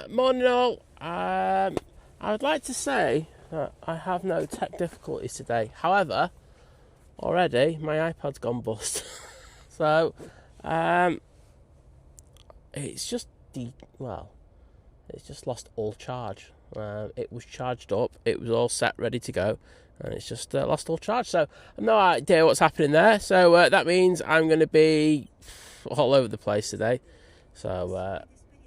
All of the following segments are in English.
Morning all. I would like to say that I have no tech difficulties today. However, already my iPad's gone bust. So, it's just it's just lost all charge. It was charged up. It was all set, ready to go, and it's just lost all charge. So, I've no idea what's happening there. So that means I'm going to be all over the place today. So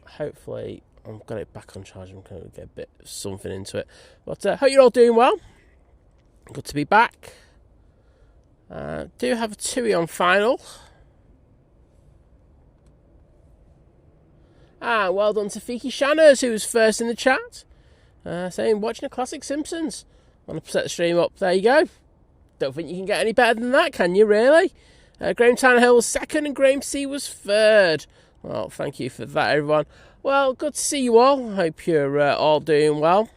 hopefully I've got it back on charge. I'm going to get a bit of something into it. But hope you're all doing well. Good to be back. Do have a TUI on final. Ah, well done to Fiki Shanners, who was first in the chat. Saying, watching a classic Simpsons. Want to set the stream up. There you go. Don't think you can get any better than that, can you, really? Graham Tannehill was second and Graham C was third. Well, thank you for that, everyone. Well, good to see you all. Hope you're all doing well.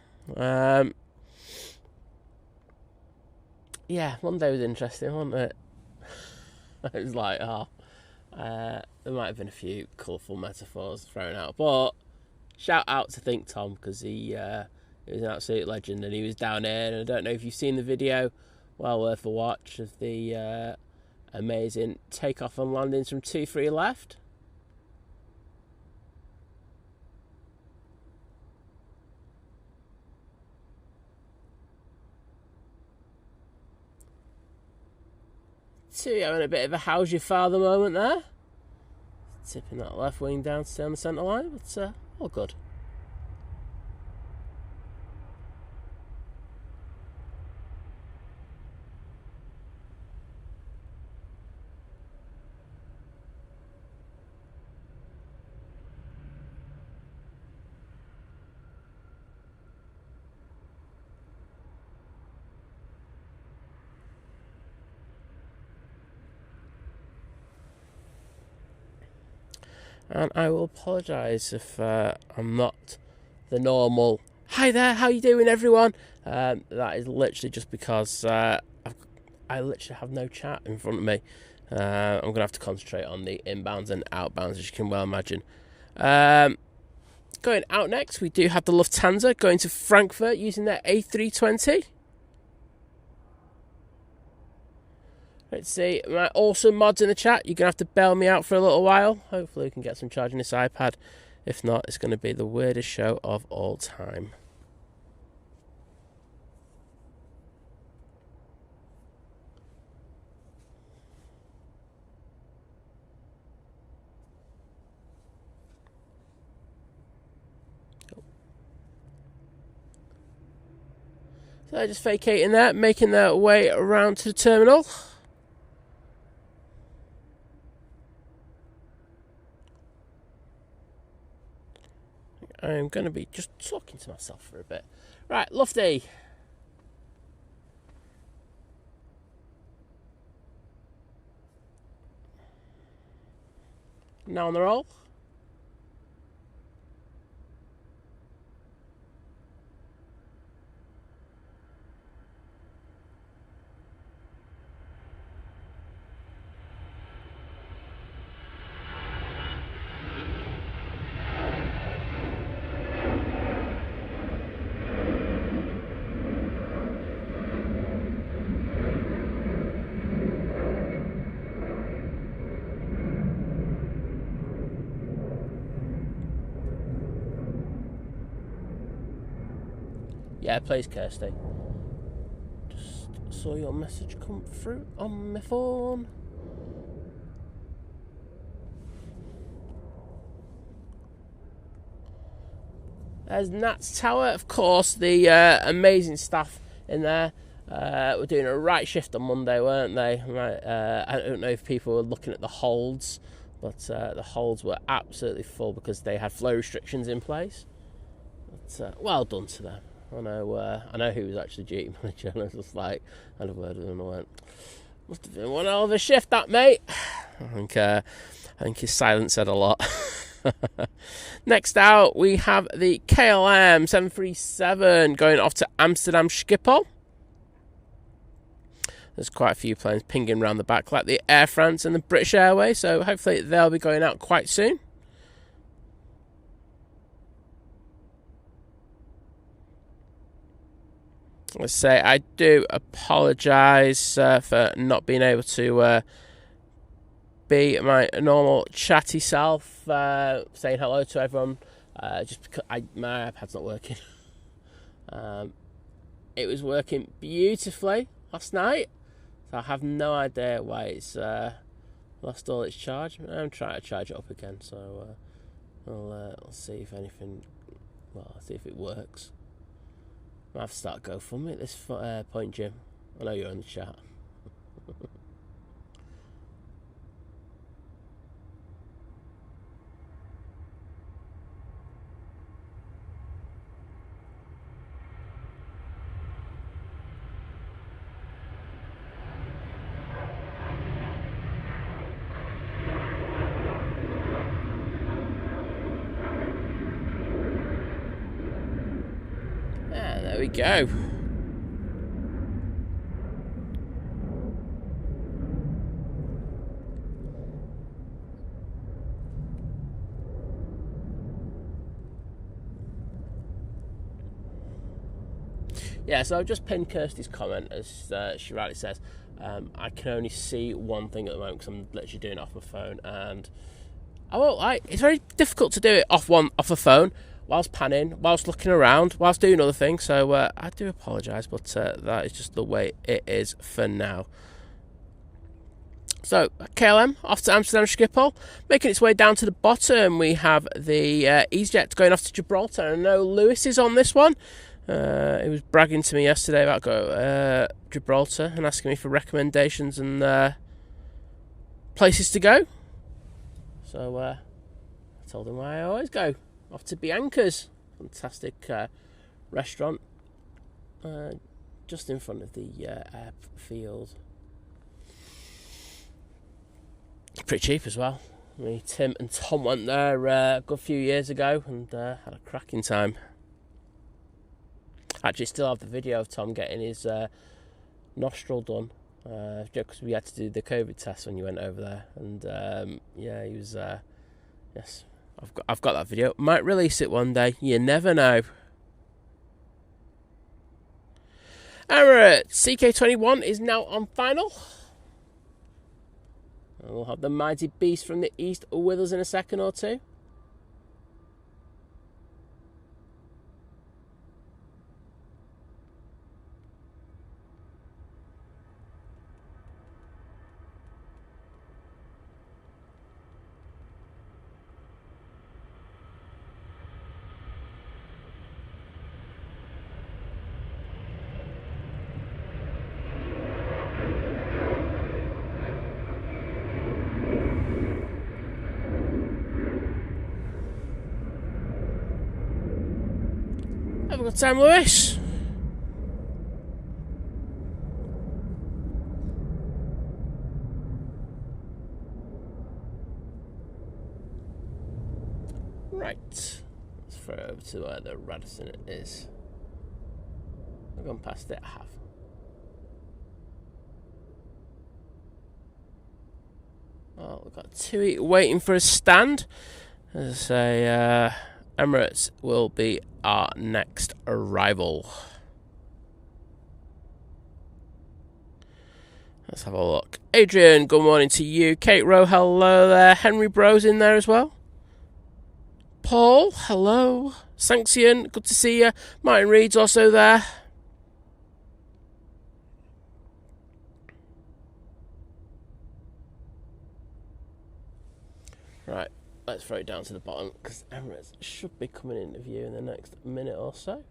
Yeah, Monday was interesting, wasn't it? It was like, there might have been a few colourful metaphors thrown out, but shout out to Think Tom, because he was an absolute legend, and he was down here, and I don't know if you've seen the video, well worth a watch, of the amazing takeoff and landings from 2-3 left. Having a bit of a how's your father moment there. Tipping that left wing down to stay on the centre line, but all good. And I will apologise if I'm not the normal, hi there, how you doing everyone? That is literally just because I literally have no chat in front of me. I'm going to have to concentrate on the inbounds and outbounds, as you can well imagine. Going out next, we do have the Lufthansa going to Frankfurt using their A320. Let's see, my awesome mods in the chat, you're going to have to bail me out for a little while. Hopefully we can get some charge in this iPad. If not, it's going to be the weirdest show of all time. So they're just vacating that, making their way around to the terminal. I'm going to be just talking to myself for a bit. Right, Lufty. Now on the roll. Yeah, please, Kirsty. Just saw your message come through on my phone. There's Nat's Tower, of course, the amazing staff in there. Were doing a right shift on Monday, weren't they? I don't know if people were looking at the holds, but the holds were absolutely full because they had flow restrictions in place. But well done to them. I know who was actually duty manager, and I was just like, I had a word with him and I went, must have been one hell of a shift, that mate. I think his silence said a lot. Next out, we have the KLM 737 going off to Amsterdam Schiphol. There's quite a few planes pinging around the back, like the Air France and the British Airways, so hopefully they'll be going out quite soon. Let's say I do apologise for not being able to be my normal chatty self, saying hello to everyone, just because my iPad's not working. It was working beautifully last night, so I have no idea why it's lost all its charge. I'm trying to charge it up again, so we'll see if anything. Well, I'll see if it works. I have to start GoFundMe at this point, Jim. I know you're in the chat. There we go. Yeah, so I've just pinned Kirsty's comment, as she rightly says. I can only see one thing at the moment because I'm literally doing it off my phone, and I won't lie, it's very difficult to do it off a phone, whilst panning, whilst looking around, whilst doing other things. So I do apologise, but that is just the way it is for now. So KLM off to Amsterdam Schiphol, making its way down to the bottom. We have the EasyJet going off to Gibraltar. I know Lewis is on this one. He was bragging to me yesterday about Gibraltar and asking me for recommendations and places to go. So I told him why I always go. Off to Bianca's, fantastic restaurant, just in front of the airfield. Pretty cheap as well. I mean, Tim and Tom went there a good few years ago and had a cracking time. Actually, still have the video of Tom getting his nostril done, because we had to do the COVID test when you went over there, and yeah, he was yes. I've got that video. Might release it one day. You never know. Emirates CK21 is now on final. And we'll have the mighty beast from the east with us in a second or two. Have a good time, Lewis. Right. Let's throw it over to where the Radisson is. I've gone past it, I have. Well, we've got TUI waiting for a stand. As I say, Emirates will be our next arrival. Let's have a look. Adrian, good morning to you. Kate Rowe, hello there. Henry Bro's in there as well. Paul, hello. Sanction, good to see you. Martin Reed's also there. Right. Let's throw it down to the bottom because Emirates should be coming into view in the next minute or so.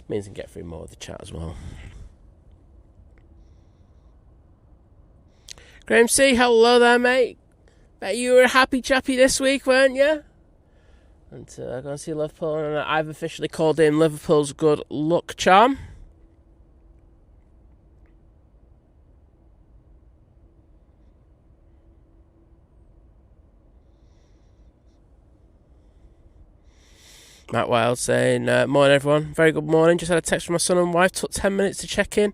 Means I can get through more of the chat as well. Graham C, hello there, mate. Bet you were a happy chappy this week, weren't you? And going to see Liverpool, and I've officially called in Liverpool's good luck charm. Matt Wild saying, morning everyone, very good morning, just had a text from my son and wife, took 10 minutes to check in,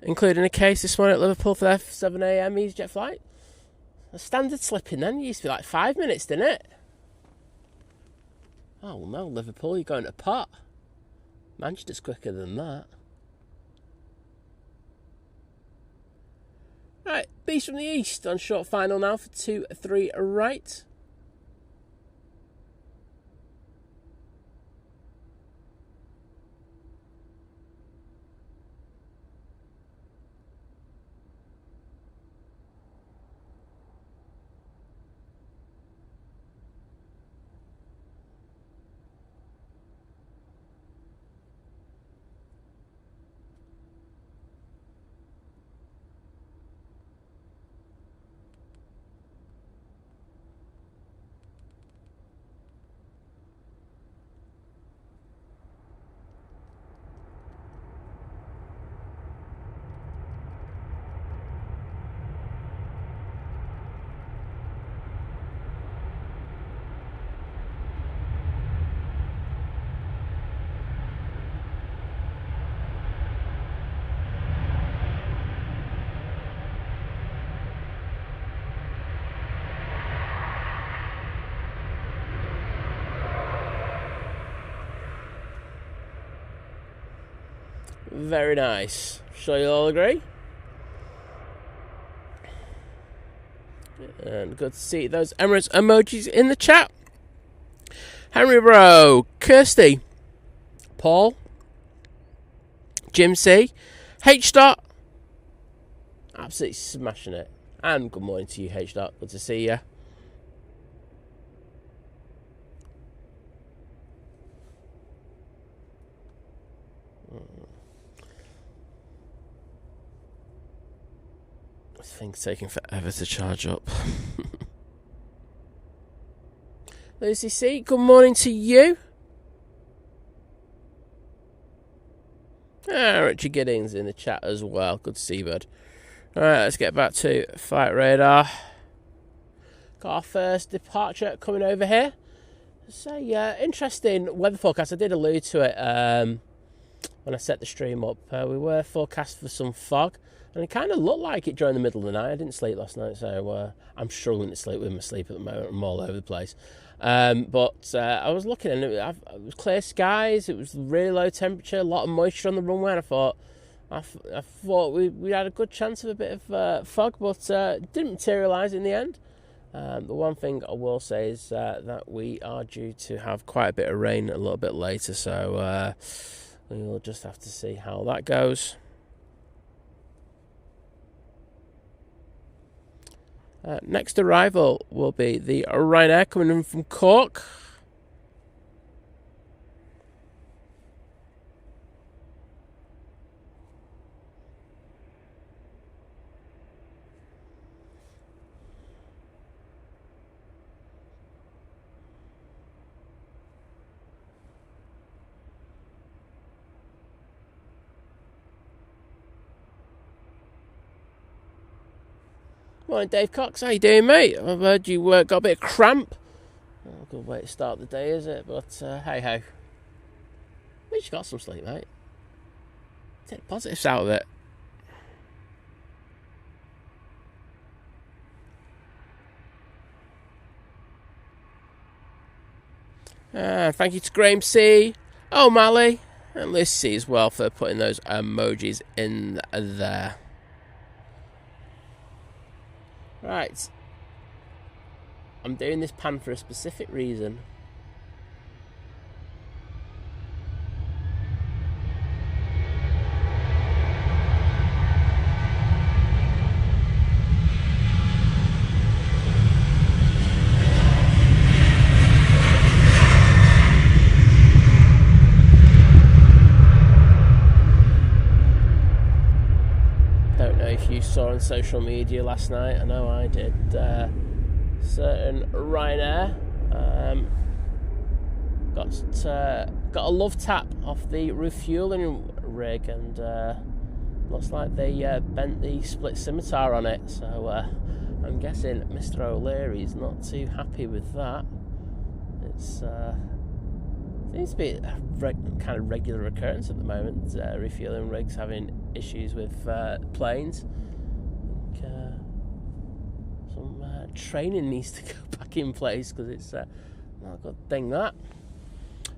including a case this morning at Liverpool for their 7 a.m. EasyJet flight. A standard slipping then, it used to be like 5 minutes, didn't it? Oh well, no, Liverpool, you're going to pot. Manchester's quicker than that. Right, Beast from the East on short final now for 2-3 right. Very nice. Sure you all agree? And good to see those Emirates emojis in the chat. Henry Bro, Kirsty, Paul, Jim C, H. Dot, absolutely smashing it. And good morning to you, H. Dot. Good to see you. This thing's taking forever to charge up. Lucy C, good morning to you. Richard Giddings in the chat as well. Good to see you, bud. Alright, let's get back to Flight Radar. Got our first departure coming over here. So, interesting weather forecast. I did allude to it when I set the stream up. We were forecast for some fog, and it kind of looked like it during the middle of the night. I didn't sleep last night, so I'm struggling to sleep with my sleep at the moment. I'm all over the place. But I was looking, and it was clear skies. It was really low temperature, a lot of moisture on the runway, and I thought we had a good chance of a bit of fog, but it didn't materialise in the end. The one thing I will say is that we are due to have quite a bit of rain a little bit later, so we will just have to see how that goes. Next arrival will be the Ryanair coming in from Cork. Morning, Dave Cox. How you doing, mate? I've heard you got a bit of cramp. Oh, good way to start the day, is it? But hey ho. At least you got some sleep, mate. Take the positives out of it. Thank you to Graham C, O'Malley, and Liz C as well for putting those emojis in there. Right, I'm doing this pan for a specific reason. Saw on social media last night, I know I did, certain Ryanair got a love tap off the refueling rig, and looks like they bent the split scimitar on it, so I'm guessing Mr. O'Leary's not too happy with that. It's seems to be a kind of regular occurrence at the moment, refueling rigs having issues with planes. Some training needs to go back in place, because it's not a good thing, that.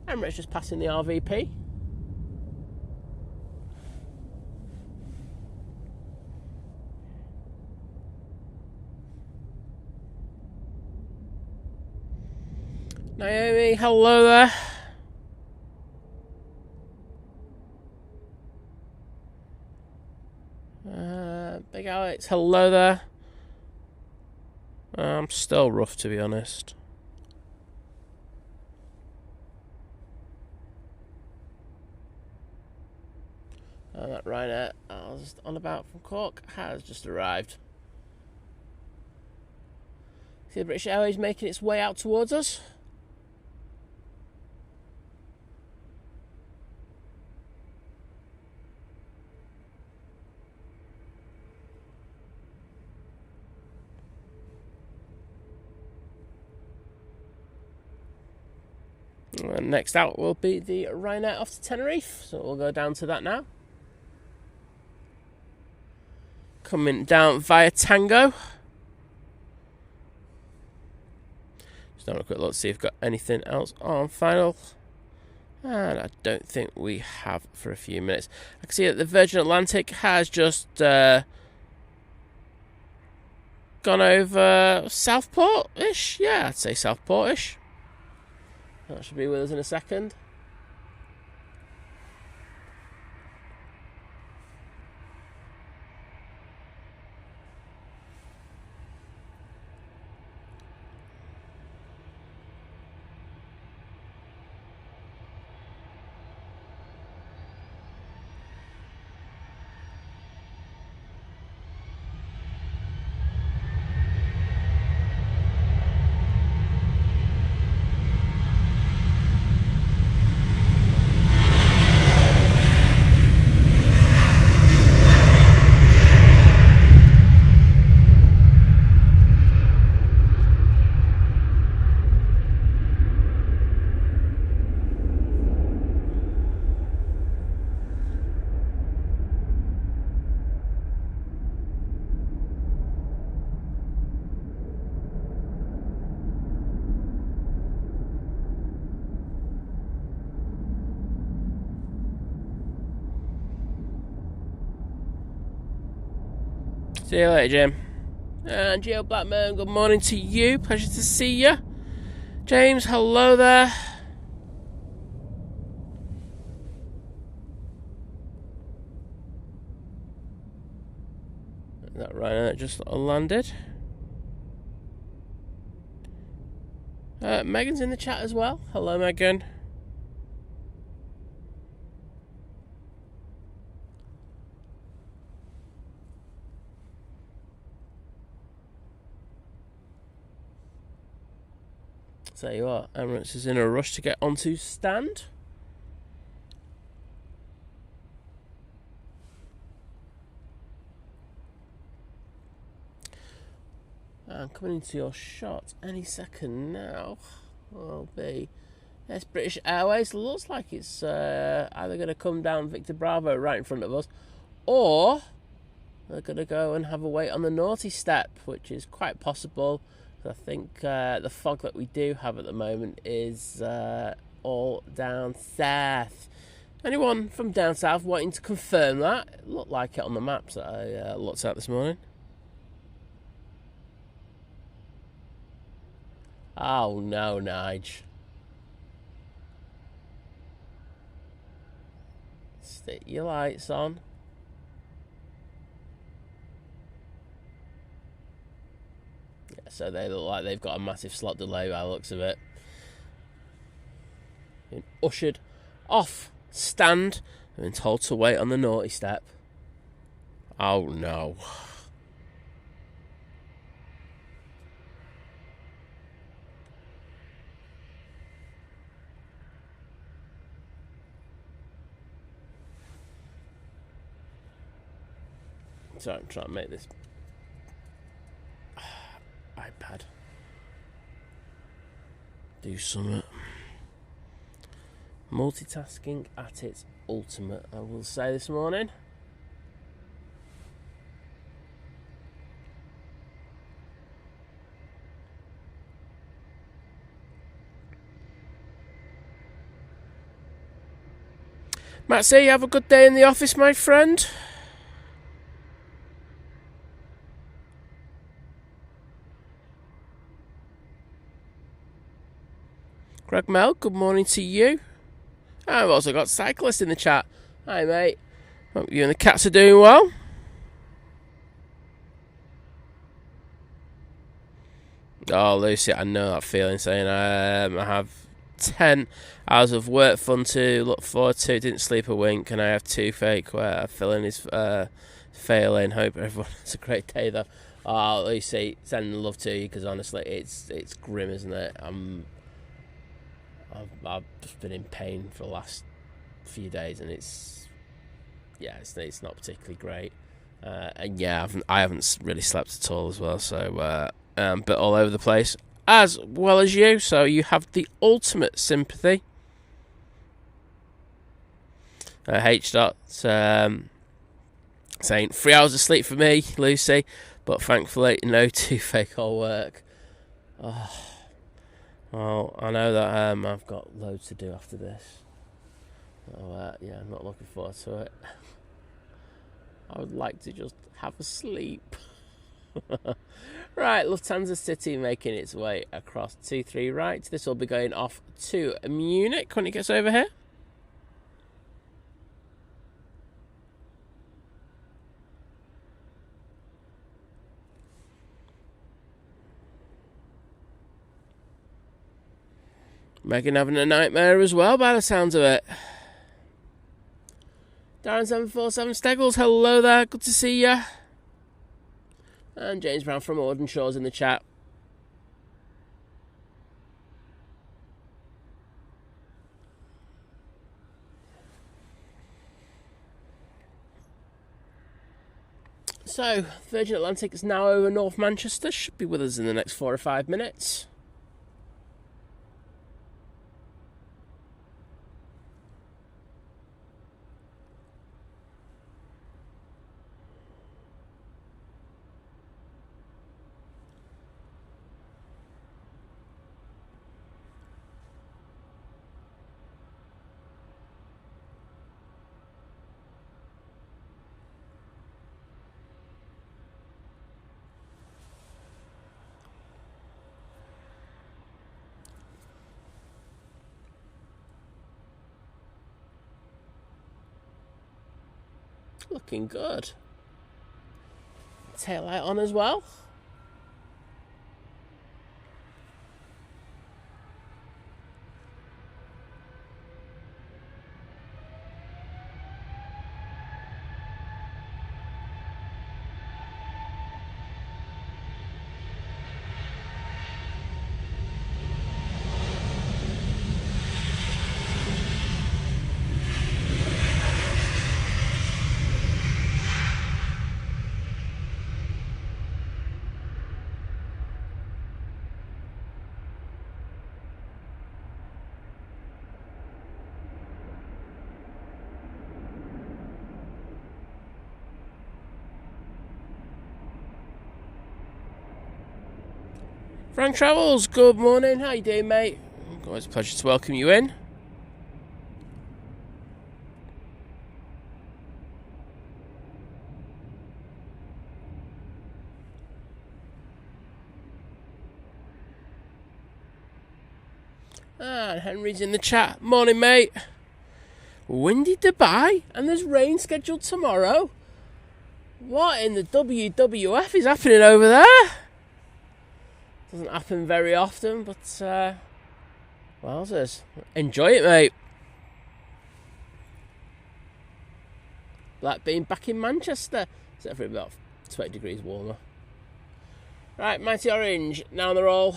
Emirates just passing the RVP. Naomi, hello there. Big Alex, hello there. I'm still rough, to be honest. That Ryanair I was on about from Cork has just arrived. See the British Airways making its way out towards us. And next out will be the Ryanair off to Tenerife, so we'll go down to that now. Coming down via Tango. Just have a quick look to see if we've got anything else on final. And I don't think we have for a few minutes. I can see that the Virgin Atlantic has just gone over Southport-ish. Yeah, I'd say Southport-ish. That should be with us in a second. See you later, Jim. And Gio Blackman, good morning to you. Pleasure to see you. James, hello there. That Ryanair just landed. Megan's in the chat as well. Hello, Megan. Tell you what, Emirates is in a rush to get onto stand. And coming into your shot any second now will be yes, British Airways. Looks like it's either going to come down Victor Bravo right in front of us, or they're going to go and have a wait on the naughty step, which is quite possible. I think the fog that we do have at the moment is all down south. Anyone from down south wanting to confirm that? It looked like it on the maps that I looked at this morning. Oh no, Nige. Stick your lights on. So they look like they've got a massive slot delay by the looks of it. Been ushered off stand and been told to wait on the naughty step. Oh no. So I'm trying to make this iPad do something. Multitasking at its ultimate, I will say this morning. Matt, say you have a good day in the office, my friend. Greg Mel, good morning to you. I've also got Cyclist in the chat. Hi, mate. Hope you and the cats are doing well. Oh, Lucy, I know that feeling, saying I have 10 hours of work fun to look forward to. Didn't sleep a wink, and I have toothache where feeling is failing. Hope everyone has a great day, though. Oh, Lucy, sending love to you, because honestly, it's grim, isn't it? I've just been in pain for the last few days, and it's not particularly great. And yeah, I haven't really slept at all as well, so but all over the place as well as you, so you have the ultimate sympathy. H dot saying 3 hours of sleep for me, Lucy, but thankfully no toothache or work. Oh, well, I know that I've got loads to do after this. So yeah, I'm not looking forward to it. I would like to just have a sleep. Right, Lufthansa City making its way across 23 right. This will be going off to Munich when it gets over here. Megan having a nightmare as well by the sounds of it. Darren 747 Steggles, hello there, good to see ya. And James Brown from Auden Shaw's in the chat. So, Virgin Atlantic is now over North Manchester. Should be with us in the next 4 or 5 minutes. Looking good. Tail light on as well. Frank Travels, good morning. How you doing, mate? Always a pleasure to welcome you in. And Henry's in the chat. Morning, mate. Windy Dubai, and there's rain scheduled tomorrow. What in the WWF is happening over there? Doesn't happen very often, but wowzers. Enjoy it, mate. Like being back in Manchester, except for about 20 degrees warmer. Right, Mighty Orange, now on the roll.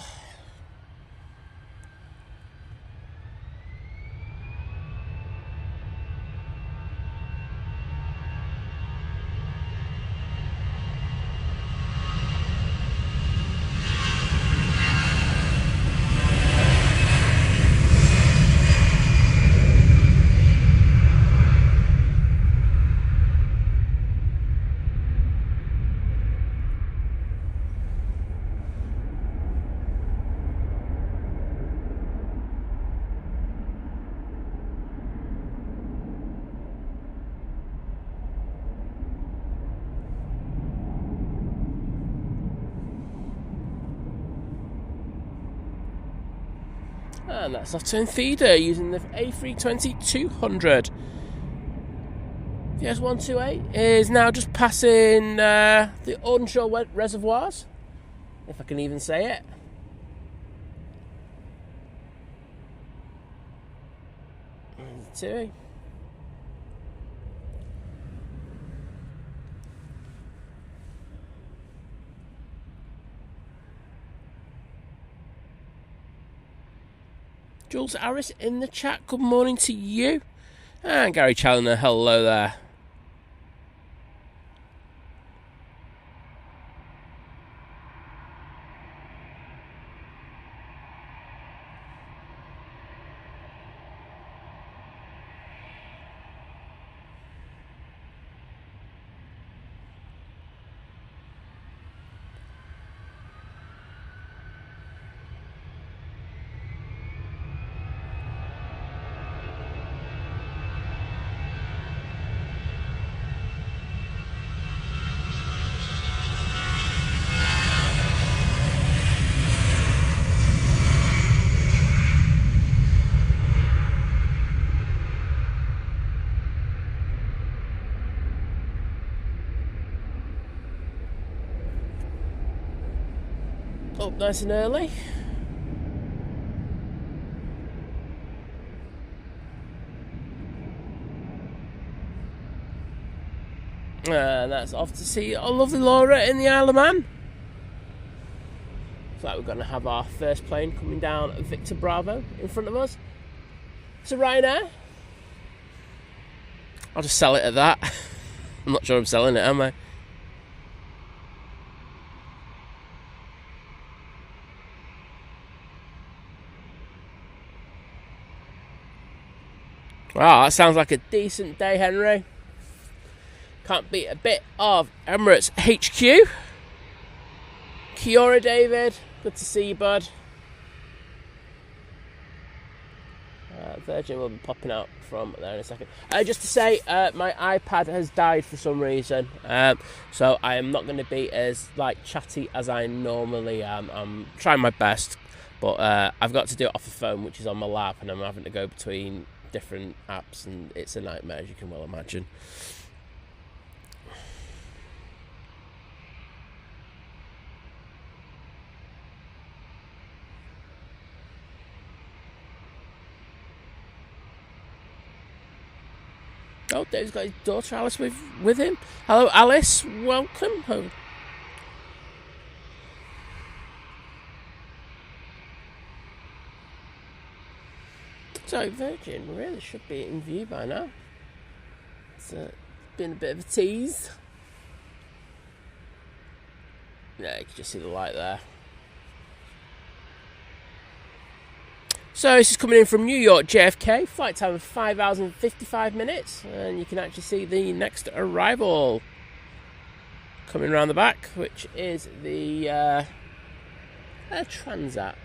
And that's off to feeder using the A320-200. The S128 is now just passing the onshore reservoirs, if I can even say it. Two. Jules Harris in the chat, good morning to you. And Gary Challoner, hello there. Up nice and early. And that's off to see our lovely Laura in the Isle of Man. Looks like we're going to have our first plane coming down at Victor Bravo in front of us. It's a Ryanair. I'll just sell it at that. I'm not sure I'm selling it, am I? Wow, that sounds like a decent day, Henry. Can't beat a bit of Emirates HQ. Kia ora, David. Good to see you, bud. Virgin will be popping out from there in a second. Just to say, my iPad has died for some reason. So I am not going to be as chatty as I normally am. I'm trying my best, but I've got to do it off the phone, which is on my lap, and I'm having to go between different apps, and it's a nightmare, as you can well imagine. Oh, Dave's got his daughter Alice with him. Hello, Alice. Welcome home. So, Virgin really should be in view by now. It's been a bit of a tease. Yeah, you can just see the light there. So this is coming in from New York JFK, flight time of 5 hours and 55 minutes, and you can actually see the next arrival coming around the back, which is the Transat.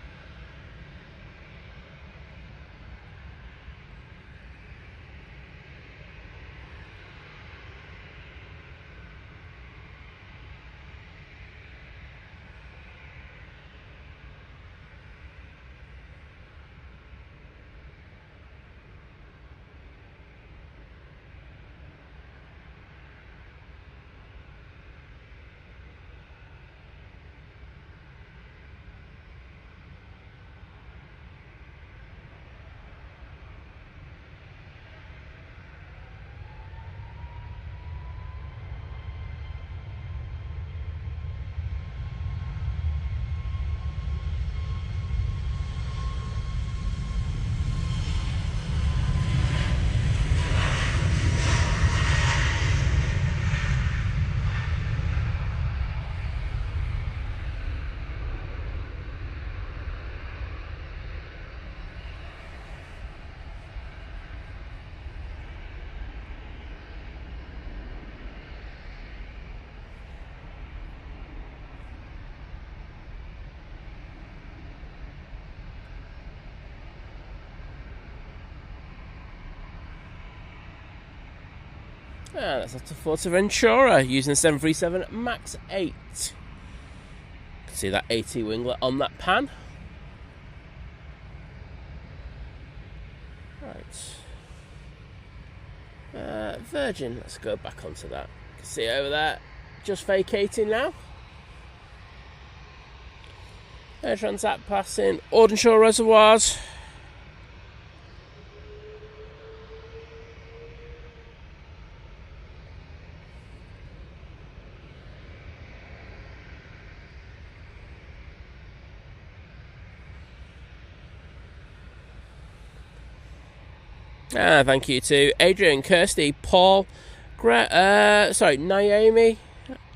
That's up to Fuerteventura using the 737 MAX 8. You can see that AT winglet on that pan. Virgin, let's go back onto that. You can see over there, just vacating now. Air Transat passing Audenshaw reservoirs. Thank you to Adrian, Kirsty, Paul, Naomi,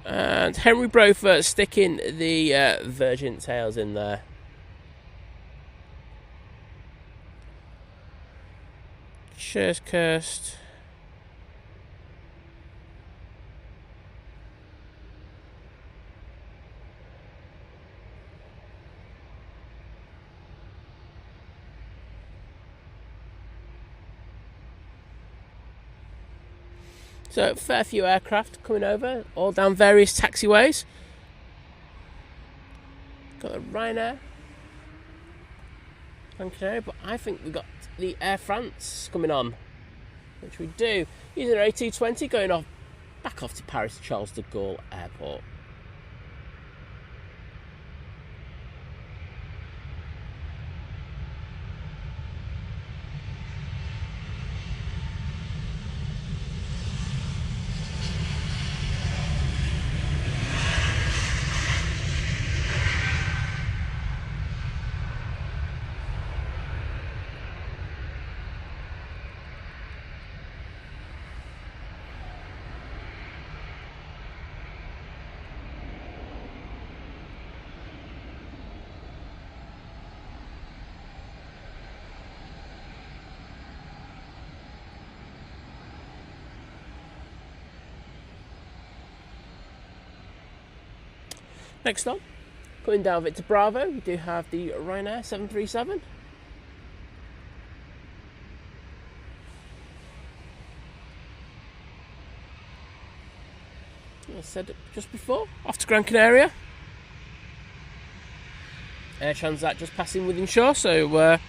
and Henry Brofer sticking the Virgin tails in there. Cheers, Kirst. So, fair few aircraft coming over, all down various taxiways. Got the Ryanair, but I think we got the Air France coming on, which we do. Using our A380 going back off to Paris Charles de Gaulle Airport. Next up, coming down Victor Bravo, we do have the Ryanair 737. I said it just before, off to Gran Canaria. Air Transat just passing within shore, so we're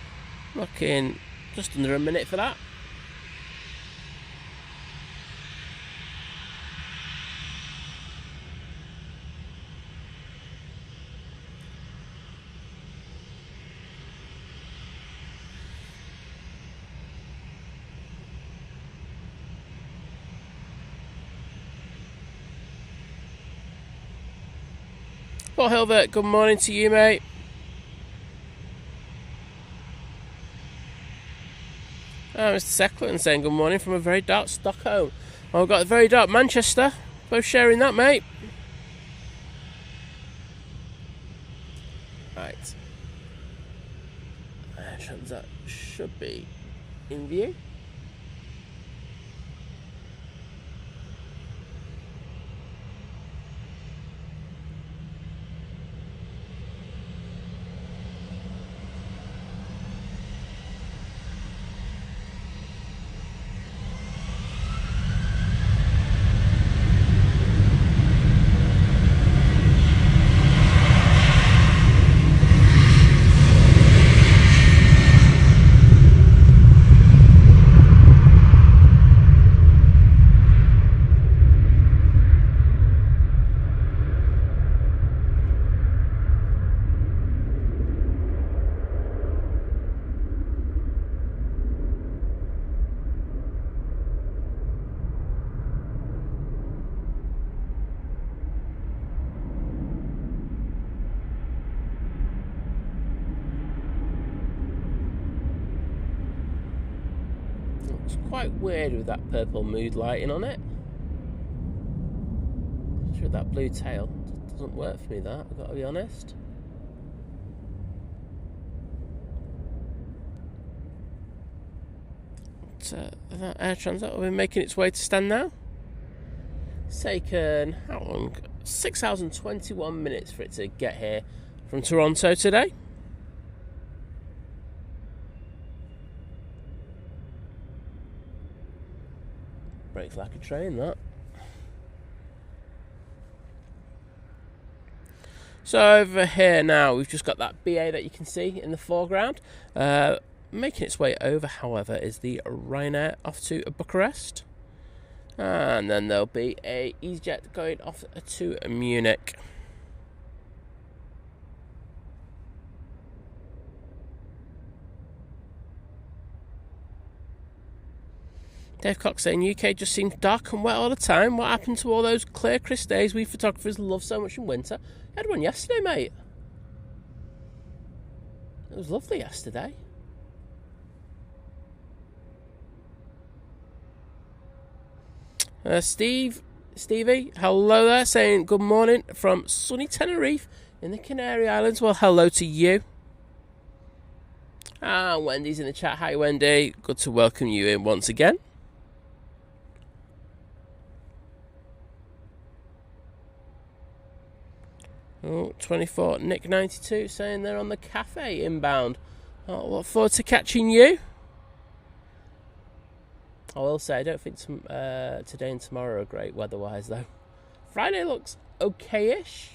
looking just under a minute for that. Paul Hilbert, good morning to you, mate. Mr. Seckleton saying good morning from a very dark Stockholm. Oh, we've got a very dark Manchester. Both sharing that, mate. Right. Transat should be in view. It's quite weird with that purple mood lighting on it. With that blue tail, it doesn't work for me, that, I've got to be honest. But, that Air Transat will be making its way to stand now. It's taken, how long? 6 hours and 21 minutes for it to get here from Toronto today. Brakes like a train, that. So over here now, we've just got that BA that you can see in the foreground. Making its way over, however, is the Ryanair off to Bucharest. And then there'll be a EasyJet going off to Munich. Dave Cox saying UK just seems dark and wet all the time. What happened to all those clear, crisp days we photographers love so much in winter? I had one yesterday, mate. It was lovely yesterday. Stevie, hello there, saying good morning from sunny Tenerife in the Canary Islands. Well, hello to you. Wendy's in the chat. Hi, Wendy. Good to welcome you in once again. Oh, 24 Nick 92 saying they're on the cafe inbound. Oh, look forward to catching you. I will say I don't think today and tomorrow are great weather-wise though. Friday looks okay-ish.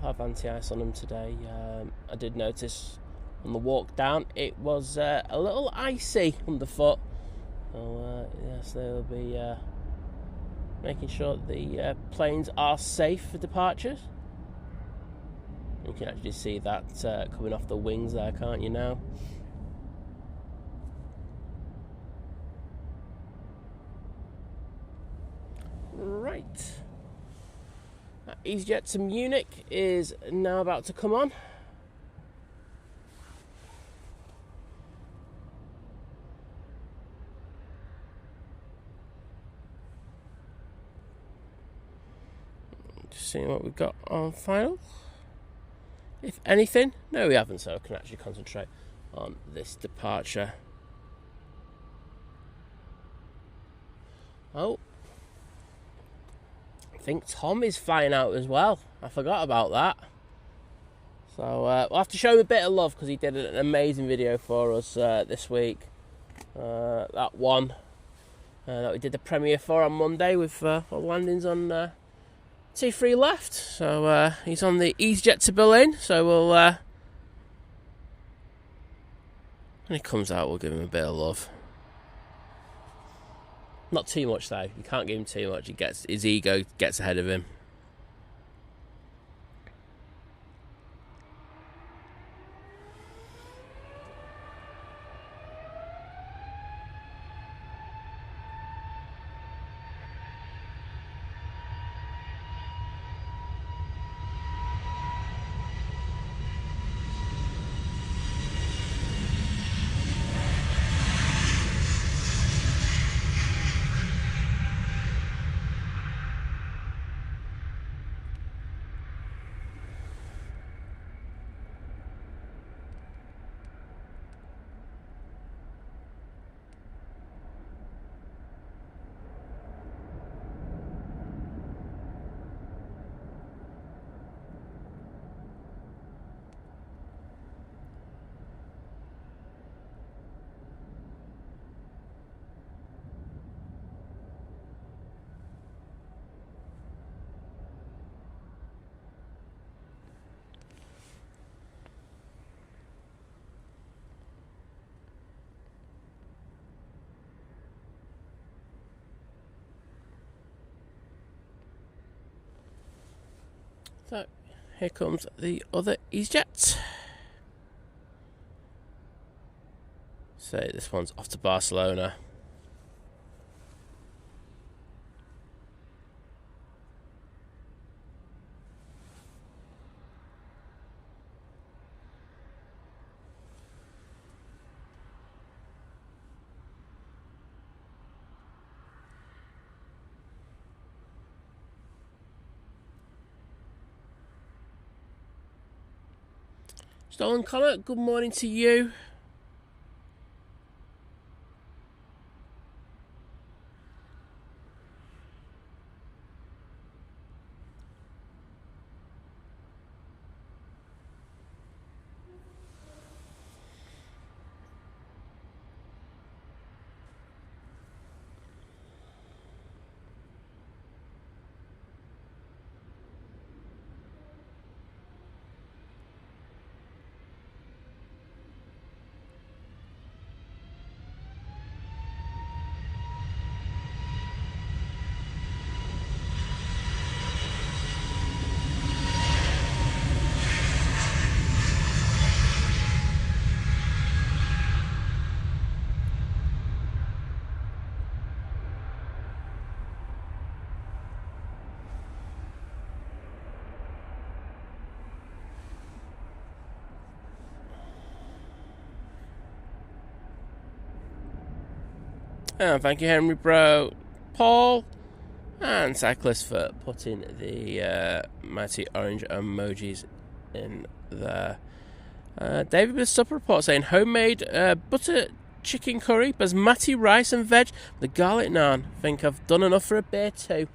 Have anti-ice on them today. I did notice on the walk down it was a little icy underfoot. So yes, they'll be making sure that the planes are safe for departures. You can actually see that coming off the wings there, can't you now? Right. EasyJet to Munich is now about to come on. Just seeing what we've got on file. If anything, no, we haven't, so I can actually concentrate on this departure. Oh. I think Tom is flying out as well. I forgot about that. So we'll have to show him a bit of love because he did an amazing video for us this week. That one that we did the premiere for on Monday with landings on T3 left. So he's on the EasyJet to Berlin. So we'll when he comes out, we'll give him a bit of love. Not too much though. You can't give him too much. His ego gets ahead of him. So here comes the other EasyJet. So this one's off to Barcelona. Stolen Connor, good morning to you. And thank you, Henry Bro, Paul, and Cyclist for putting the mighty orange emojis in there. David with supper report saying homemade butter chicken curry, basmati rice and veg, the garlic naan. Think I've done enough for a beer too.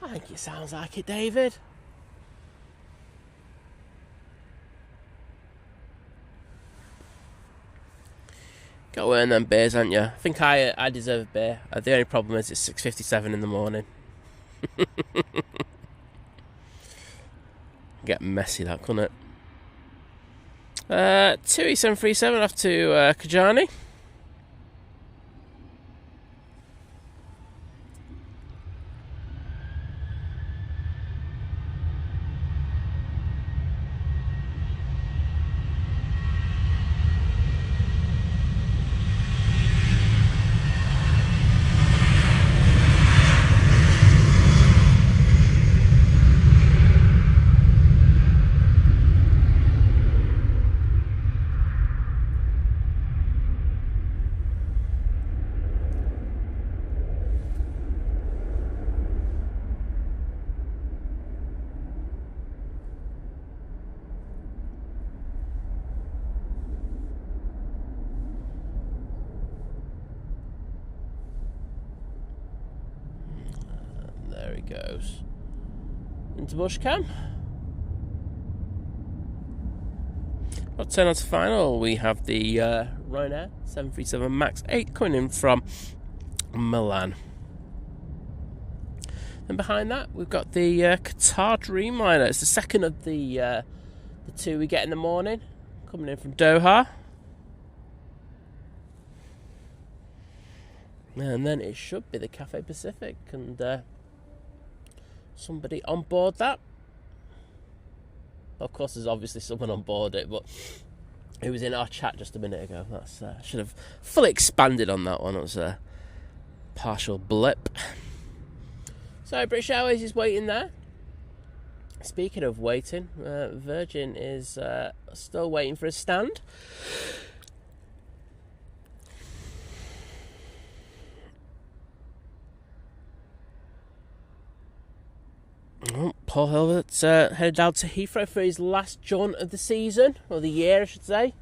I think it sounds like it, David. Got to earn them beers, haven't you? I think I deserve a beer. The only problem is it's 6:57 in the morning. Get messy, that, couldn't it? 2E737 off to Kajani. There he goes. Into bush cam. Well, turn on to final. We have the Ryanair 737 MAX 8 coming in from Milan. And behind that, we've got the Qatar Dreamliner. It's the second of the two we get in the morning, coming in from Doha. And then it should be the Cathay Pacific, and somebody on board that. Of course, there's obviously someone on board it, but it was in our chat just a minute ago. That's should have fully expanded on that one. It was a partial blip. So British Airways is waiting there. Speaking of waiting, Virgin is still waiting for a stand. Oh, Paul Hilbert's headed down to Heathrow for his last jaunt of the season, or the year, I should say.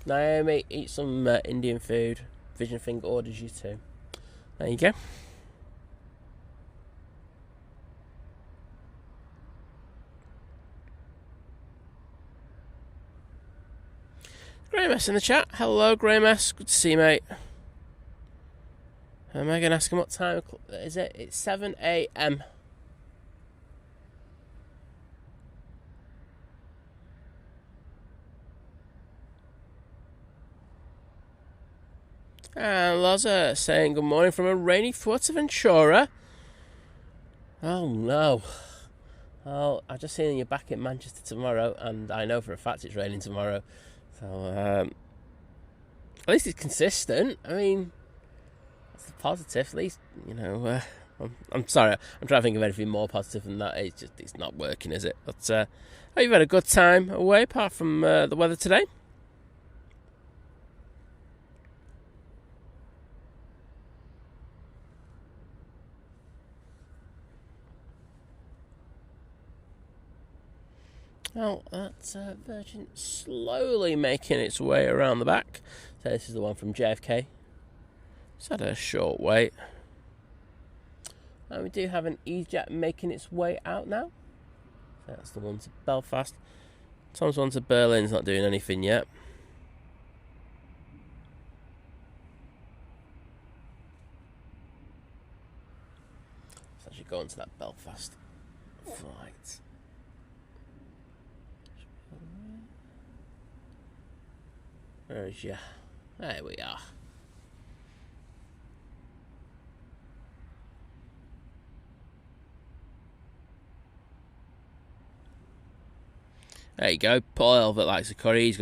Naomi, eat some Indian food. Vision Thing orders you too. There you go. Graham S in the chat. Hello, Graham S. Good to see you, mate. Am I going to ask him what time is it? It's 7 a.m. And Loza saying good morning from a rainy Fuerteventura. Oh no. Oh, I've just seen you're back in Manchester tomorrow, and I know for a fact it's raining tomorrow. So, at least it's consistent. I mean, that's the positive. At least, you know, I'm sorry, I'm trying to think of anything more positive than that. It's not working, is it? But, oh, you've had a good time away, apart from the weather today. Well, that's Virgin slowly making its way around the back. So this is the one from JFK. It's had a short wait. And we do have an EasyJet making its way out now. So that's the one to Belfast. Tom's one to Berlin's not doing anything yet. Let's actually go on to that Belfast flight. Where's you? There we are. There you go. Paul Elbert likes a curry.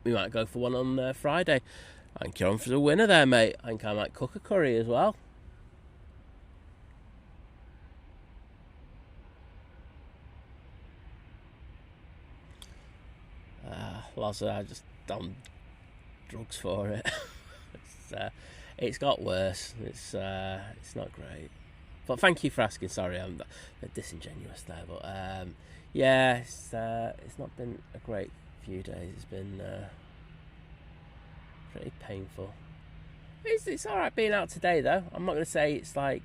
We might go for one on Friday. I think you're on for the winner there, mate. I think I might cook a curry as well. lots of I just done drugs for it. It's got worse. It's not great. But thank you for asking. Sorry, I'm a bit disingenuous there. But yeah, it's not been a great few days. It's been pretty painful. It's all right being out today, though. I'm not going to say it's like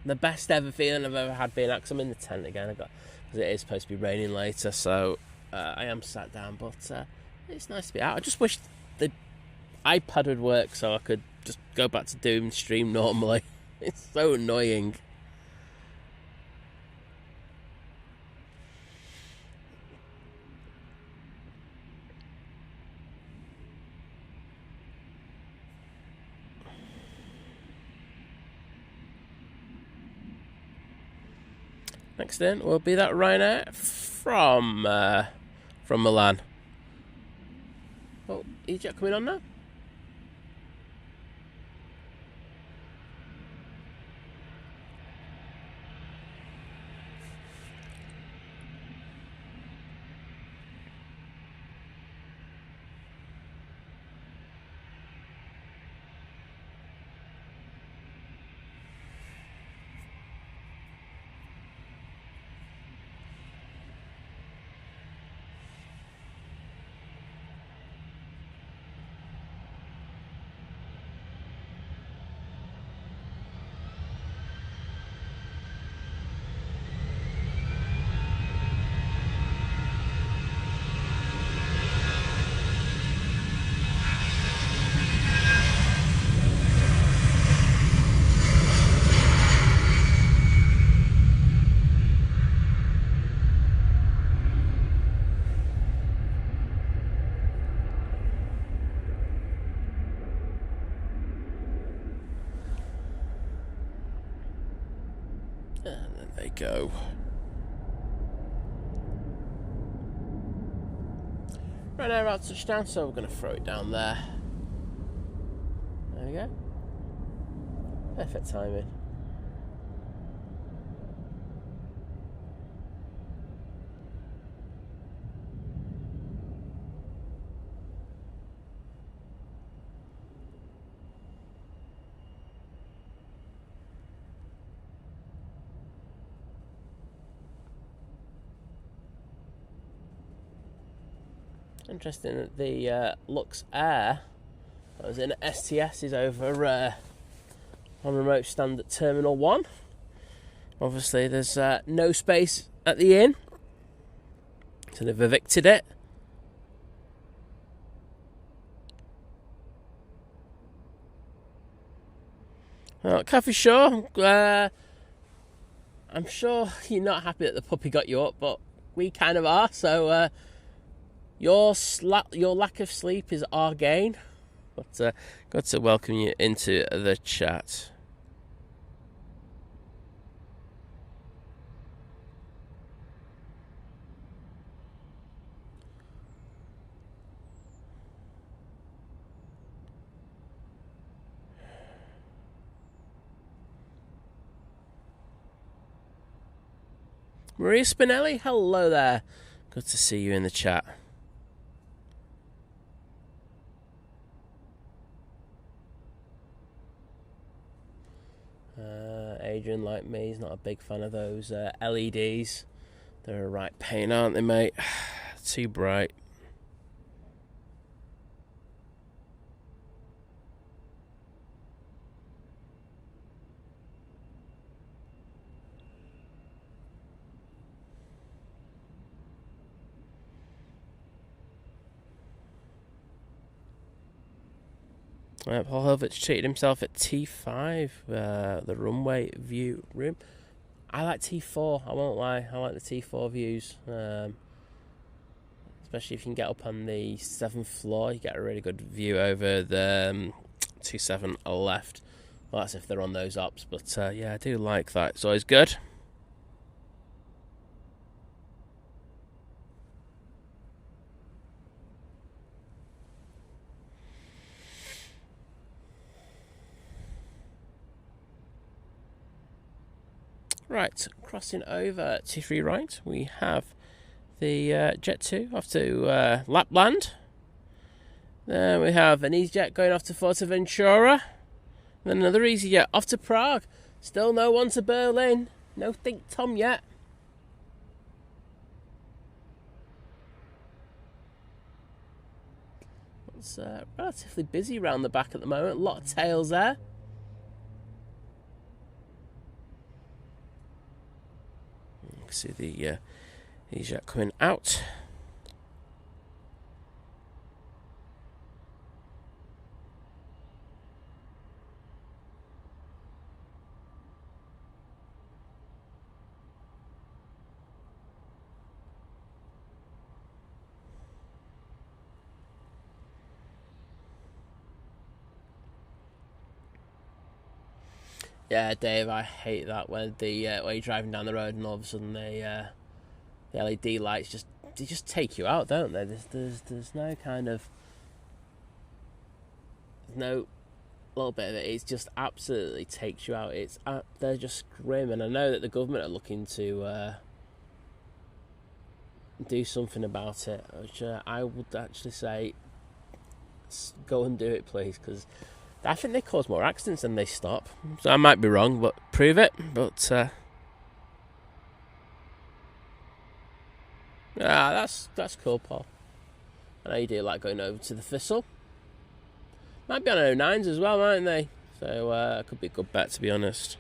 the best ever feeling I've ever had being out, because I'm in the tent again. Because it is supposed to be raining later, so I am sat down. But it's nice to be out. I just wish the iPad would work so I could just go back to doing stream normally. It's so annoying. Next in will be that Ryanair from Milan. Oh, EasyJet coming on now? And then they go. Right now, about touchdown, so we're going to throw it down there. There we go. Perfect timing. Interesting that the Lux Air that was in STS is over on remote stand at Terminal 1. Obviously there's no space at the inn, so they've evicted it. Well, Cathay Shaw, I'm sure you're not happy that the puppy got you up, but we kind of are, so your lack of sleep is our gain. But got to welcome you into the chat. Maria Spinelli, hello there. Good to see you in the chat. Adrian, like me, is not a big fan of those LEDs. They're a right pain, aren't they, mate? Too bright. Paul Helvich treated himself at T5, the runway view room. I like T4, I won't lie. I like the T4 views, especially if you can get up on the 7th floor. You get a really good view over the 27 left. Well, that's if they're on those ops, but yeah, I do like that. It's always good. Right, crossing over T3 right, we have the Jet 2 off to Lapland. Then we have an EasyJet going off to Fuerteventura. Then another EasyJet off to Prague. Still no one to Berlin. No Think Tom yet. It's relatively busy around the back at the moment. A lot of tails there. You can see the EasyJet coming out. Yeah, Dave, I hate that when when you're driving down the road and all of a sudden the LED lights just take you out, don't they? There's no kind of no little bit of it. It just absolutely takes you out. They're just grim, and I know that the government are looking to do something about it, which I would actually say go and do it, please, because I think they cause more accidents than they stop. So I might be wrong, but prove it. But that's cool, Paul. I know you do like going over to the Thistle. Might be on 09s as well, mightn't they? So it could be a good bet, to be honest.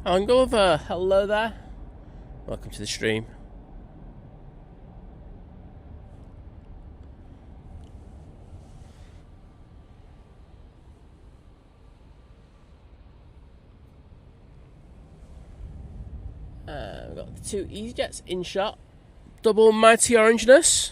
Angova, hello there. Welcome to the stream. We've got the two EasyJets in shot. Double mighty orangeness.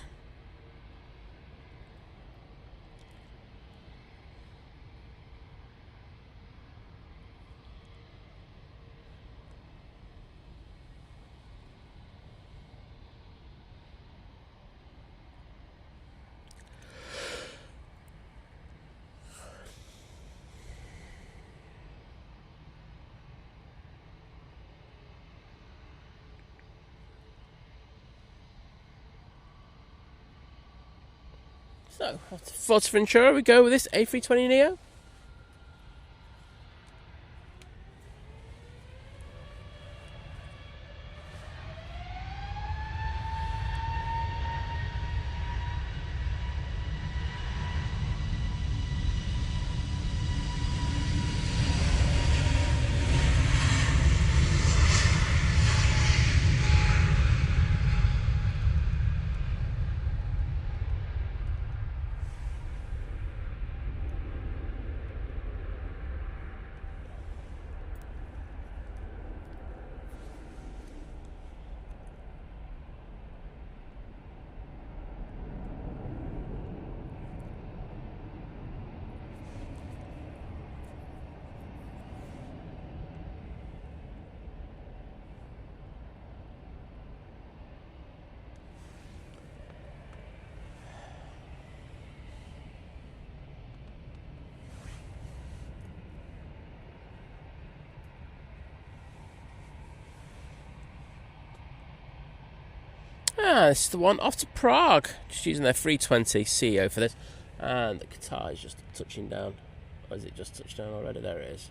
So, Fuerteventura, we go with this A320neo. This is the one off to Prague. Just using their 320 CEO for this. And the Qatar is just touching down. Or is it just touched down already? There it is.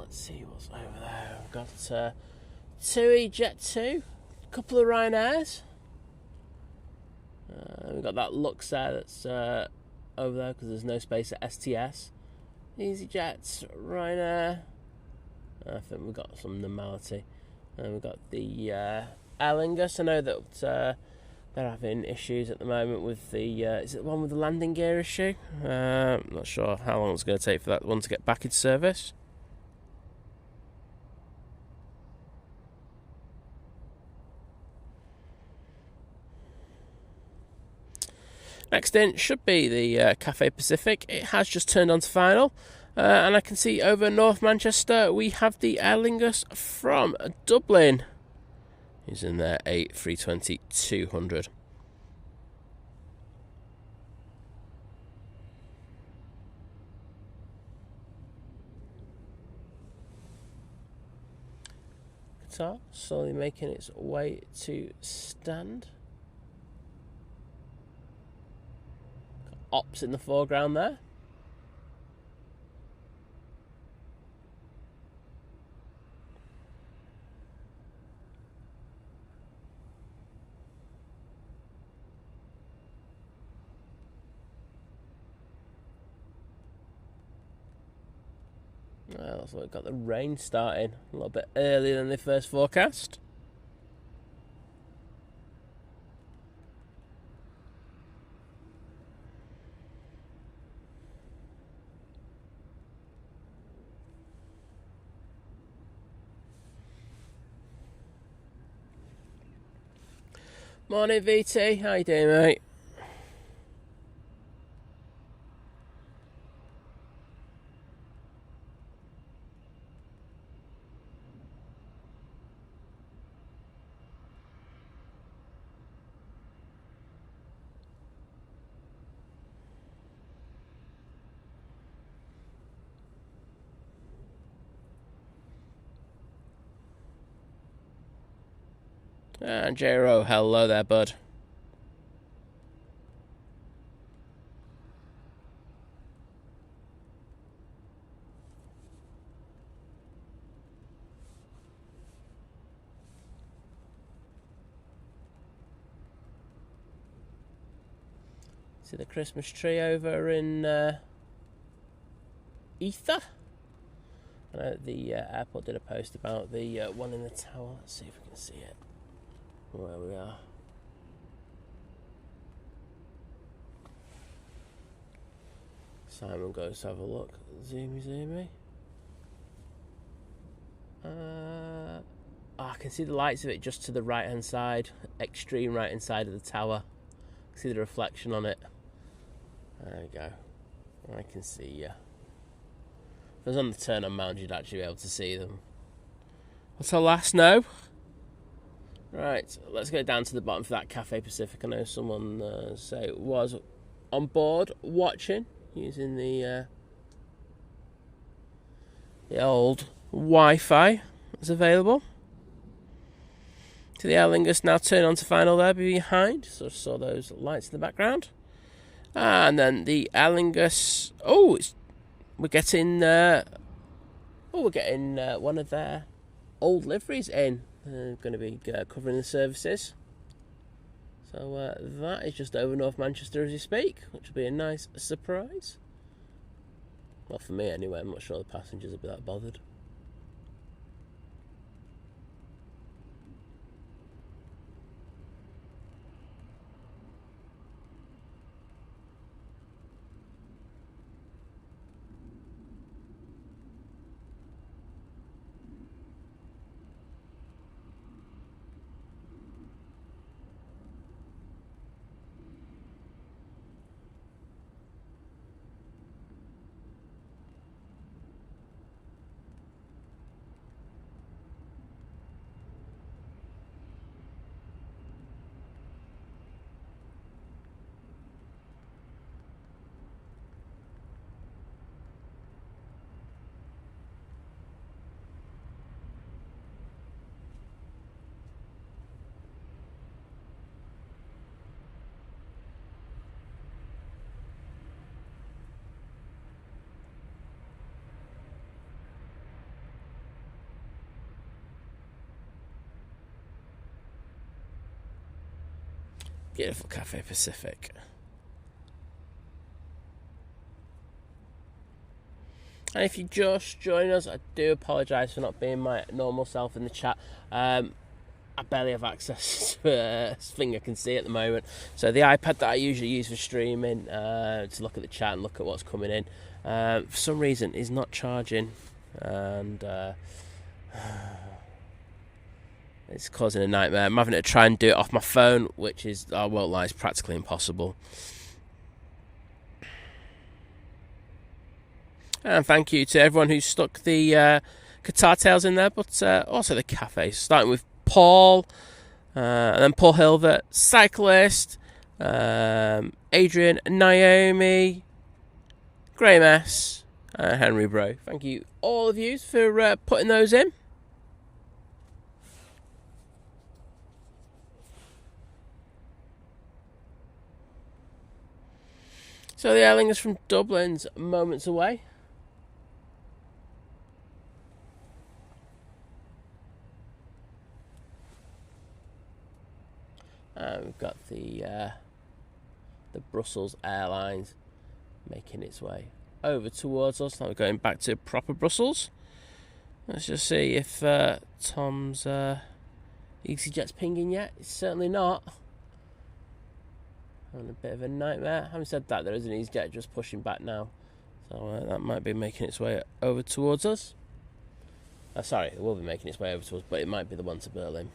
let's see what's over there. We've got TUI Jet 2, a couple of Ryanairs. We've got that Lux there that's over there because there's no space at STS. EasyJet, Ryanair. I think we've got some normality. And we've got the Aer Lingus. I know that they're having issues at the moment with the... is it the one with the landing gear issue? I'm not sure how long it's going to take for that one to get back into service. Next in should be the Cathay Pacific. It has just turned on to final. And I can see over North Manchester we have the Aer Lingus from Dublin. He's in their A320-200. Qatar slowly making its way to stand. Got Ops in the foreground there. Well, looks like we've got the rain starting a little bit earlier than the first forecast. Morning VT, how you doing mate? And J-Ro, hello there, bud. See the Christmas tree over in Etihad? I know the airport did a post about the one in the tower. Let's see if we can see it. Where we are. Simon goes to have a look. Zoomy. I can see the lights of it just to the right hand side, extreme right hand side of the tower. See the reflection on it. There we go. I can see you. If I was on the turn on mount, you'd actually be able to see them. What's our last no? Right, let's go down to the bottom for that Cathay Pacific. I know someone was on board watching using the old Wi-Fi that's available. To the Aer Lingus now turn on to final there behind. So saw those lights in the background. And then the Aer Lingus. We're getting one of their old liveries in. They're going to be covering the services. So that is just over North Manchester as you speak, which will be a nice surprise. Well, for me anyway, I'm not sure the passengers will be that bothered. Beautiful Cathay Pacific. And if you just join us, I do apologise for not being my normal self in the chat. I barely have access to a thing I can see at the moment. So the iPad that I usually use for streaming, to look at the chat and look at what's coming in, for some reason is not charging, and it's causing a nightmare. I'm having to try and do it off my phone, which is, I won't lie, is practically impossible. And thank you to everyone who stuck the Qatar Tales in there, but also the cafes, starting with Paul, and then Paul Hilvert, Cyclist, Adrian, Naomi, Graham S, and Henry Bro. Thank you, all of you, for putting those in. So the Aer Lingus from Dublin's moments away. We've got the Brussels Airlines making its way over towards us. Now we're going back to proper Brussels. Let's just see if Tom's EasyJet's pinging yet. It's certainly not. Having a bit of a nightmare. Having said that, there is an EasyJet just pushing back now. So that might be making its way over towards us. Sorry, it will be making its way over to us, but it might be the one to Berlin.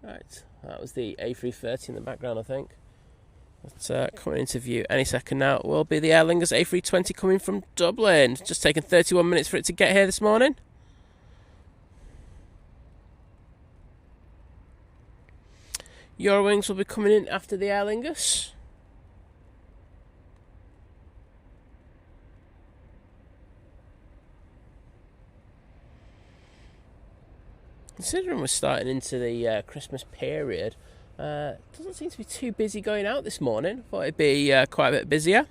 Right, that was the A330 in the background, I think. But coming into view any second now will be the Aer Lingus A320 coming from Dublin. Just taken 31 minutes for it to get here this morning. Eurowings will be coming in after the Aer Lingus. Considering we're starting into the Christmas period, doesn't seem to be too busy going out this morning. Thought it'd be quite a bit busier.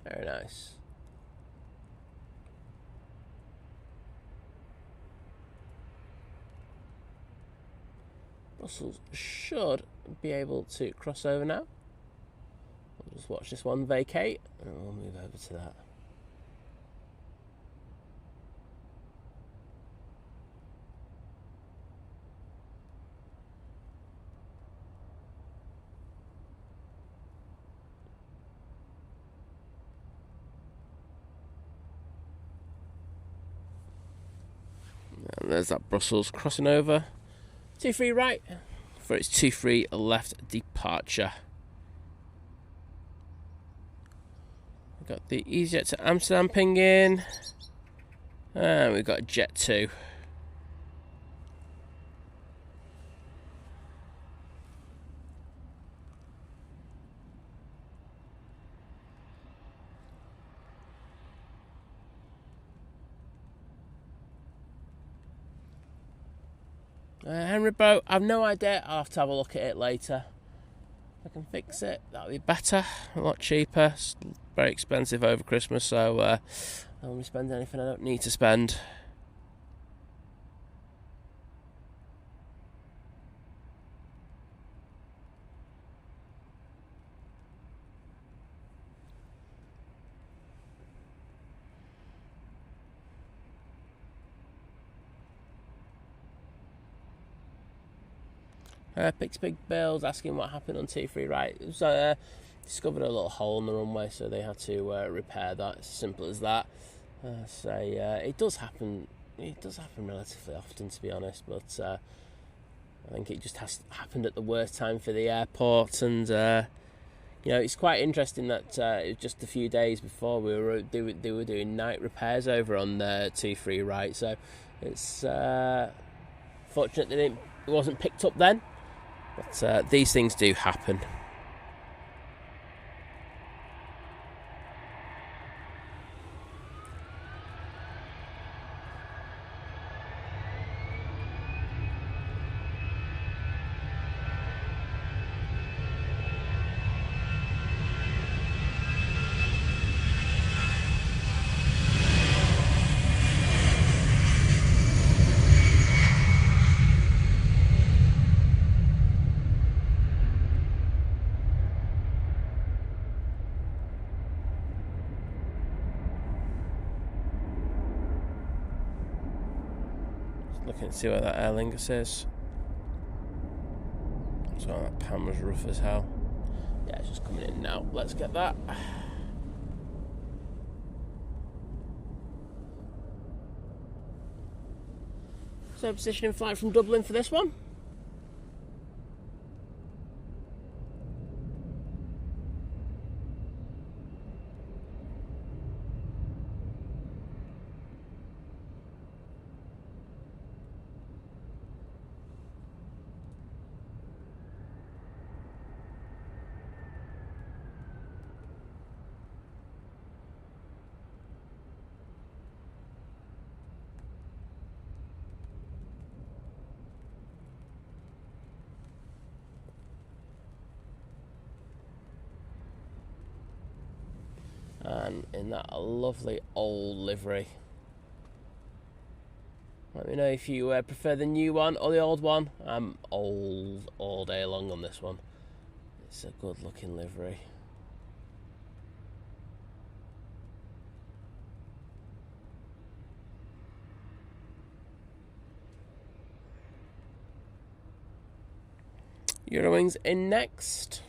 Very nice. Brussels should be able to cross over now. We'll just watch this one vacate and we'll move over to that. And there's that Brussels crossing over. 2-3 right for its 2-3 left departure. We've got the EasyJet to Amsterdam pinging. And we've got Jet 2. Henry Boat, I've no idea. I'll have to have a look at it later. I can fix it. That'll be better, a lot cheaper. It's very expensive over Christmas, so I don't want to spend anything I don't need to spend. Pix Big Bills asking what happened on T3 right. It was discovered a little hole in the runway, so they had to repair that. It's as simple as that. It does happen. It does happen relatively often, to be honest. But I think it just happened at the worst time for the airport, and it's quite interesting that it was just a few days before they were doing night repairs over on T3 right. So it's fortunate that it wasn't picked up then. But these things do happen. Looking to see where that Aer Lingus is. So that pan was rough as hell. Yeah, it's just coming in now. Let's get that. So position in flight from Dublin for this one. And in that lovely old livery. Let me know if you prefer the new one or the old one. I'm old all day long on this one. It's a good looking livery. Eurowings in next.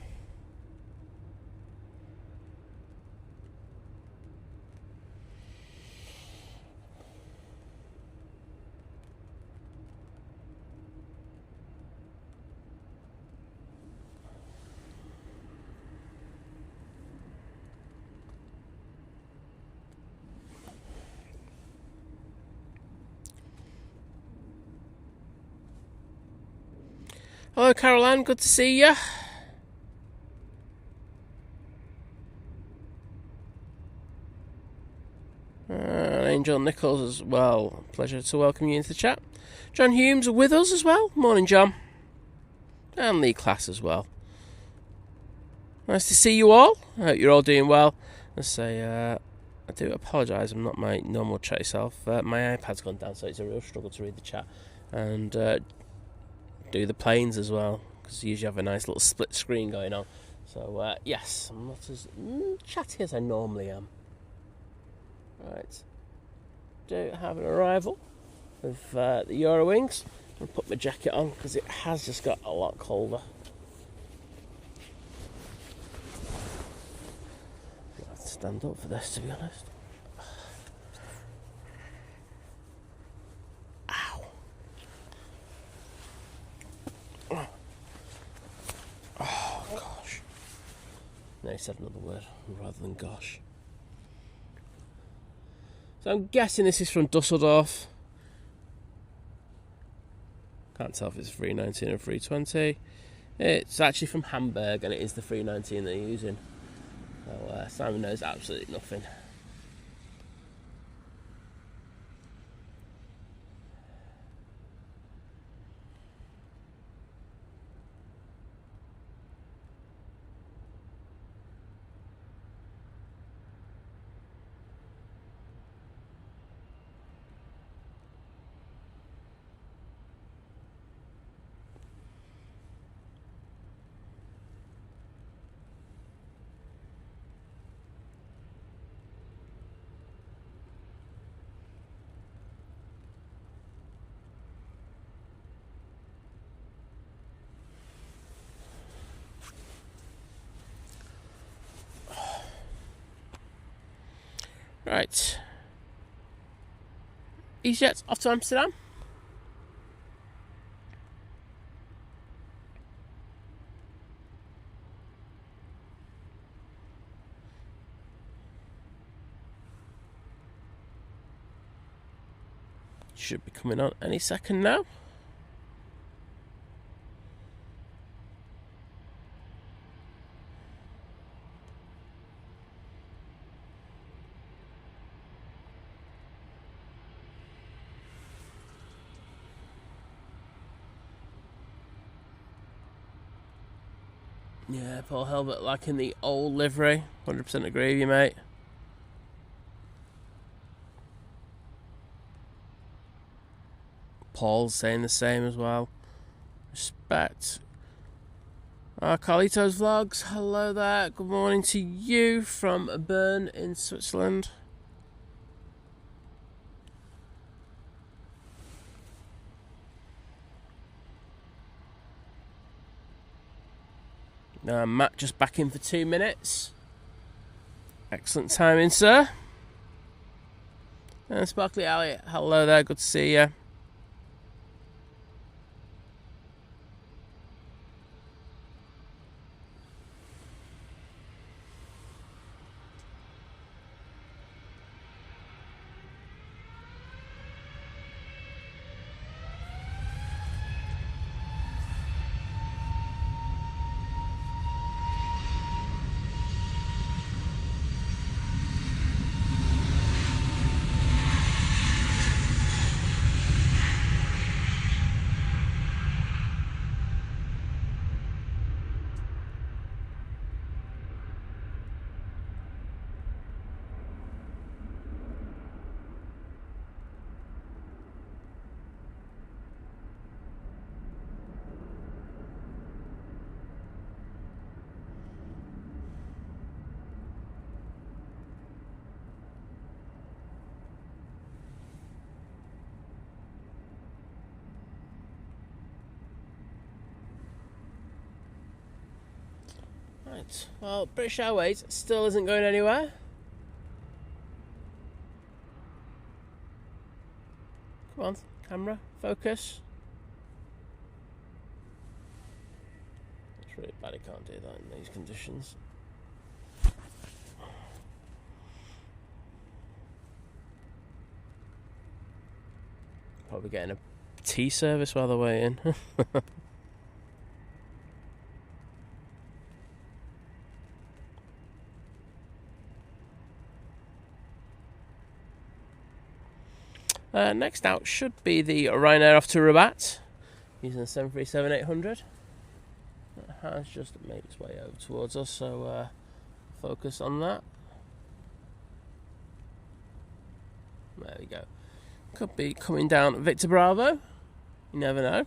Hello, Caroline. Good to see you. Angel Nichols as well. Pleasure to welcome you into the chat. John Humes with us as well. Morning, John. And Lee Class as well. Nice to see you all. I hope you're all doing well. Let's say, I do apologise. I'm not my normal chatty self. My iPad's gone down, so it's a real struggle to read the chat. And do the planes as well, because you usually have a nice little split screen going on. So, yes, I'm not as chatty as I normally am. Right. Do have an arrival of the Eurowings. I'll put my jacket on because it has just got a lot colder. I have to stand up for this, to be honest. Ow. Oh, gosh. No, he said another word rather than gosh. So I'm guessing this is from Dusseldorf. Can't tell if it's 319 or 320. It's actually from Hamburg, and it is the 319 they're using. So Simon knows absolutely nothing. Right. EasyJet off to Amsterdam. Should be coming on any second now. Yeah, Paul Helbert like in the old livery. 100% agree with you, mate. Paul's saying the same as well. Respect. Carlitos Vlogs, hello there. Good morning to you from Bern in Switzerland. Matt just back in for 2 minutes. Excellent timing, sir. And Sparkly Elliot, hello there. Good to see you. Right, well, British Airways still isn't going anywhere. Come on, camera, focus. It's really bad, I can't do that in these conditions. Probably getting a tea service while they're waiting. Next out should be the Ryanair off to Rabat using the 737-800. It has just made its way over towards us, so focus on that. There we go. Could be coming down Victor Bravo. You never know.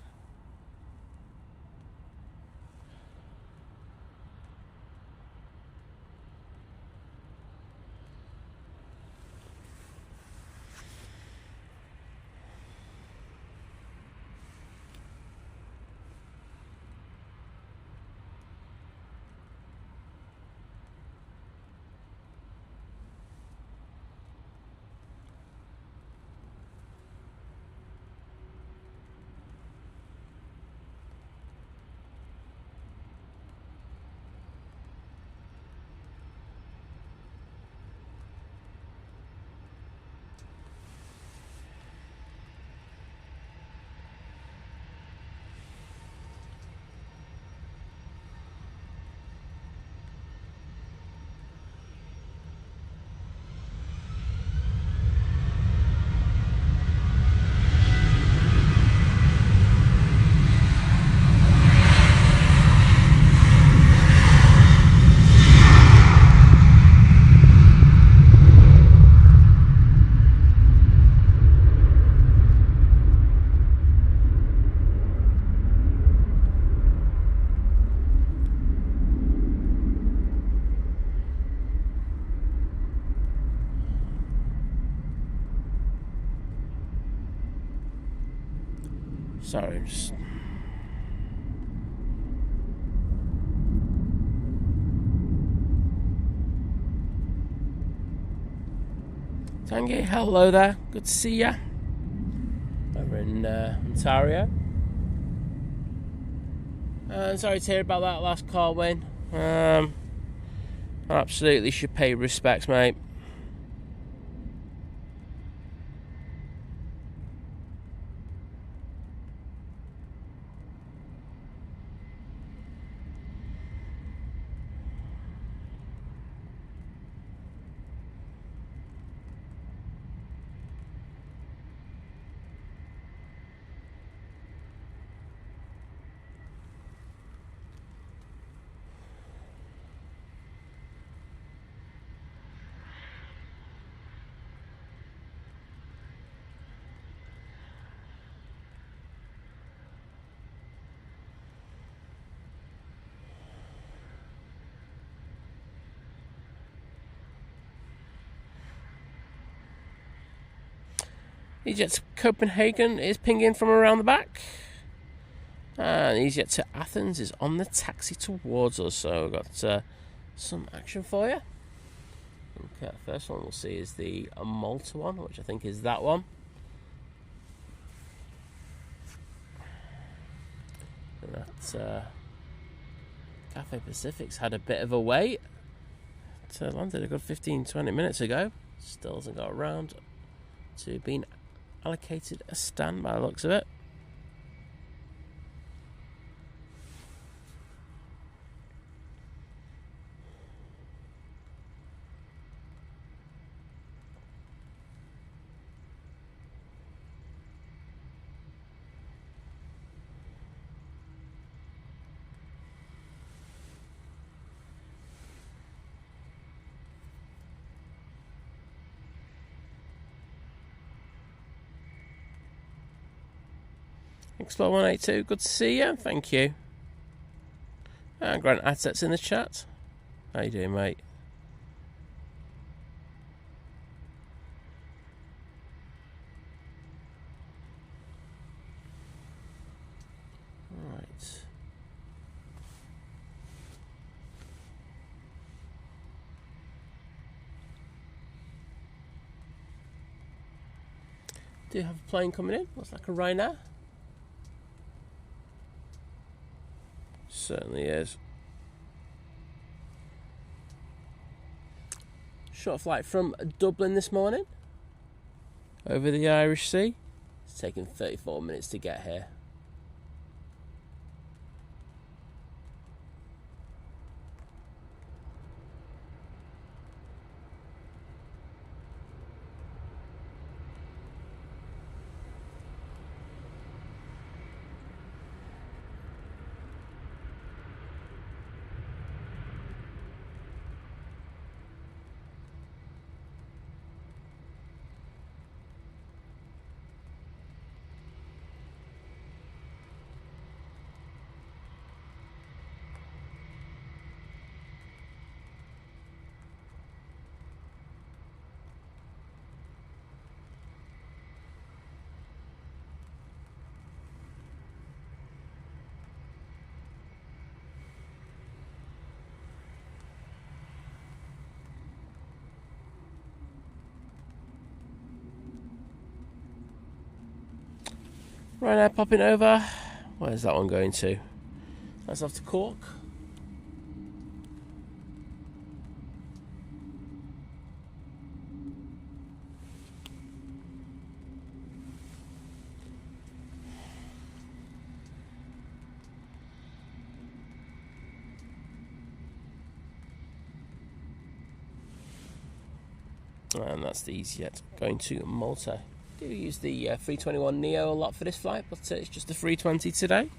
Sorry, just... Tanguy, hello there. Good to see ya. Over in Ontario. Sorry to hear about that last car win. Absolutely should pay respects, mate. EasyJet to Copenhagen is pinging from around the back. And EasyJet to Athens is on the taxi towards us. So we've got some action for you. Okay, the first one we'll see is the Malta one, which I think is that one. And that Cathay Pacific's had a bit of a wait. It landed a good 15-20 minutes ago. Still hasn't got around to being allocated a stand by the looks of it. Explore 182, good to see you, thank you. And Grant Assets in the chat. How you doing, mate? Right. Do you have a plane coming in? Looks like a Ryanair. Certainly is. Short flight from Dublin this morning over the Irish Sea. It's taken 34 minutes to get here. Ryanair popping over. Where's that one going to? That's off to Cork. And that's the EasyJet going to Malta. Do use the 321 Neo a lot for this flight, but it's just the 320 today.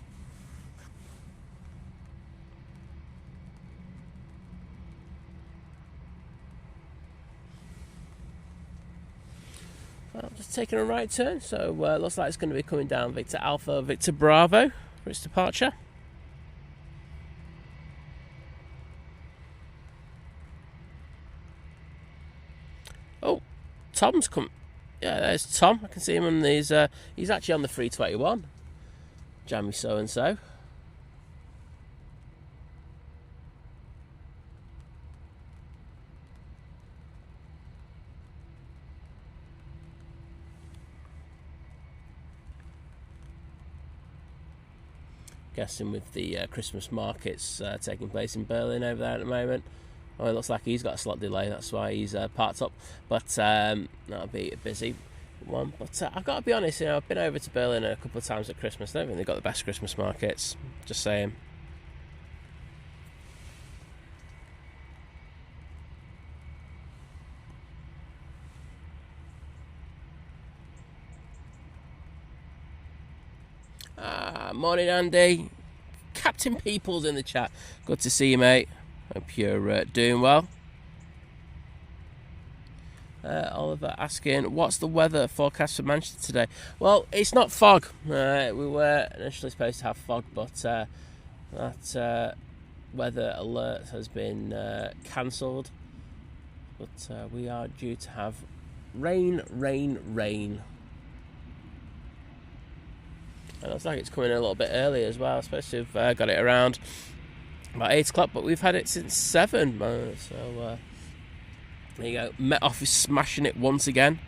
Well, just taking a right turn, so looks like it's going to be coming down Victor Alpha, Victor Bravo for its departure. Oh, Tom's come. Yeah, there's Tom. I can see him on these. He's actually on the 321. Jammy so and so. guessing with the Christmas markets taking place in Berlin over there at the moment. Oh, it looks like he's got a slot delay, that's why he's parked up. But that'll be a busy one. But I've got to be honest, I've been over to Berlin a couple of times at Christmas. I don't think they've got the best Christmas markets. Just saying. Morning, Andy. Captain Peoples in the chat. Good to see you, mate. Hope you're doing well. Oliver asking, what's the weather forecast for Manchester today? Well, it's not fog. We were initially supposed to have fog, but that weather alert has been cancelled. But we are due to have rain. It looks like it's coming in a little bit early as well. Supposed to have got it around about 8 o'clock, but we've had it since 7. So there you go. Met Office smashing it once again.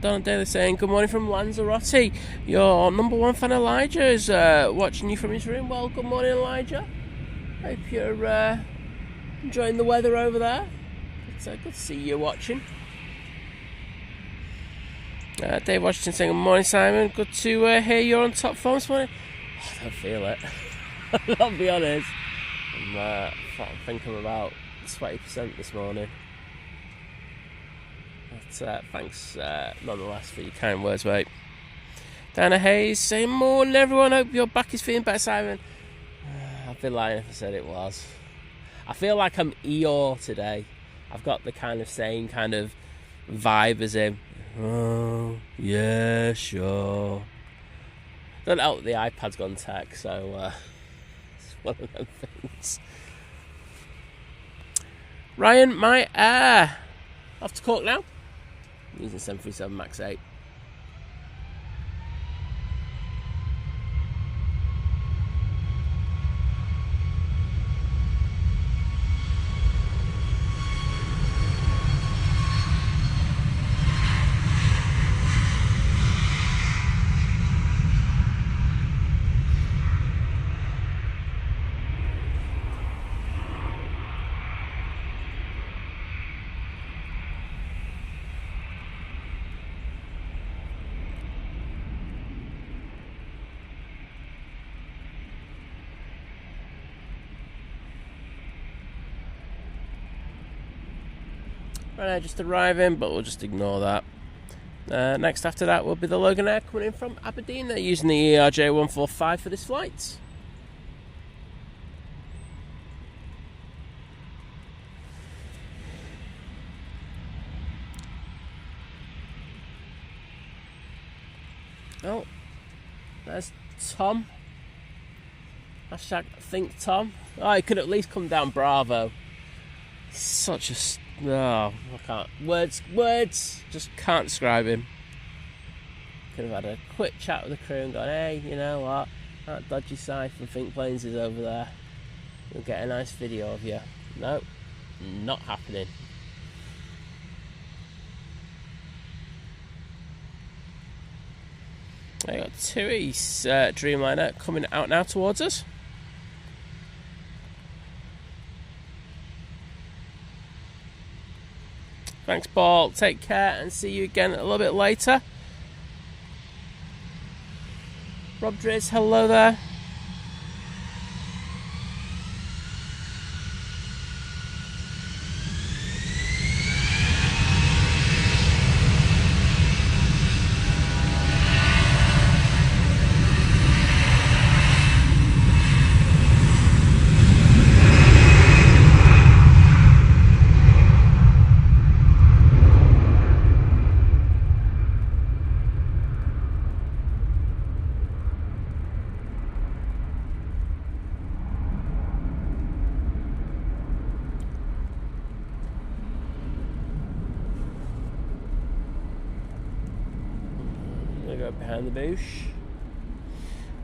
Donald Daly saying, good morning from Lanzarote. Your number one fan Elijah is watching you from his room. Well, good morning, Elijah. Hope you're enjoying the weather over there. It's good to see you watching. Dave Washington saying, good morning, Simon. Good to hear you're on top form this morning. Oh, I don't feel it. I'll be honest. I think I'm about 20% this morning. But thanks nonetheless for your kind words, mate. Dana Hayes saying, morning everyone, hope your back is feeling better, Simon. I'd be lying if I said it was. I feel like I'm Eeyore today. I've got the kind of same kind of vibe as him. Oh, yeah, sure. Don't help the iPad's gone tech, so it's one of them things. Ryan, my air. Off to Cork now. I'm using 737 MAX 8. Right, just arriving, but we'll just ignore that. Next after that will be the Logan Air coming in from Aberdeen. They're using the ERJ145 for this flight. Oh, there's Tom. Hashtag think Tom. Oh, he could at least come down Bravo. Such a... Oh, I can't. Words just can't describe him. Could have had a quick chat with the crew and gone, hey, you know what? That dodgy side from Think Planes is over there. We'll get a nice video of you. No, not happening. I got Tui's Dreamliner coming out now towards us. Thanks, Paul. Take care and see you again a little bit later. Rob Driz, hello there. go behind the bush.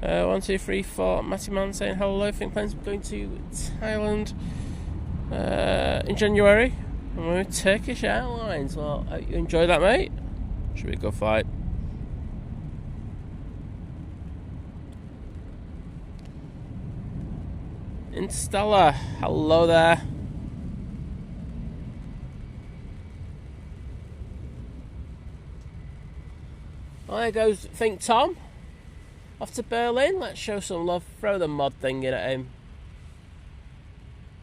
1, 2, 3, 4. Matty Man saying hello. Think plans going to Thailand in January. I'm with Turkish Airlines. Well, hope you enjoy that, mate. Should be a good flight. Interstellar, hello there. Well, there goes Think Tom. Off to Berlin. Let's show some love. Throw the mod thing in at him.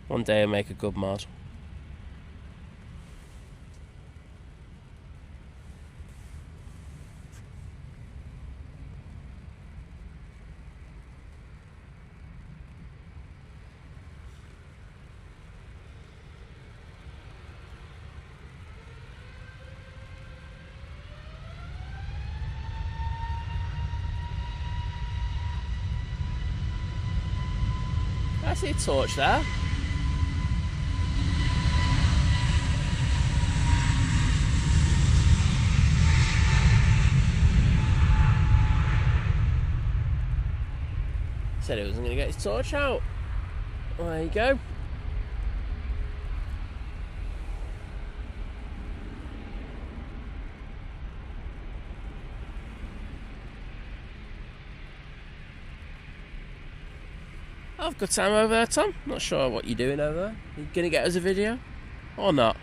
One day I'll make a good mod. I see a torch there. Said he wasn't going to get his torch out. Well, there you go. Have a good time over there, Tom. Not sure what you're doing over there. You gonna get us a video or not?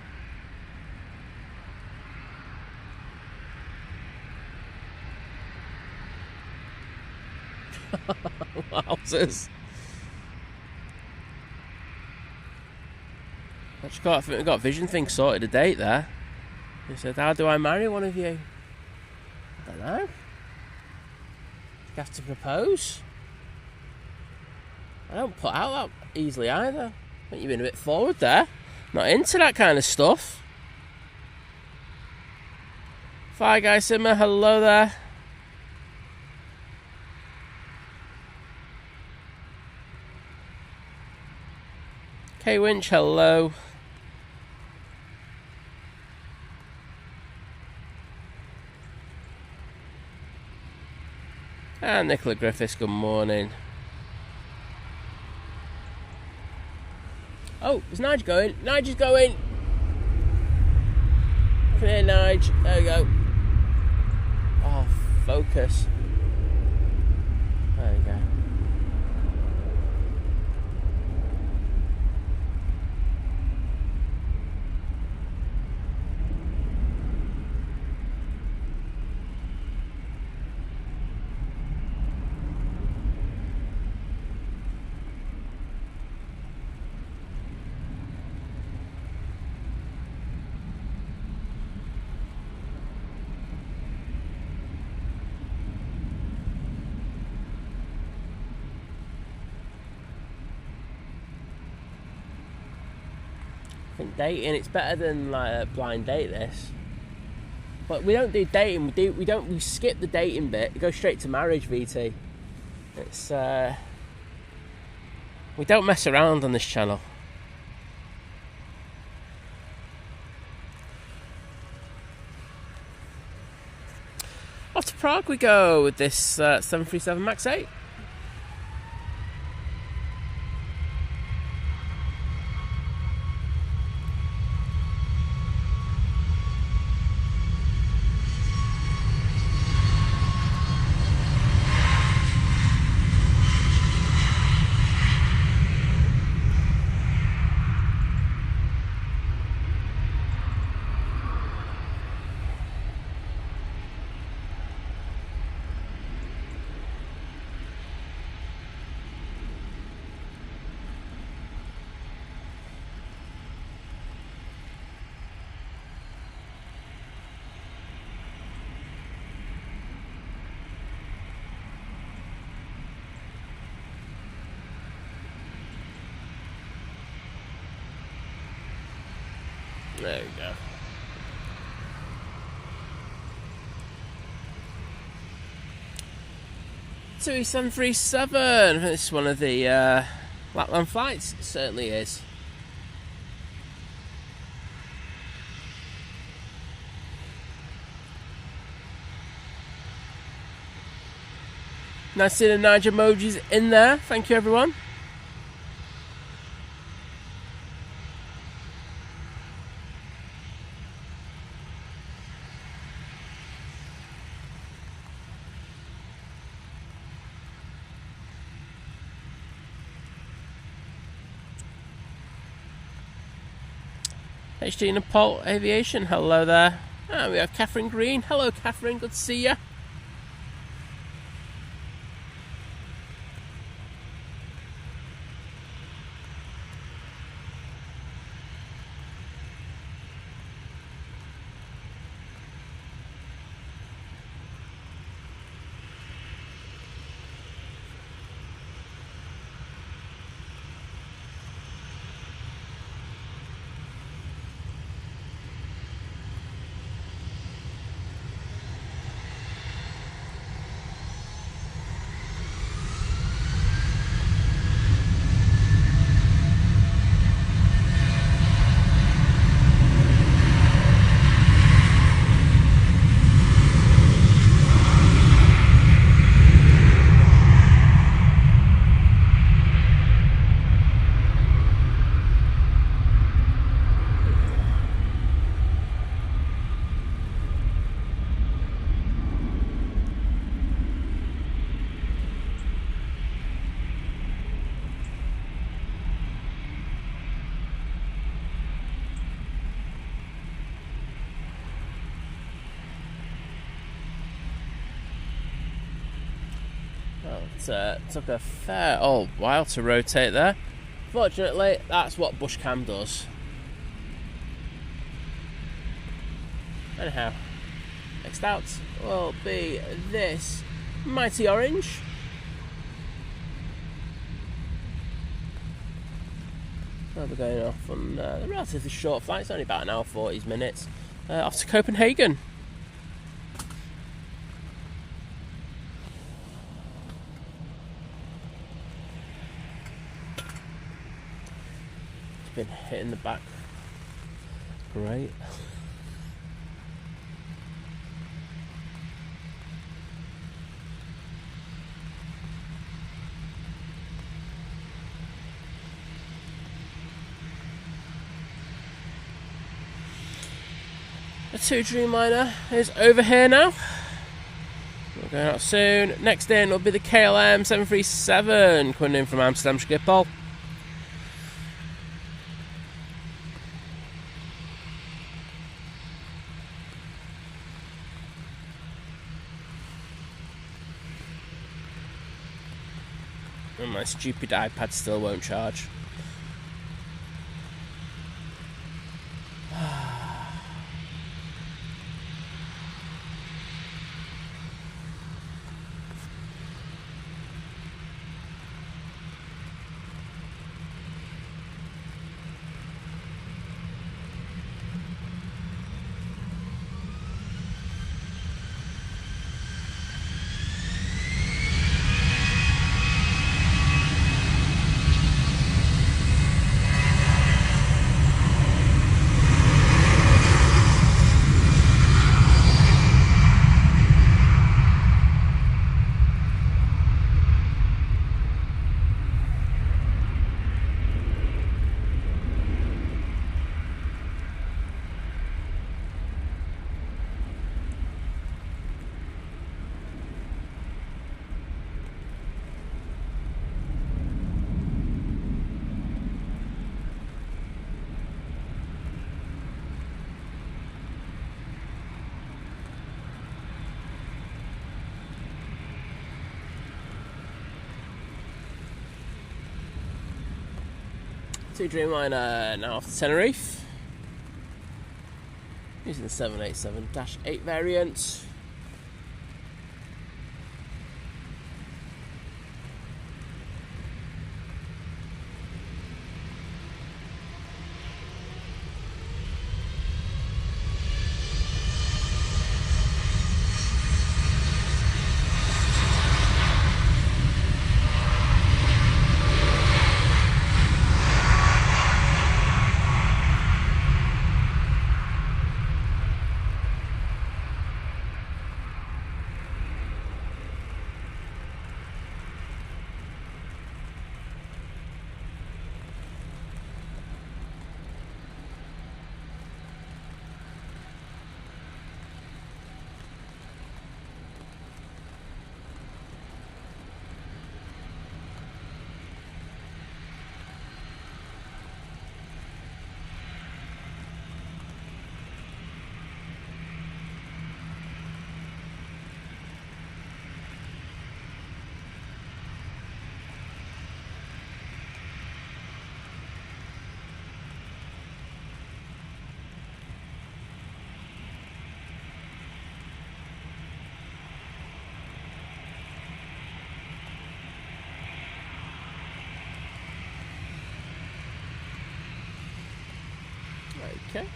Wowzers. I think we got vision thing sorted, a date there. He said, how do I marry one of you? I don't know. You have to propose. I don't put out that easily either. I think you've been a bit forward there. Not into that kind of stuff. Fire Guy Simmer, hello there. K Winch, hello. And Nicola Griffiths, good morning. Oh, is Nige going? Nige is going! Come here, Nige. There we go. Oh, focus. There we go. Dating, it's better than like a blind date this, but we don't do dating. We skip the dating bit. We go straight to marriage. VT, it's we don't mess around on this channel. Off to Prague we go with this 737 MAX 8. There we go. TUI 737. I think this is one of the Lapland flights. It certainly is. Nice seeing the Niger emojis in there. Thank you, everyone. HD Nepal Aviation, hello there. And we have Catherine Green. Hello, Catherine, good to see you. It took a fair old while to rotate there. Fortunately, that's what bushcam does. Anyhow, next out will be this mighty orange. We'll be going off on a relatively short flight, it's only about an hour 40 minutes, off to Copenhagen. Been hitting the back. Great. The 2 Dreamliner is over here now. We're going out soon. Next in will be the KLM 737 coming in from Amsterdam Schiphol. And my stupid iPad still won't charge. Dreamliner now off to Tenerife using the 787-8 variant. Okay.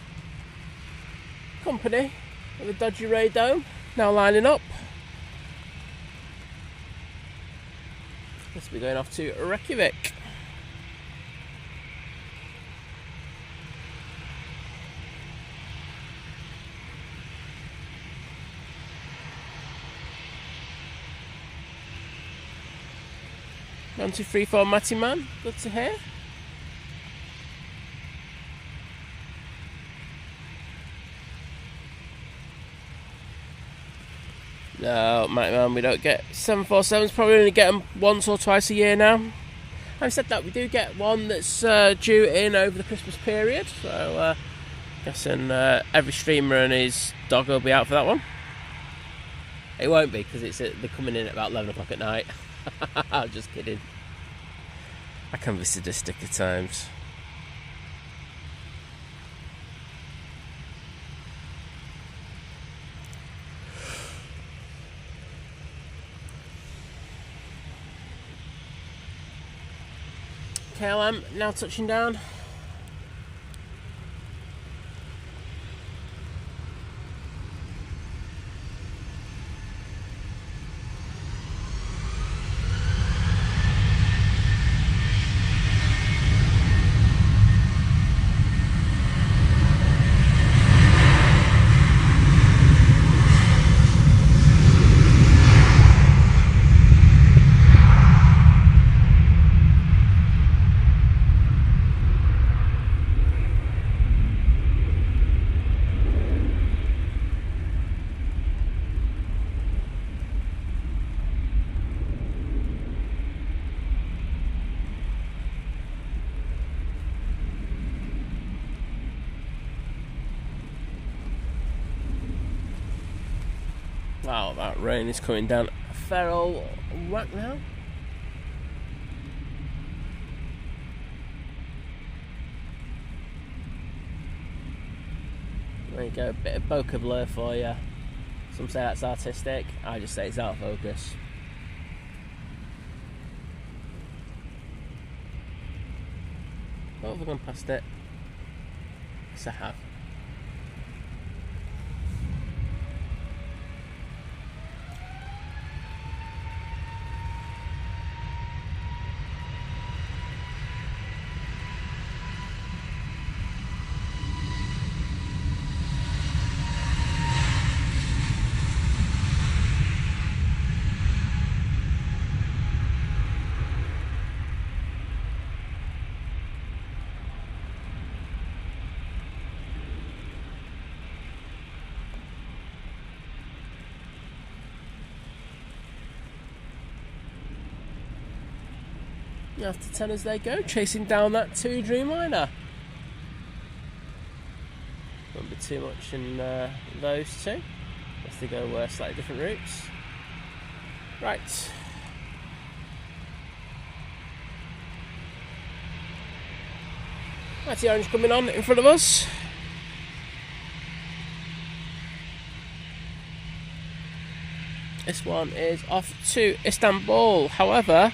Company with a dodgy radome now lining up. Must be going off to Reykjavik. One, two, three, four, Matty man. Good to hear. No, Matty man, we don't get 747s. Probably only get them once or twice a year now. Having said that, we do get one that's due in over the Christmas period. So, guessing every streamer and his dog will be out for that one. It won't be because they're coming in at about 11 o'clock at night. I'm just kidding. I can be sadistic at times. KLM now touching down. Wow, that rain is coming down a fair old whack now. There you go, a bit of bokeh blur for you. Some say that's artistic, I just say it's out of focus. Oh, have I gone past it? Yes, I have. After 10 as they go, chasing down that 2 Dreamliner. Won't be too much in those two, if they go slightly different routes. Right. That's the orange coming on in front of us. This one is off to Istanbul. However,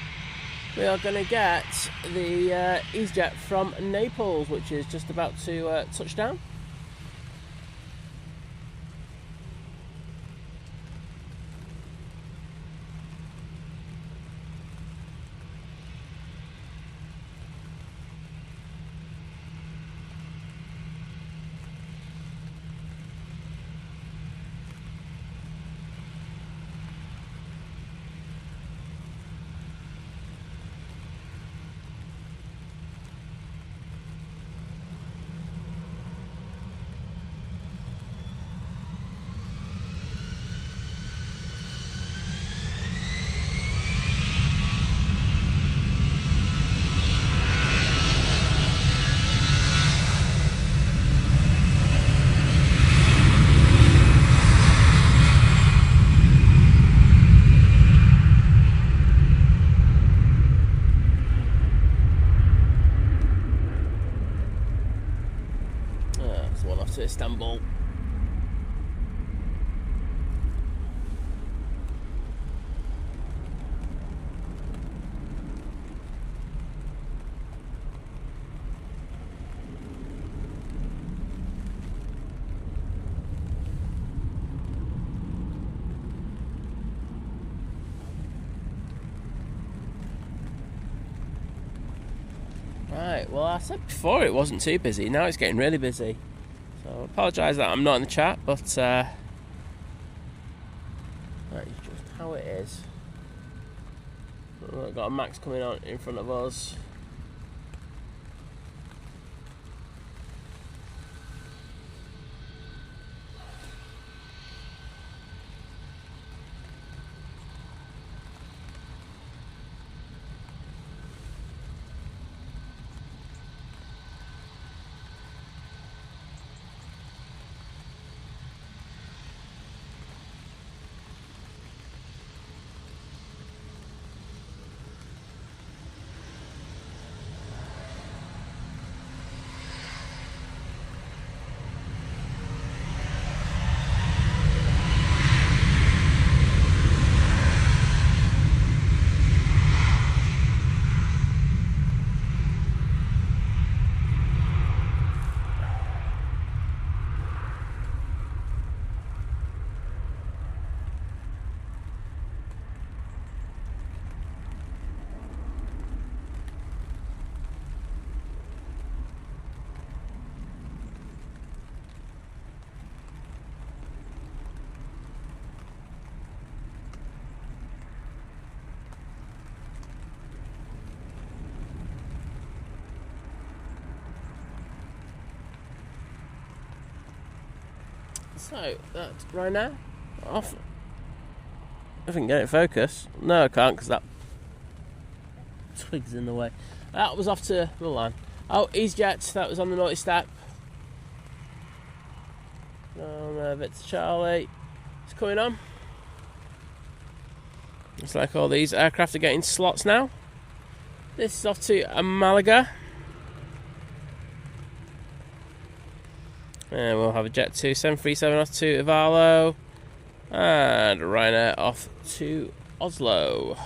we are going to get the EasyJet from Naples, which is just about to touch down. To Istanbul. Right, well, I said before it wasn't too busy. Now it's getting really busy. So I apologise that I'm not in the chat, but that is just how it is. We've got a Max coming on in front of us. So, that's Ryanair off. If I can get it focus. No, I can't because that twig's in the way. That was off to the line. Oh, EasyJet, that was on the naughty step. Victor Charlie. It's coming on. It's like all these aircraft are getting slots now. This is off to Malaga. And we'll have a Jet 2, 737 off to Ivalo, and Ryanair off to Oslo.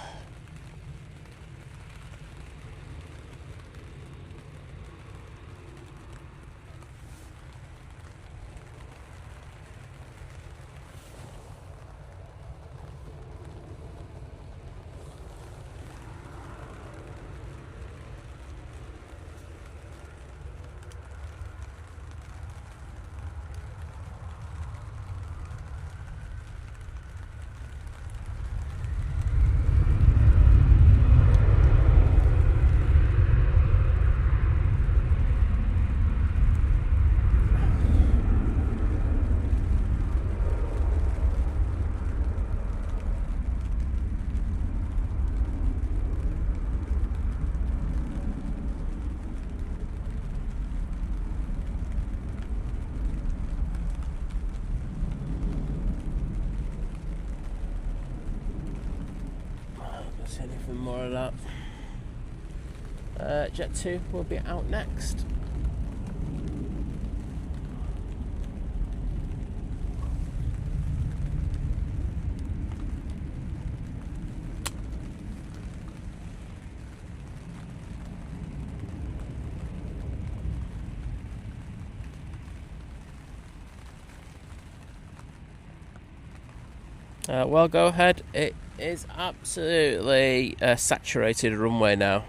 Anything more of that. Jet 2 will be out next. Well, go ahead. It is absolutely saturated runway now.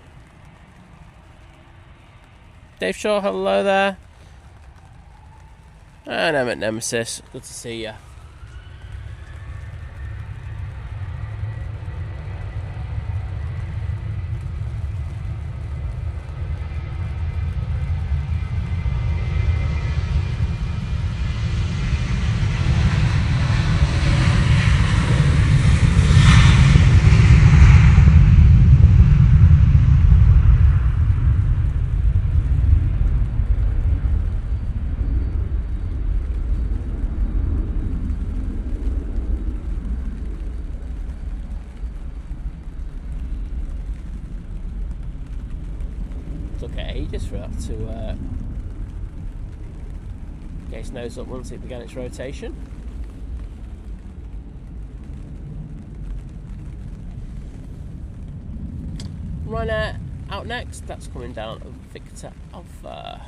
Dave Shaw, hello there. And I'm at Nemesis. Good to see you. Took ages for that to get its nose up once it began its rotation. Ryanair out next, that's coming down Victor Alpha.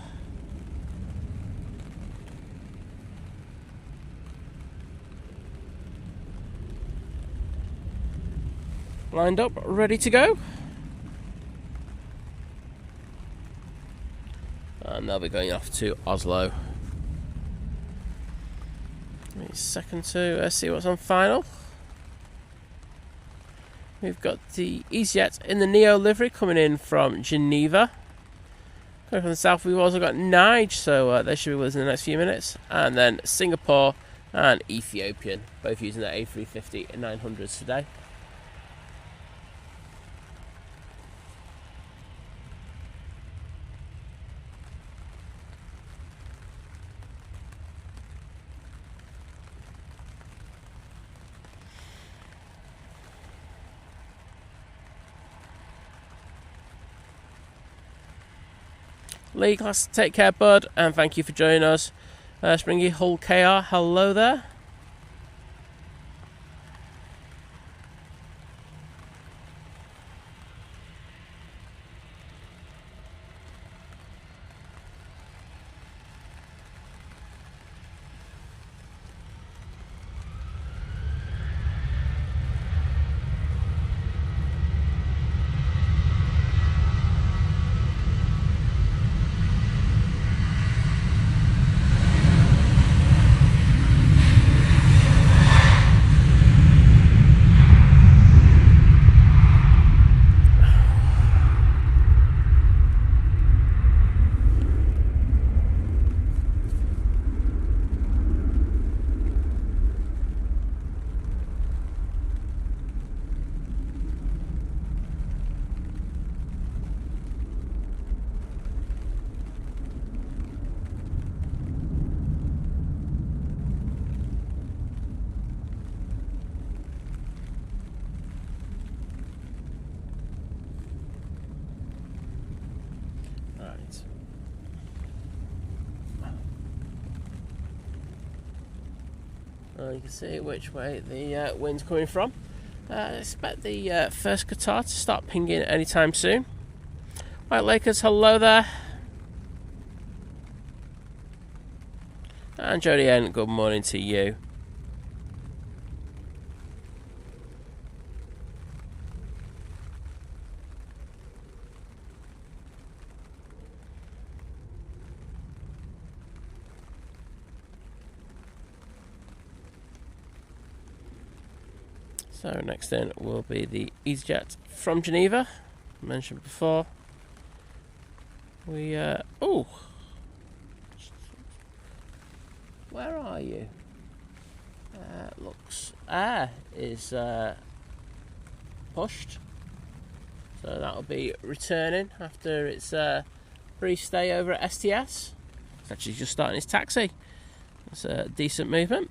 Lined up, ready to go. and they'll be going off to Oslo. Give me a second to see what's on final. We've got the EasyJet in the Neo livery coming in from Geneva. Going from the south, we've also got Nige, so they should be with us in the next few minutes. And then Singapore and Ethiopian, both using their A350 and 900s today. Lee, class, take care, bud, and thank you for joining us. Springy Hull KR, hello there. You can see which way the wind's coming from. I expect the first Qatar to start pinging anytime soon. Right, Lakers, hello there. And Jodie N, good morning to you. So next in will be the EasyJet from Geneva, mentioned before. We oh, where are you? Looks Air is pushed, so that'll be returning after its brief stay over at STS. It's actually just starting its taxi. That's a decent movement.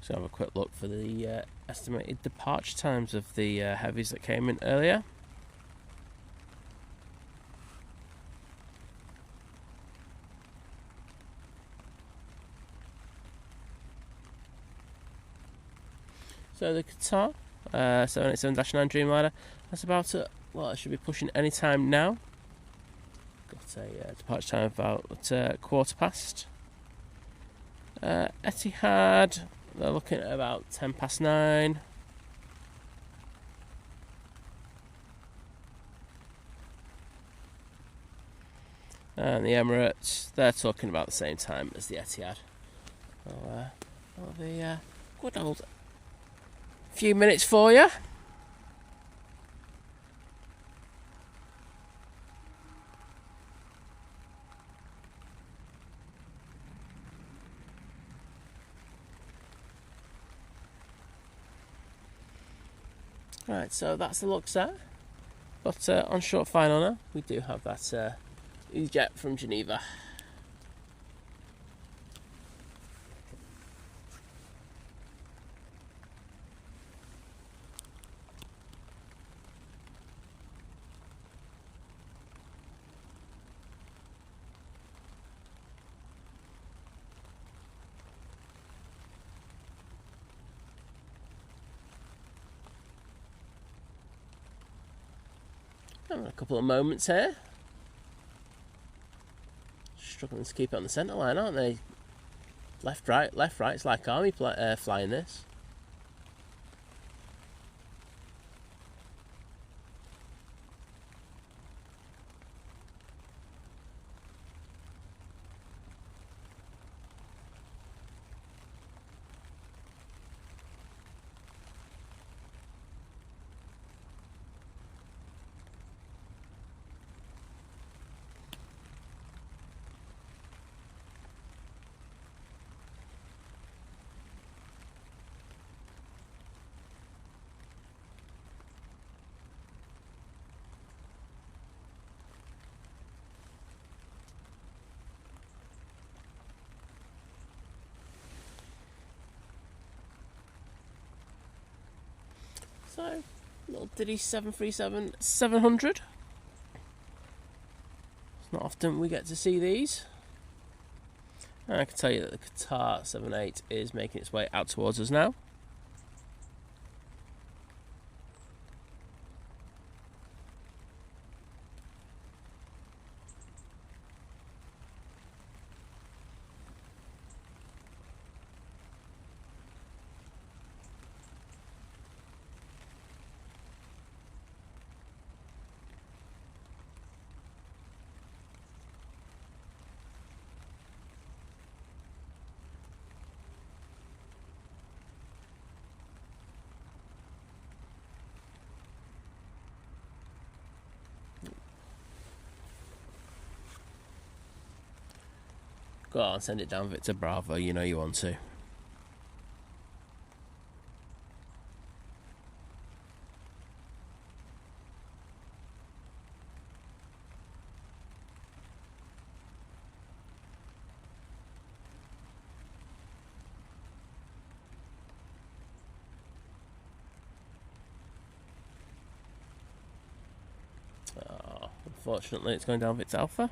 So have a quick look for the estimated departure times of the heavies that came in earlier. So the Qatar 787-9 Dreamliner, that's about well, it should be pushing any time now. Got a departure time of about quarter past. Etihad, they're looking at about 9:10. And the Emirates, they're talking about the same time as the Etiad. Well, the good old few minutes for you. Right, so that's the looks there. But on short final now, we do have that EasyJet from Geneva. Having a couple of moments here. Struggling to keep it on the centre line, aren't they? Left, right. It's like army flying this. So, little Diddy 737-700. It's not often we get to see these. And I can tell you that the Qatar 78 is making its way out towards us now. Go on, send it down Victor Bravo, you know you want to. Oh, unfortunately, it's going down Victor Alpha.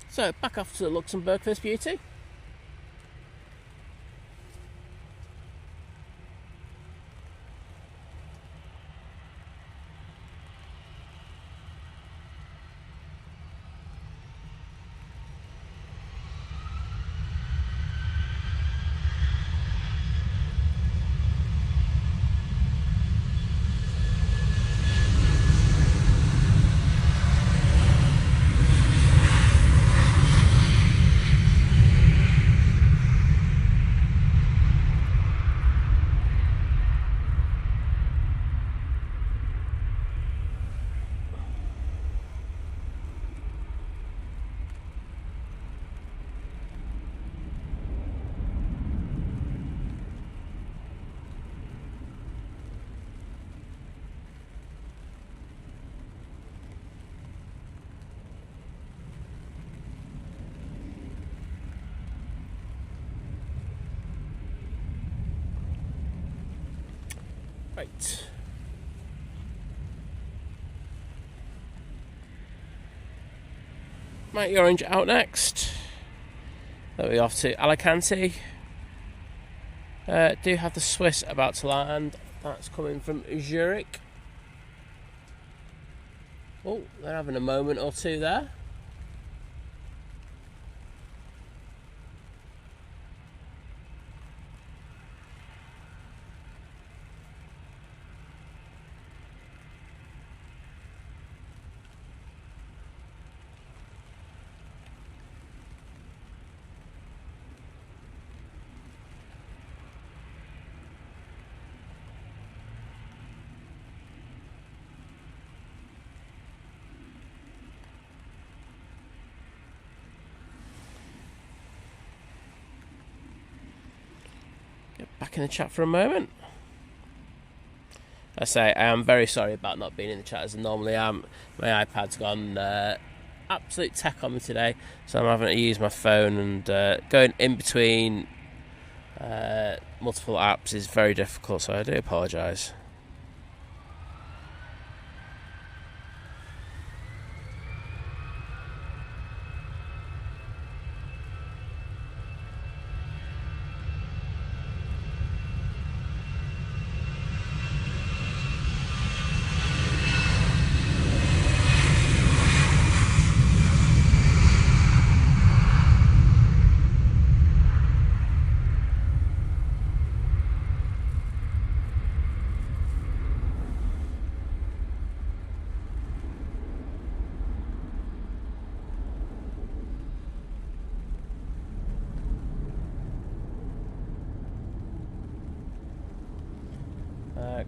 So, back off to Luxembourg for this beauty. Right. Mighty Orange out next. Then we're off to Alicante. Do have the Swiss about to land. That's coming from Zurich. Oh, they're having a moment or two there. Back in the chat for a moment. I say I am very sorry about not being in the chat as I normally am. My iPad's gone absolute tech on me today, so I'm having to use my phone, and going in between multiple apps is very difficult, so I do apologise.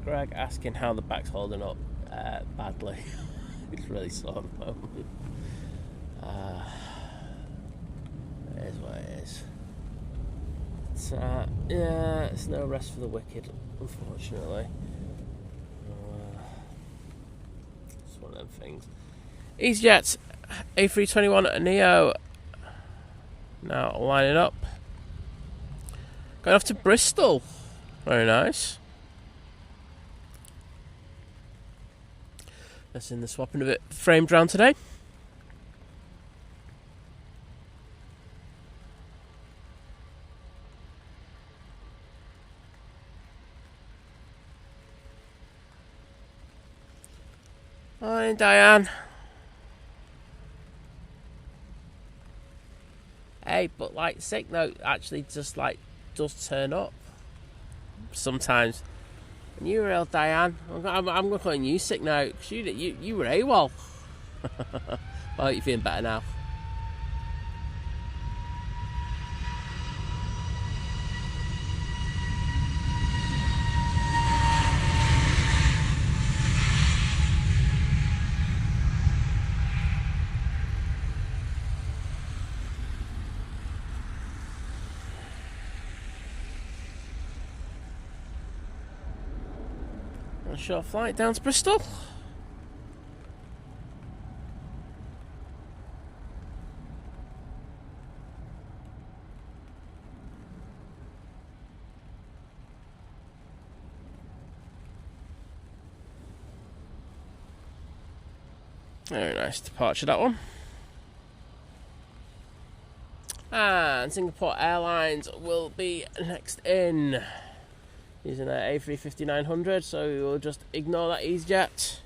Greg asking how the back's holding up. Badly. It's really slow at the moment. It is what it is. It's no rest for the wicked, unfortunately. It's one of them things. EasyJet A321 Neo now lining up. Going off to Bristol. Very nice. That's in the swapping a bit framed round today. Hi, Diane. Hey, but like sick note actually just like does turn up sometimes. And you real Diane, I'm going to call you sick now because you were AWOL. I hope you're feeling better now. Short flight down to Bristol. Very nice departure, that one. And Singapore Airlines will be next in. Using an A350-900, so we will just ignore that EasyJet.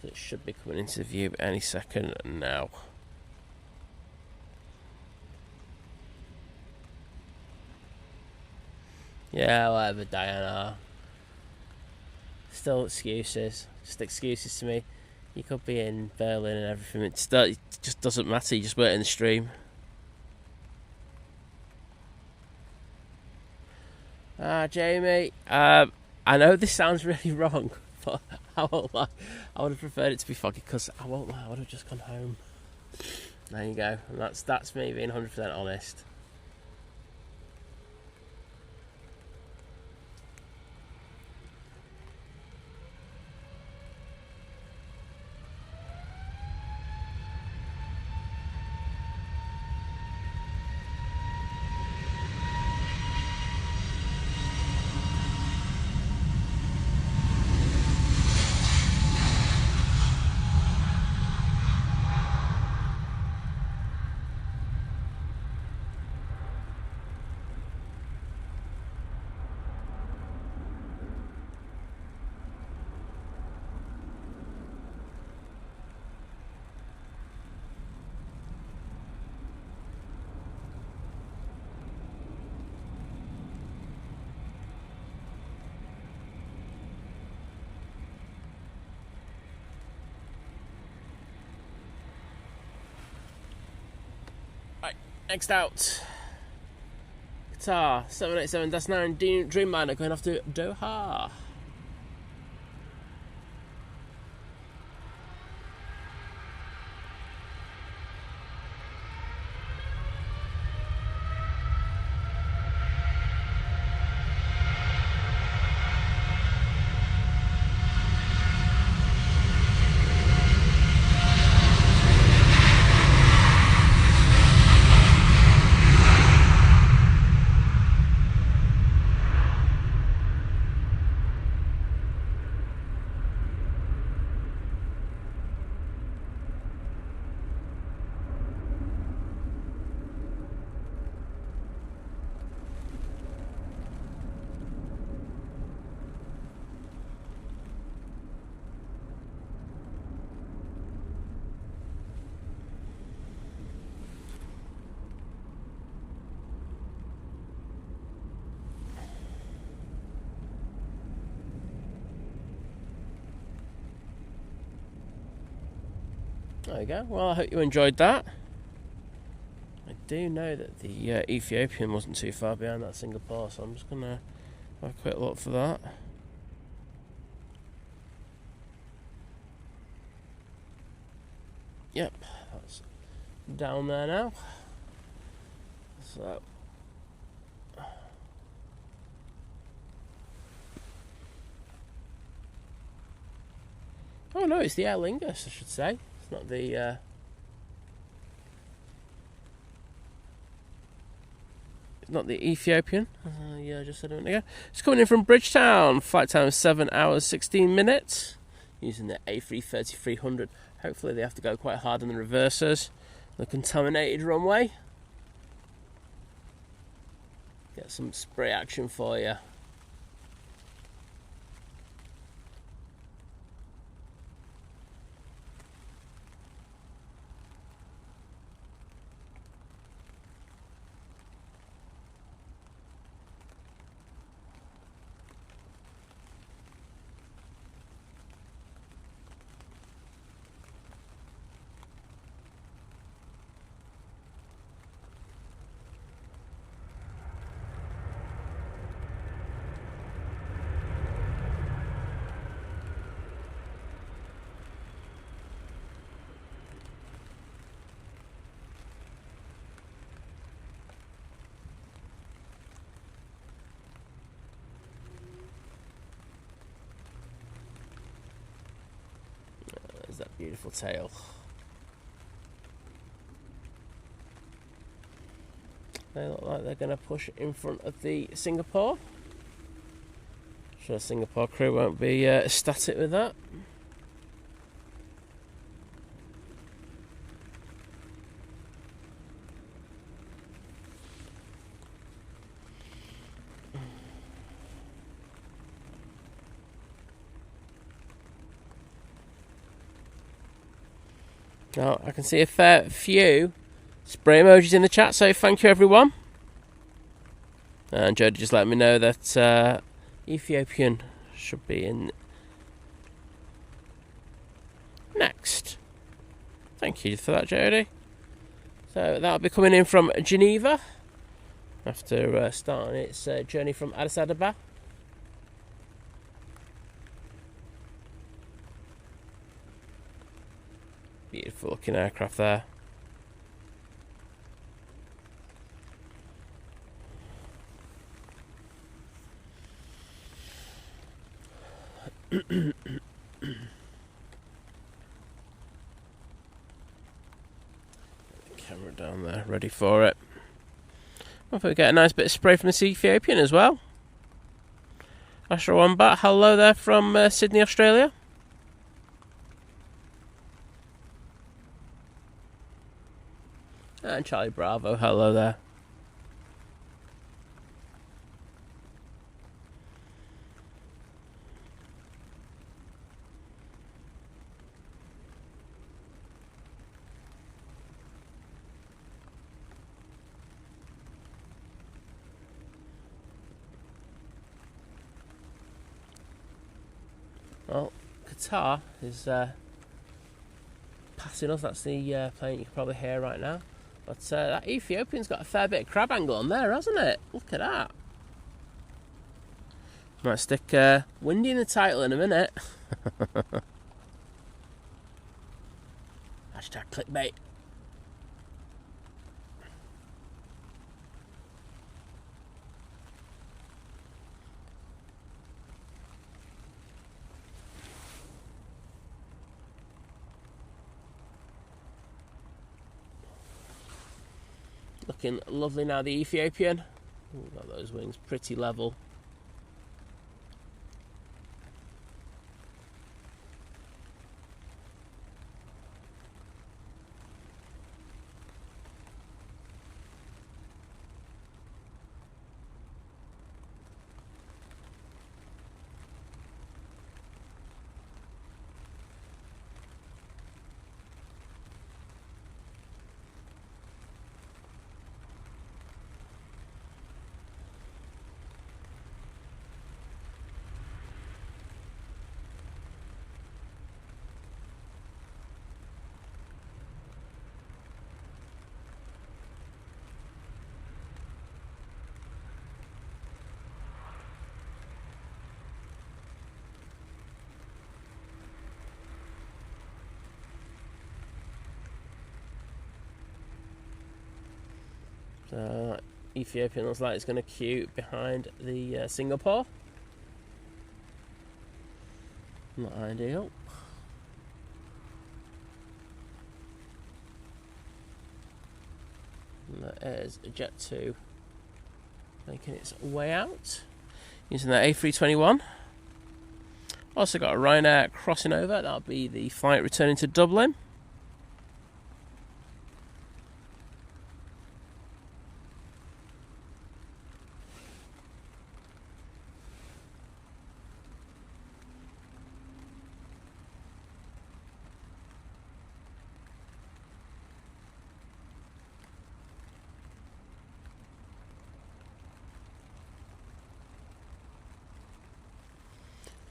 It should be coming into view any second now. Yeah, whatever, Diana. Still excuses. Just excuses to me. You could be in Berlin and everything. It just doesn't matter. You just weren't in the stream. Jamie, I know this sounds really wrong, but I won't lie. I would have preferred it to be foggy because I won't lie, I would have just gone home. There you go, and that's me being 100% honest. Next out, Qatar 787-9 Dreamliner going off to Doha. There we go. Well, I hope you enjoyed that. I do know that the Ethiopian wasn't too far behind that Singapore, so I'm just going to have a quick look for that. Yep, that's down there now. So, oh no, it's the Aer Lingus, I should say. It's not the Ethiopian. Yeah, I just said a minute ago. It's coming in from Bridgetown. Flight time is 7 hours 16 minutes. Using the A330-300. Hopefully they have to go quite hard on the reversers. The contaminated runway. Get some spray action for you. There's that beautiful tail. They look like they're going to push in front of the Singapore. I'm sure the Singapore crew won't be ecstatic with that. Now, I can see a fair few spray emojis in the chat, so thank you everyone. And Jody just let me know that Ethiopian should be in next. Thank you for that, Jody. So that'll be coming in from Geneva after starting its journey from Addis Ababa. Beautiful looking aircraft there. Camera down there, ready for it. Hopefully we get a nice bit of spray from this Ethiopian as well. Astro Wombat, hello there from Sydney, Australia. And Charlie Bravo, hello there. Well, Qatar is passing us. That's the plane you can probably hear right now. But that Ethiopian's got a fair bit of crab angle on there, hasn't it? Look at that. Might stick windy in the title in a minute. Hashtag clickbait. Looking lovely now, the Ethiopian. Ooh, got those wings pretty level. Ethiopian looks like it's going to queue behind the Singapore. Not ideal. And that is Jet 2 making its way out using that A321. Also got a Ryanair crossing over. That'll be the flight returning to Dublin.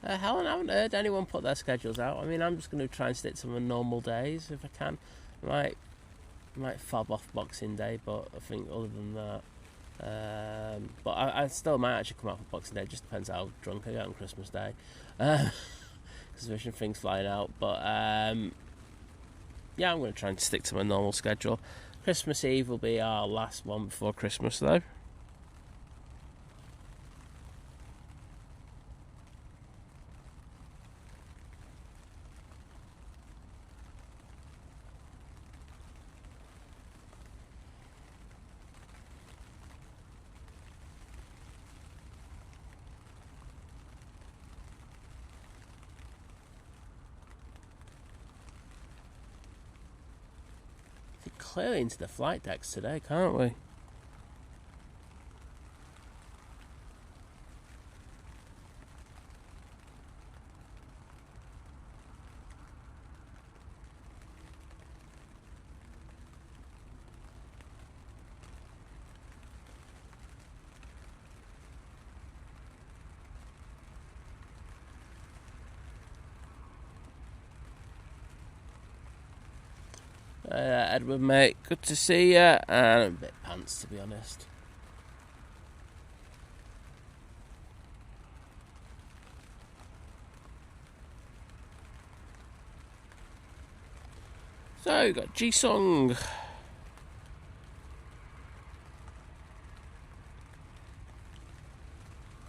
Helen, I haven't heard anyone put their schedules out. I mean, I'm just going to try and stick to my normal days if I can. I might fob off Boxing Day, but I think other than that, but I still might actually come out for Boxing Day. It just depends how drunk I get on Christmas Day, because there's some things flying out. But yeah, I'm going to try and stick to my normal schedule. Christmas Eve will be our last one before Christmas, though. Clearly into the flight decks today, can't we? Edward, mate, good to see you, and a bit pants, to be honest. So, we've got G-Song.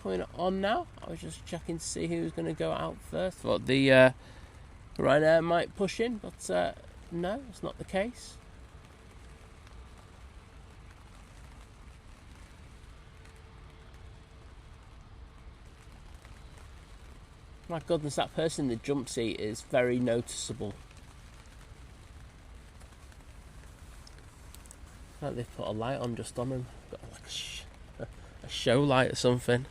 Coming on now. I was just checking to see who was going to go out first. Thought the Ryanair might push in, but no, it's not the case. My goodness, that person in the jump seat is very noticeable. Like they've put a light on just on him. Got like a show light or something.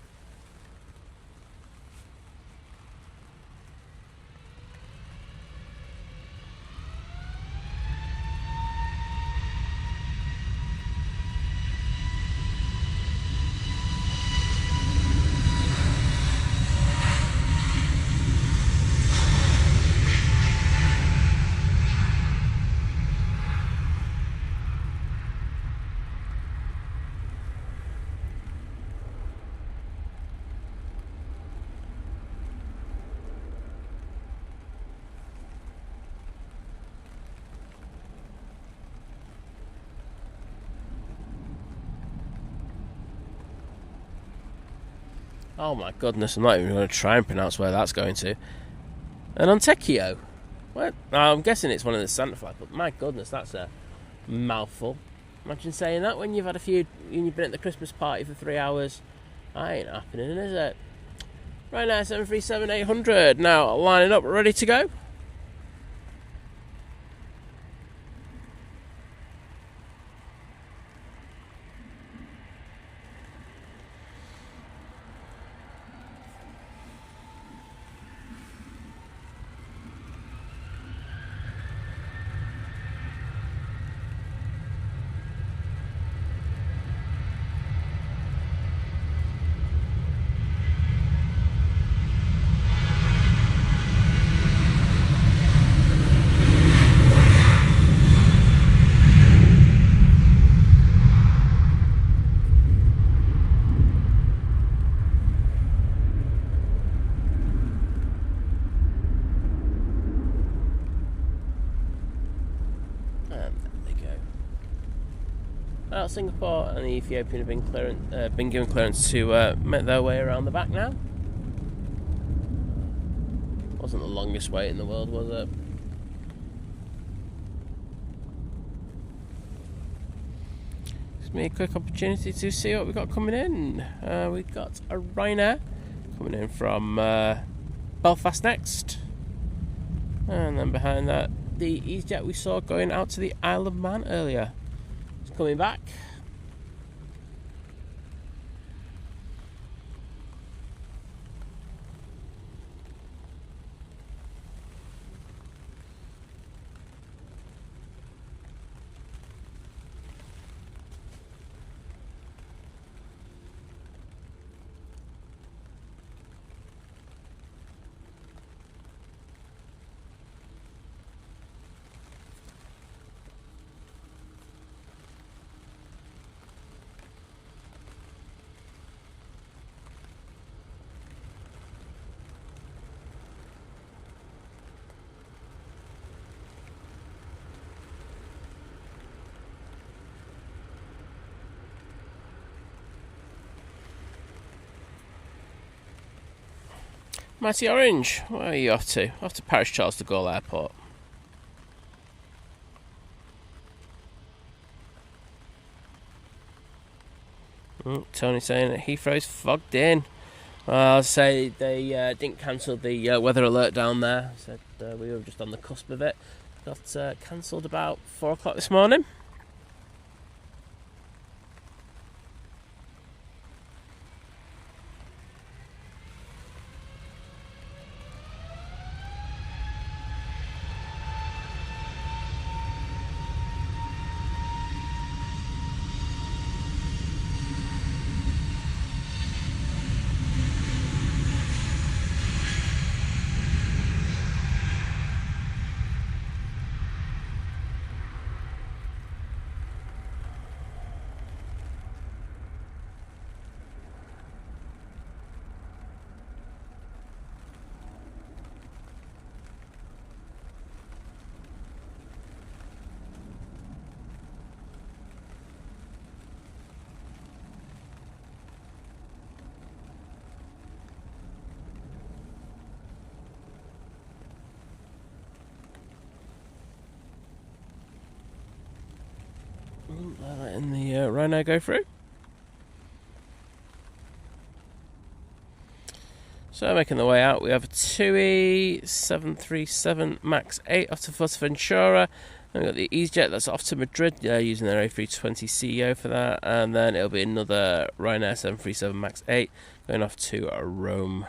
Oh my goodness, I'm not even going to try and pronounce where that's going to. An Ontekio. What? I'm guessing it's one of the Santa flags, but my goodness, that's a mouthful. Imagine saying that when you've had a few, you've been at the Christmas party for 3 hours. That ain't happening, is it? Right now, 737-800. Now, lining up, ready to go. out of Singapore, and the Ethiopian have been given clearance to make their way around the back now. Wasn't the longest wait in the world, was it? Gives me a quick opportunity to see what we've got coming in. We've got a Ryanair coming in from Belfast next, and then behind that the EasyJet we saw going out to the Isle of Man earlier. It's coming back. Mighty Orange, where are you off to? Off to Paris Charles de Gaulle Airport. Tony saying that Heathrow's fogged in. Well, I'll say they didn't cancel the weather alert down there. Said we were just on the cusp of it. Got cancelled about 4 o'clock this morning. Letting the Ryanair go through. So making the way out, we have a TUI 737 MAX 8 off to Fuerteventura. And we've got the EasyJet that's off to Madrid, using their A320 CEO for that. And then it'll be another Ryanair 737 MAX 8 going off to Rome.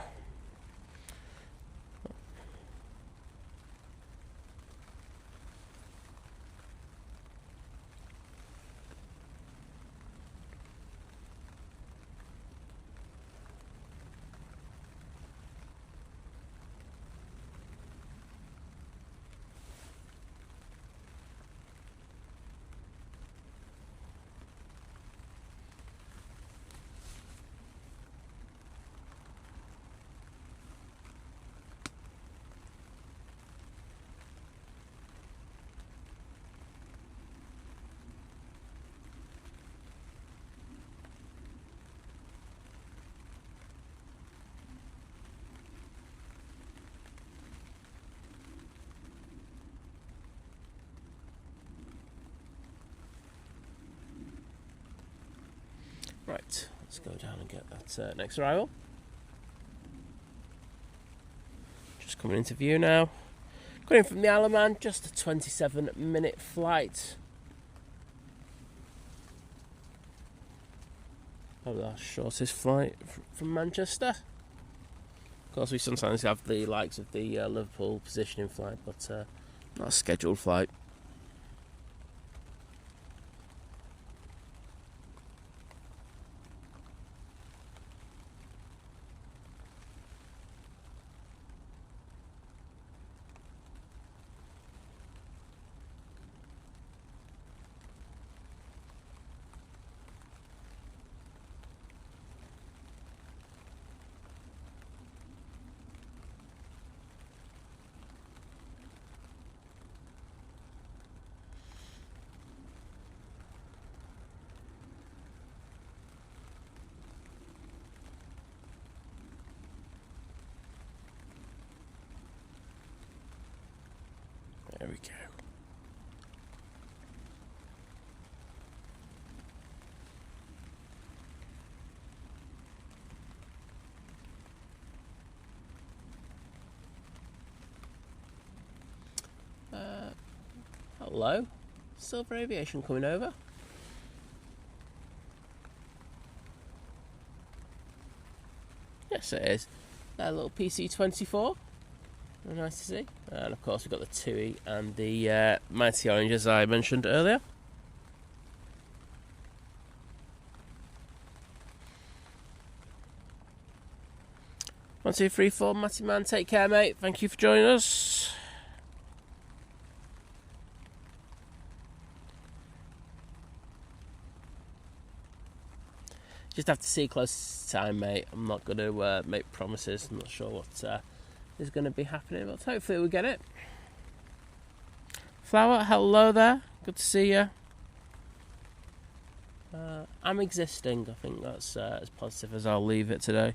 Right, let's go down and get that next arrival. Just coming into view now. Coming from the Isle of Man, just a 27-minute flight. Probably our shortest flight from Manchester. Of course, we sometimes have the likes of the Liverpool positioning flight, but not a scheduled flight. There we go. Hello, Silver Aviation coming over. Yes, it is. That little PC-24. Nice to see. And of course, we've got the TUI and the Mighty Orange, as I mentioned earlier. One, two, three, four. Matty Man, take care, mate. Thank you for joining us. Just have to see close to time, mate. I'm not going to make promises. I'm not sure what is going to be happening, but hopefully we'll get it. Flower, hello there. Good to see you. I'm existing. I think that's as positive as I'll leave it today.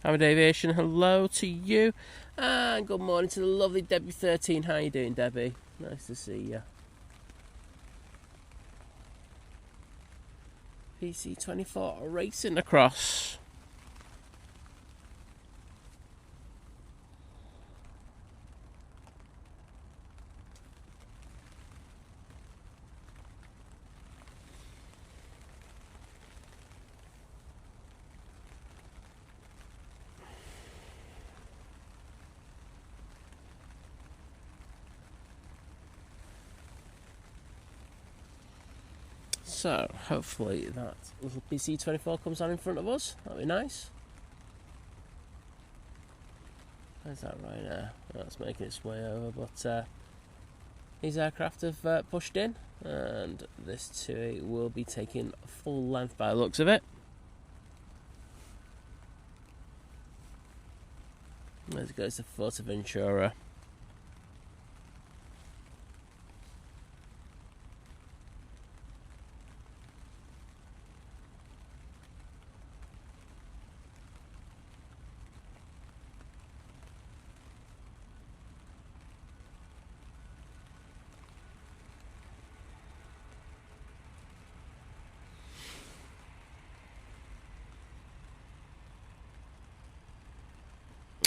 Hamid Aviation, hello to you. And good morning to the lovely Debbie13. How you doing, Debbie? Nice to see you. PC-24 racing across. So, hopefully that little PC-24 comes on in front of us. That'd be nice. Where's that Ryanair? That's making its way over, but these aircraft have pushed in, and this TUI will be taking full length by the looks of it. There goes the Fuerteventura.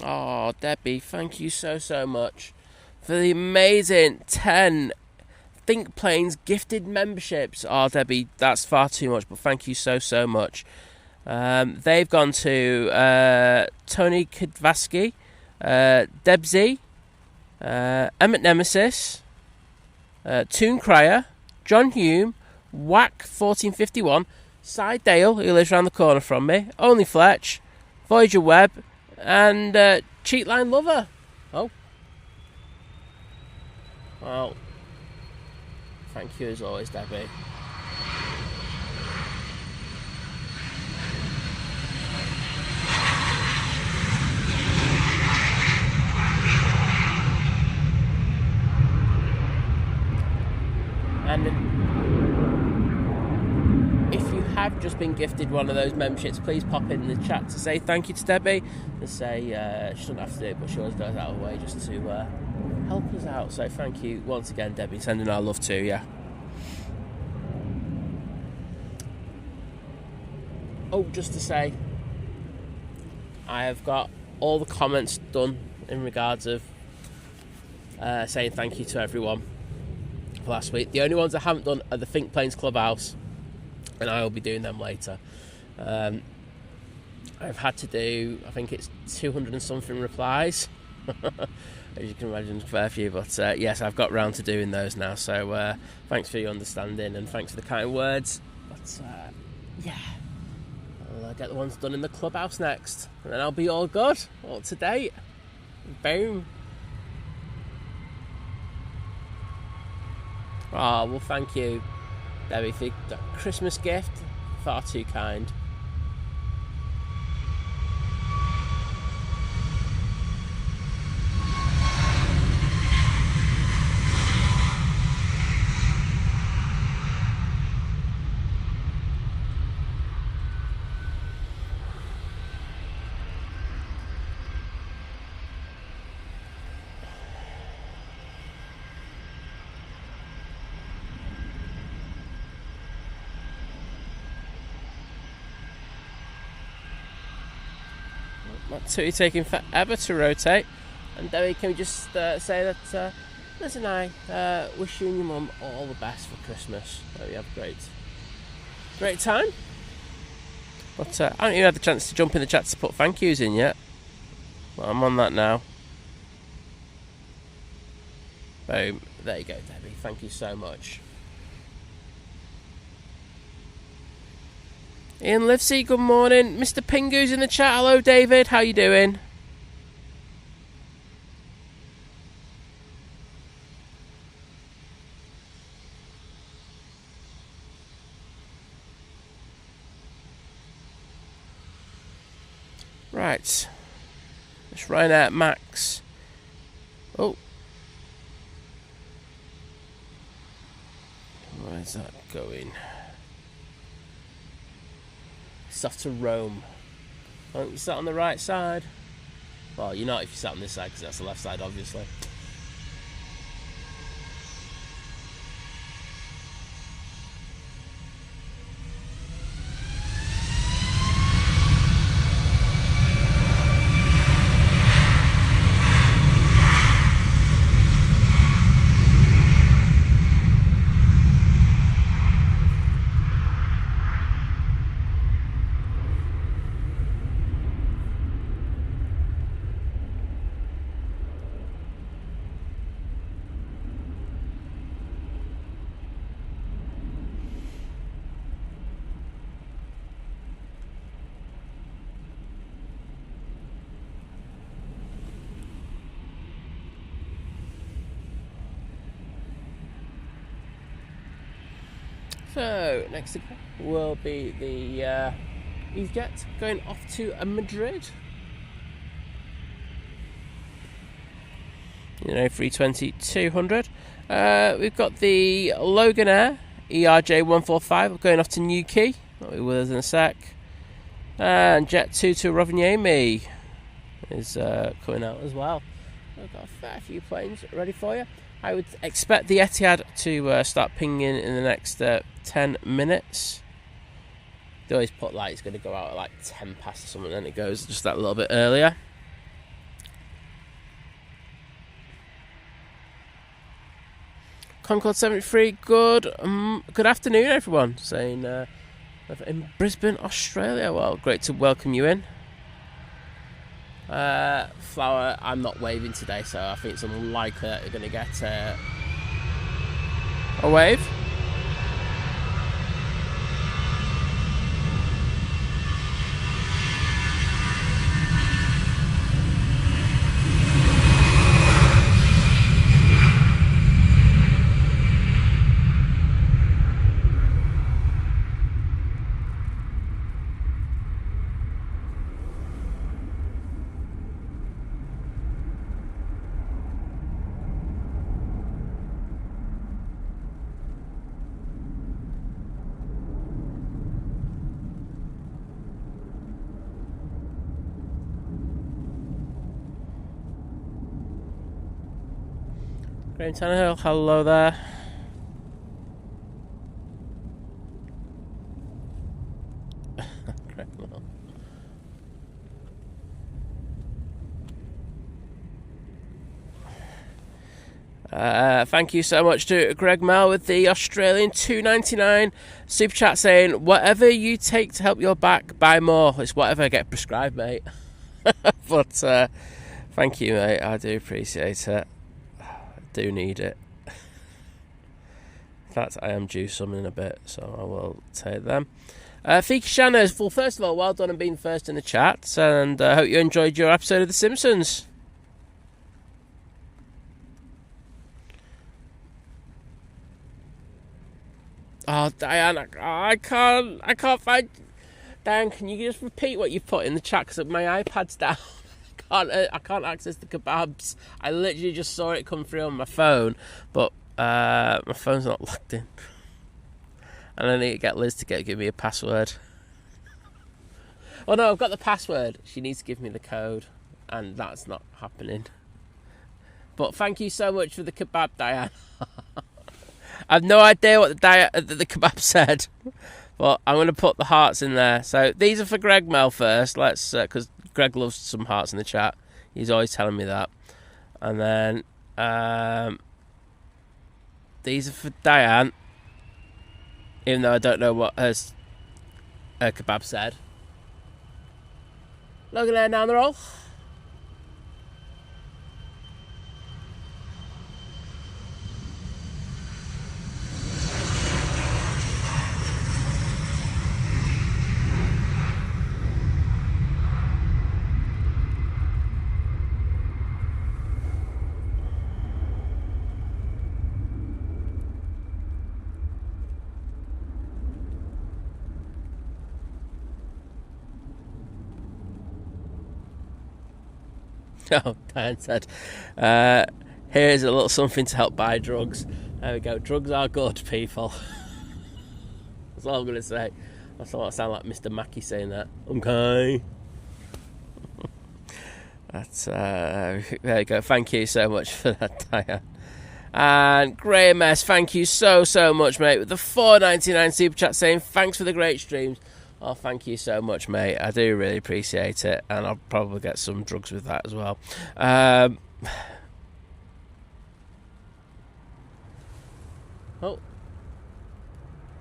Oh, Debbie, thank you so much for the amazing 10 Think Planes gifted memberships. Oh, Debbie, that's far too much, but thank you so much. They've gone to Tony Kidvaski, Debsy, Emmett Nemesis, Toon Cryer, John Hume, Whack 1451, Cy Dale, who lives around the corner from me, Only Fletch, Voyager Webb, and Cheat Line Lover. Oh. Well, thank you as always, Debbie. And if you have just been gifted one of those memberships, please pop in the chat to say thank you to Debbie, and say she doesn't have to do it, but she always goes out of her way just to help us out. So thank you once again, Debbie, sending our love to you. Oh, just to say, I have got all the comments done in regards of saying thank you to everyone for last week. The only ones I haven't done are the Think Planes Clubhouse, and I will be doing them later. I've had to do, I think it's 200 and something replies. As you can imagine, it's a fair few, but yes, I've got round to doing those now, so thanks for your understanding and thanks for the kind words. But yeah, I'll get the ones done in the clubhouse next, and then I'll be all good, all to date. Boom. Oh, well, thank you, Debbie, for that Christmas gift. Far too kind. Not too taking forever to rotate. And Debbie, can we just say that Liz and I wish you and your mum all the best for Christmas. Hope you have a great time. But I haven't even had the chance to jump in the chat to put thank yous in yet. Well, I'm on that now. Boom. There you go, Debbie. Thank you so much. Ian Livesey, good morning. Mr. Pingu's in the chat. Hello, David. How you doing? Right. It's Ryanair Max. Oh. Where's that going? It's off to Rome. Aren't you sat on the right side? Well, you're not if you sat on this side, because that's the left side, obviously. So, next will be the EasyJet going off to Madrid. You know, 320-200. We've got the Logan Air ERJ145 going off to Newquay. That'll be with us in a sec. And Jet 2 to Rovaniemi is coming out as well. We've got a fair few planes ready for you. I would expect the Etiad to start pinging in the next 10 minutes. They always put like it's going to go out at like 10 past or something, then it goes just that little bit earlier. Concorde 73, good afternoon everyone, saying in Brisbane, Australia. Well, great to welcome you in. Flower, I'm not waving today, so I think it's unlikely that you're going to get a wave. Graham Tannehill, hello there. Thank you so much to Greg Mel with the Australian $2.99 super chat saying, whatever you take to help your back, buy more. It's whatever I get prescribed, mate. But thank you, mate. I do appreciate it. Do need it. In fact, I am due some in a bit, so I will take them. Fiki Shanners, well, first of all, well done on being first in the chat, and I hope you enjoyed your episode of The Simpsons. Oh, Diane, I can't find. Diane, can you just repeat what you put in the chat? Because my iPad's down. I can't access the kebabs. I literally just saw it come through on my phone, but my phone's not logged in. And I need to get Liz to give me a password. Oh no, I've got the password. She needs to give me the code, and that's not happening. But thank you so much for the kebab, Diane. I have no idea what the kebab said, But I'm going to put the hearts in there. So these are for Greg Mel first. Let's, because Greg loves some hearts in the chat. He's always telling me that. And then these are for Diane, even though I don't know what her kebab said. Logan Air down the roll. Oh, Diane said, here's a little something to help buy drugs. There we go. Drugs are good, people. That's all I'm going to say. That's all I sound like Mr. Mackey saying that. Okay. That's, there you go. Thank you so much for that, Diane. And Graham S, thank you so much, mate, with the $4.99 super chat saying thanks for the great streams. Oh, thank you so much, mate. I do really appreciate it, and I'll probably get some drugs with that as well. Oh,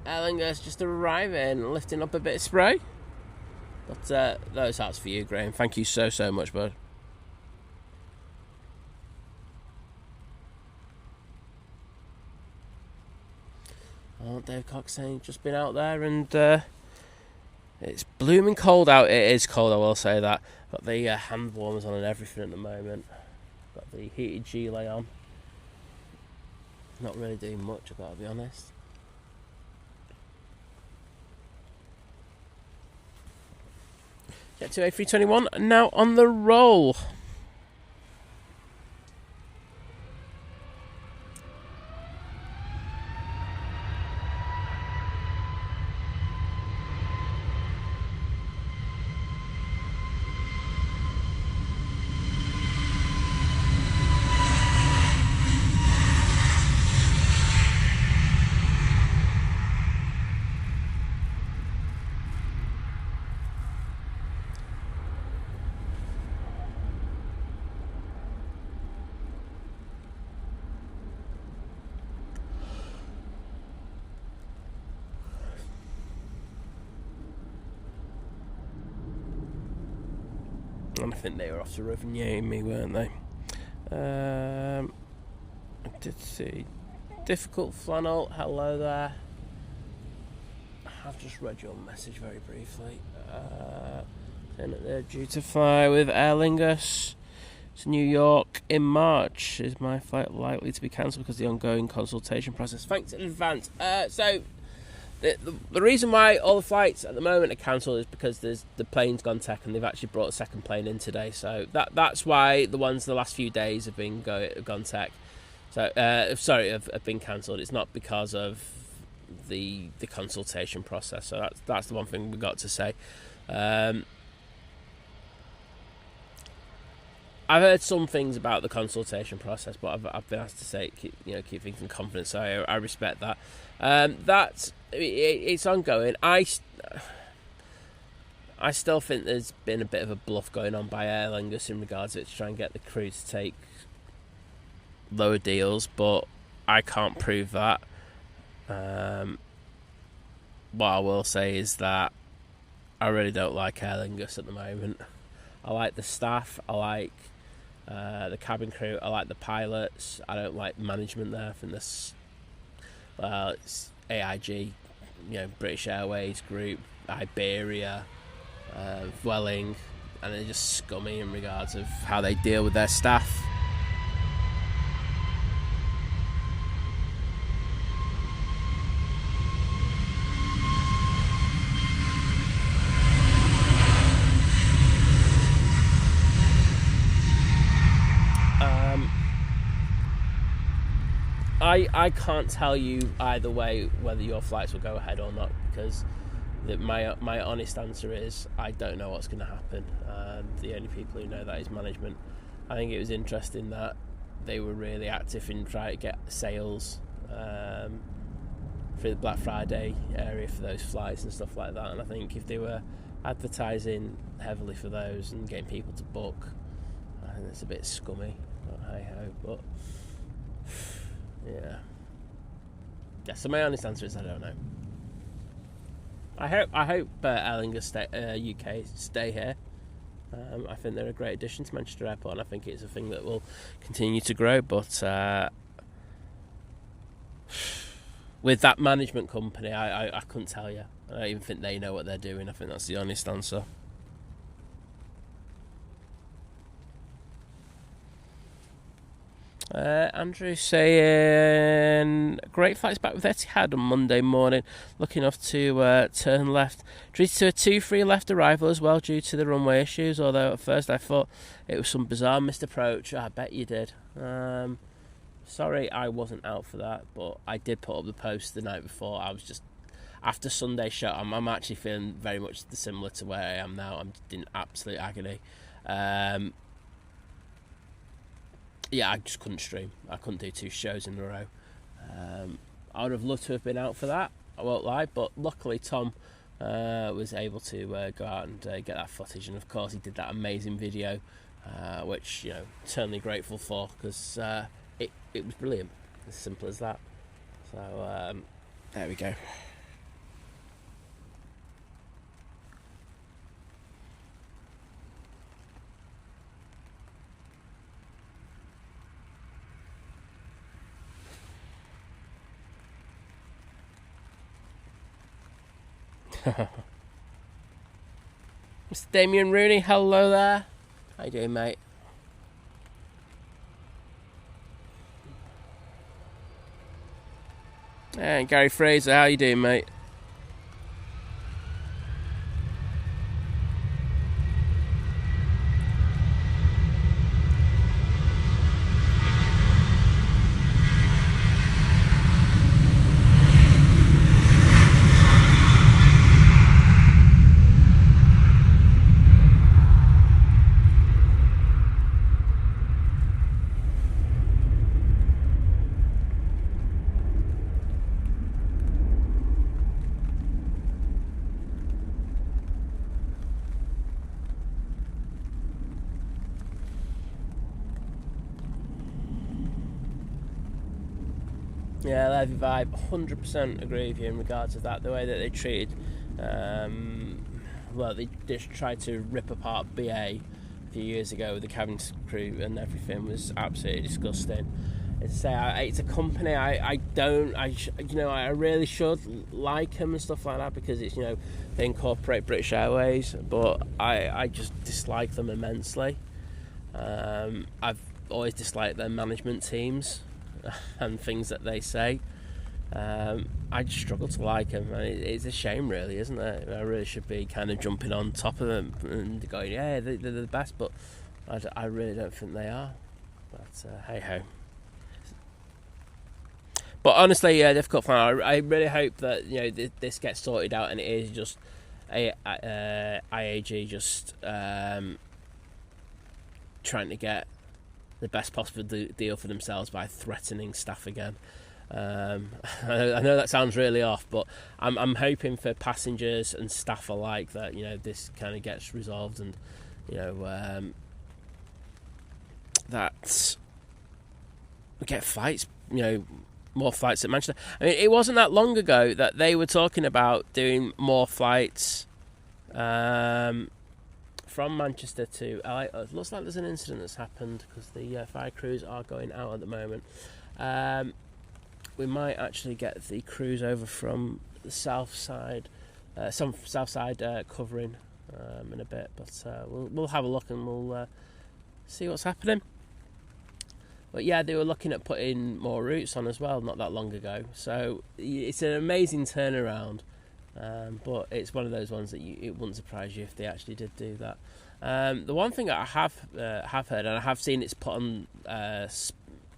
Aer Lingus just arriving, lifting up a bit of spray. But those hearts for you, Graham. Thank you so much, bud. Oh, Dave Cox saying just been out there and it's blooming cold out. It is cold, I will say that. Got the hand warmers on and everything at the moment. Got the heated gilet on. Not really doing much, I've got to be honest. Get to A321 now on the roll. And I think they were off to Refueling, weren't they? I did see Difficult Flannel, hello there. I've just read your message very briefly. Saying that they're due to fly with Aer Lingus to New York in March. Is my flight likely to be cancelled because of the ongoing consultation process? Thanks in advance. So the reason why all the flights at the moment are cancelled is because the plane's gone tech and they've actually brought a second plane in today. So that's why the ones the last few days have been gone tech. So have been cancelled. It's not because of the consultation process. So that's the one thing we got to say. I've heard some things about the consultation process, but I've been asked to say keep things in confidence. So I respect that. It's ongoing. I still think there's been a bit of a bluff going on by Aer Lingus in regards to it to try and get the crew to take lower deals, but I can't prove that. What I will say is that I really don't like Aer Lingus at the moment. I like the staff. I like the cabin crew. I like the pilots. I don't like management there. I think this, it's AIG, British Airways Group, Iberia, Refueling, and they're just scummy in regards of how they deal with their staff. I can't tell you either way whether your flights will go ahead or not, because my honest answer is I don't know what's going to happen. The only people who know that is management. I think it was interesting that they were really active in trying to get sales through the Black Friday area for those flights and stuff like that. And I think if they were advertising heavily for those and getting people to book, I think it's a bit scummy. But hey ho. But yeah. So my honest answer is I don't know. I hope Aer Lingus UK stay here. I think they're a great addition to Manchester Airport, and I think it's a thing that will continue to grow. But with that management company, I couldn't tell you. I don't even think they know what they're doing. I think that's the honest answer. Andrew saying great flights back with Etihad on Monday morning, looking off to turn left, treated to a 2-3 left arrival as well due to the runway issues, although at first I thought it was some bizarre missed approach. I bet you did. Sorry I wasn't out for that, but I did put up the post the night before. I was just, after Sunday shot, I'm actually feeling very much similar to where I am now. I'm in absolute agony. Yeah, I just couldn't stream. I couldn't do 2 shows in a row. I would have loved to have been out for that, I won't lie, but luckily Tom was able to go out and get that footage, and of course he did that amazing video, which, you know, eternally grateful for, because it was brilliant, as simple as that. So there we go. Mr. Damien Rooney, hello there. How you doing, mate? And Gary Fraser, how you doing, mate? Yeah, Levy Vibe, 100% agree with you in regards to that. The way that they treated, well, they just tried to rip apart BA a few years ago with the cabin crew and everything was absolutely disgusting. It's a company I really should like them and stuff like that, because it's, you know, they incorporate British Airways, but I just dislike them immensely. I've always disliked their management teams and things that they say. I just struggle to like them. It's a shame, really, isn't it? I really should be kind of jumping on top of them and going, yeah, they're the best, but I really don't think they are. But hey ho. But honestly, yeah, difficult one. I really hope that, you know, this gets sorted out, and it is just IAG just trying to get the best possible deal for themselves by threatening staff again. I know that sounds really off, but I'm hoping for passengers and staff alike that, you know, this kind of gets resolved, and, you know, that we get flights, you know, more flights at Manchester. I mean, it wasn't that long ago that they were talking about doing more flights from Manchester to LA. It looks like there's an incident that's happened, because the fire crews are going out at the moment. We might actually get the crews over from the south side, some south side covering in a bit, but we'll have a look and we'll see what's happening. But yeah, they were looking at putting more routes on as well not that long ago, so it's an amazing turnaround. But it's one of those ones that it wouldn't surprise you if they actually did do that. The one thing that I have heard, and I have seen it's put on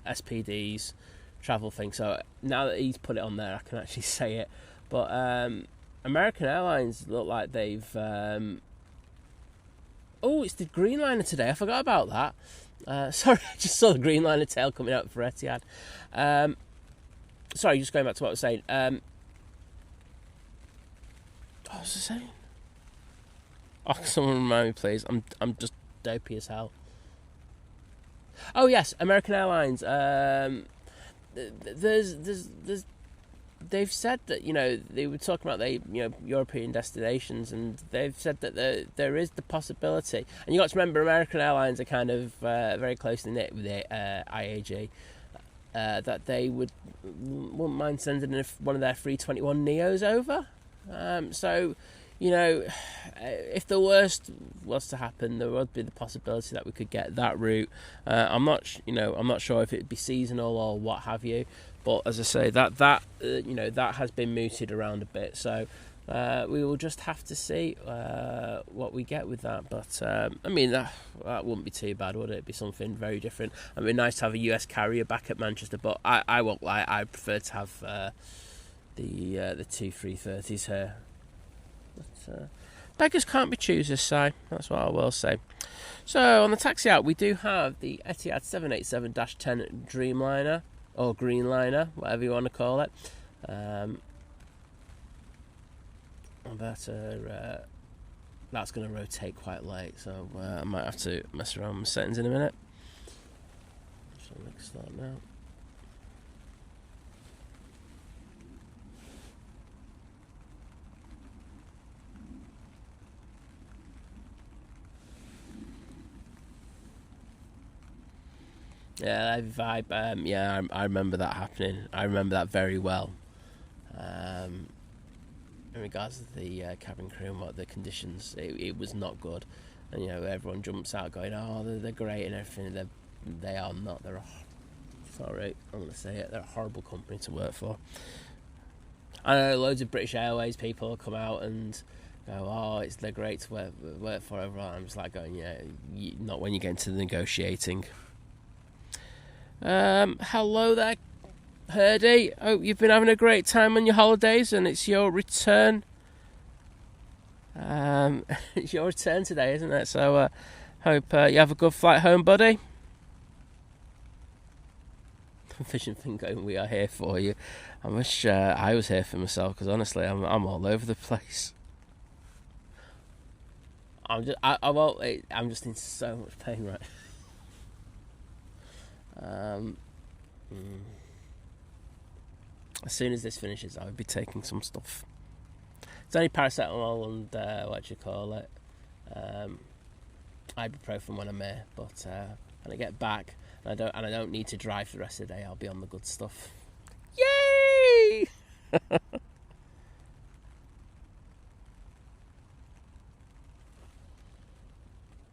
SPD's travel thing, so now that he's put it on there, I can actually say it. But American Airlines look like they've... oh, it's the Green Liner today. I forgot about that. Sorry, I just saw the Green Liner tail coming out for Etihad. Sorry, just going back to what I was saying. What was I saying? Oh, someone remind me, please. I'm just dopey as hell. Oh yes, American Airlines. There's they've said that, you know, they were talking about European destinations, and they've said that there is the possibility. And you got to remember, American Airlines are kind of very closely knit with the IAG. That they wouldn't mind sending one of their 321 Neos over. So, you know, if the worst was to happen, there would be the possibility that we could get that route. I'm not sure if it'd be seasonal or what have you. But as I say, that has been mooted around a bit. So we will just have to see what we get with that. But I mean, that wouldn't be too bad, would it? It'd be something very different. It'd be nice to have a US carrier back at Manchester. But I won't lie, I prefer to have the two 330s here. But beggars can't be choosers, Si. That's what I will say. So on the taxi out, we do have the Etihad 787-10 Dreamliner, or Greenliner, whatever you want to call it. That's going to rotate quite late, so I might have to mess around with settings in a minute. So let's start now. Yeah, that vibe. I remember that happening. I remember that very well. In regards to the cabin crew and what the conditions, it was not good. And, you know, everyone jumps out going, "Oh, they're great and everything." They are not. Sorry, I'm going to say it. They're a horrible company to work for. I know loads of British Airways people come out and go, "Oh, they're great to work for." Everyone, I'm just like going, "Yeah, not when you get into the negotiating." Hello there, Herdy. Hope you've been having a great time on your holidays, and it's your return. It's your return today, isn't it? So, hope you have a good flight home, buddy. Vision thing going, we are here for you. I wish I was here for myself, because honestly, I'm all over the place. I'm just in so much pain right. As soon as this finishes, I would be taking some stuff. It's only paracetamol and ibuprofen when I'm here. But when I get back, and I don't need to drive for the rest of the day, I'll be on the good stuff. Yay!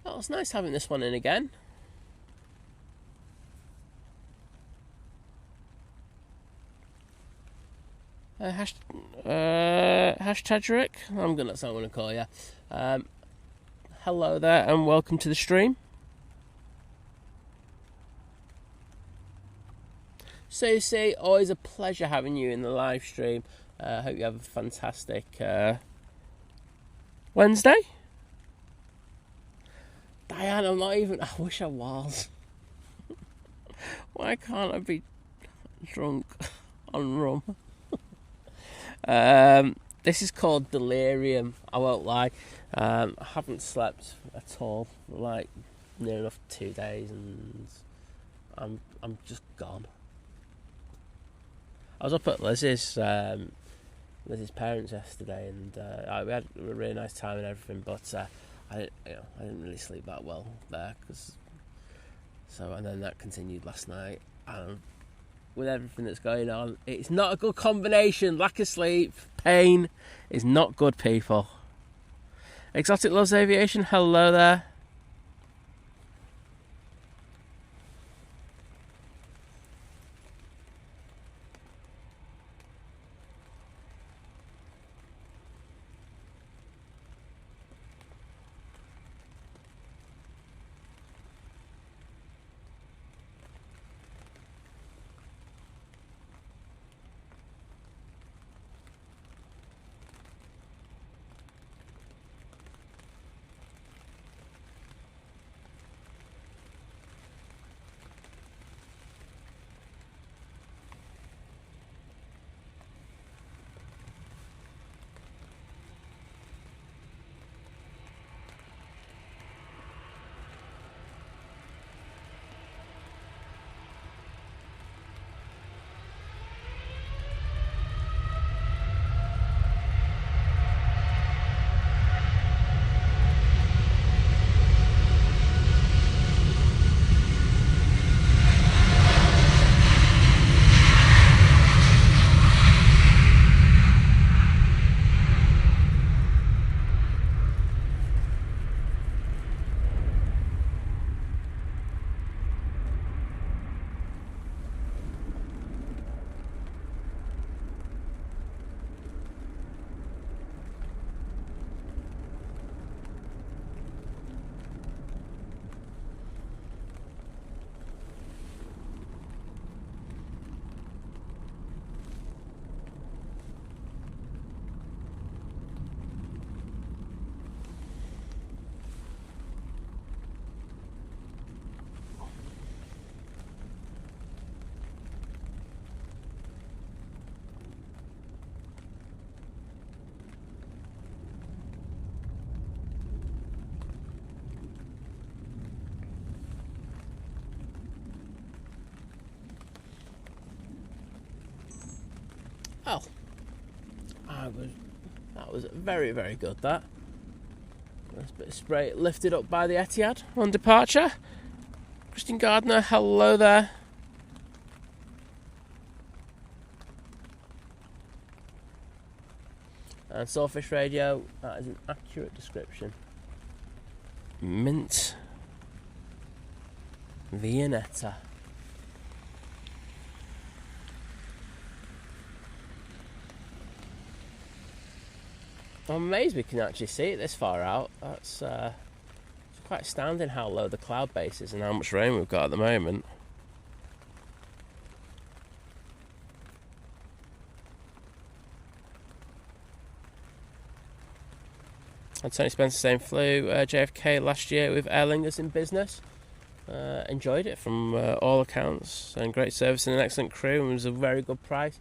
Oh, it's nice having this one in again. Hashtag Rick. That's what I'm gonna call you. Hello there, and welcome to the stream. Susie, always a pleasure having you in the live stream. Hope you have a fantastic Wednesday. Diane, I'm not even. I wish I was. Why can't I be drunk on rum? This is called delirium. I won't lie. I haven't slept at all for like near enough 2 days, and I'm just gone. I was up at Liz's parents yesterday, and we had a really nice time and everything. But I didn't really sleep that well there, and then that continued last night. And with everything that's going on, it's not a good combination. Lack of sleep, pain is not good, people. Exotic loves aviation. Hello there. Well, that was very, very good, that. Nice bit of spray lifted up by the Etihad on departure. Christian Gardner, hello there. And Sawfish Radio, that is an accurate description. Mint Viennetta. I'm amazed we can actually see it this far out. That's it's quite astounding how low the cloud base is and how much rain we've got at the moment. And Tony Spencer saying flew JFK last year with Aer Lingus in business. Enjoyed it from all accounts, and great service and an excellent crew, and it was a very good price.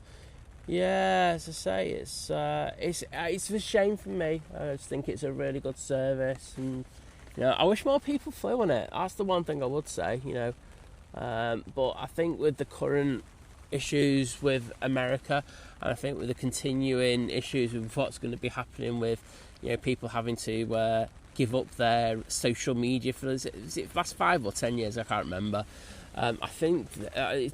Yeah, as I say, it's a shame for me. I just think it's a really good service, and I wish more people flew on it. That's the one thing I would say, But I think with the current issues with America, and I think with the continuing issues with what's going to be happening with people having to give up their social media for the last 5 or 10 years, I can't remember. I think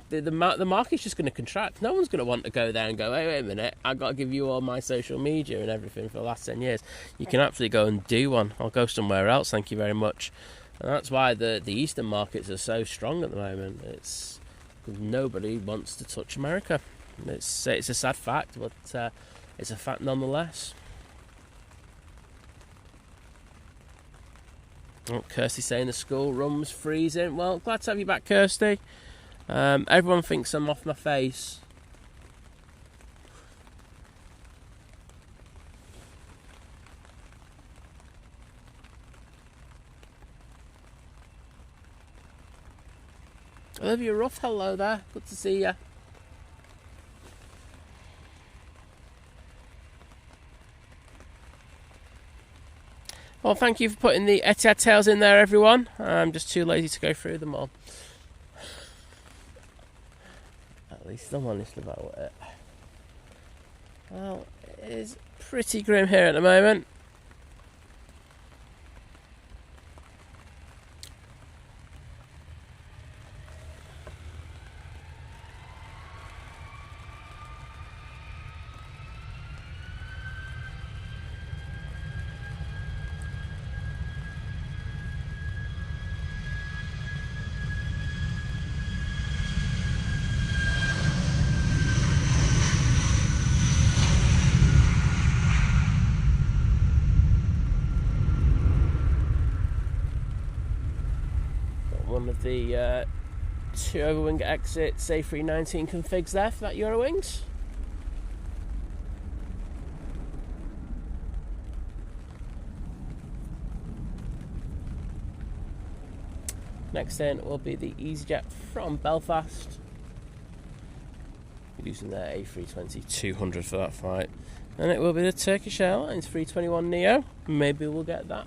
the market's just going to contract. No one's going to want to go there and go, hey, wait a minute, I've got to give you all my social media and everything for the last 10 years. You can absolutely go and do one. I'll go somewhere else, thank you very much. And that's why the Eastern markets are so strong at the moment. It's because nobody wants to touch America. It's a sad fact, but it's a fact nonetheless. Oh, Kirsty saying the school room's freezing. Well, glad to have you back, Kirsty. Everyone thinks I'm off my face. Olivia Ruff, hello there. Good to see you. Well, thank you for putting the Etihad tales in there, everyone. I'm just too lazy to go through them all. At least I'm honest about it. Well, it is pretty grim here at the moment. One of the 2 Overwing exits A319 configs there for that Eurowings. Next in will be the EasyJet from Belfast, using their A320-200 for that flight, and it will be the Turkish Airlines 321neo. Maybe we'll get that,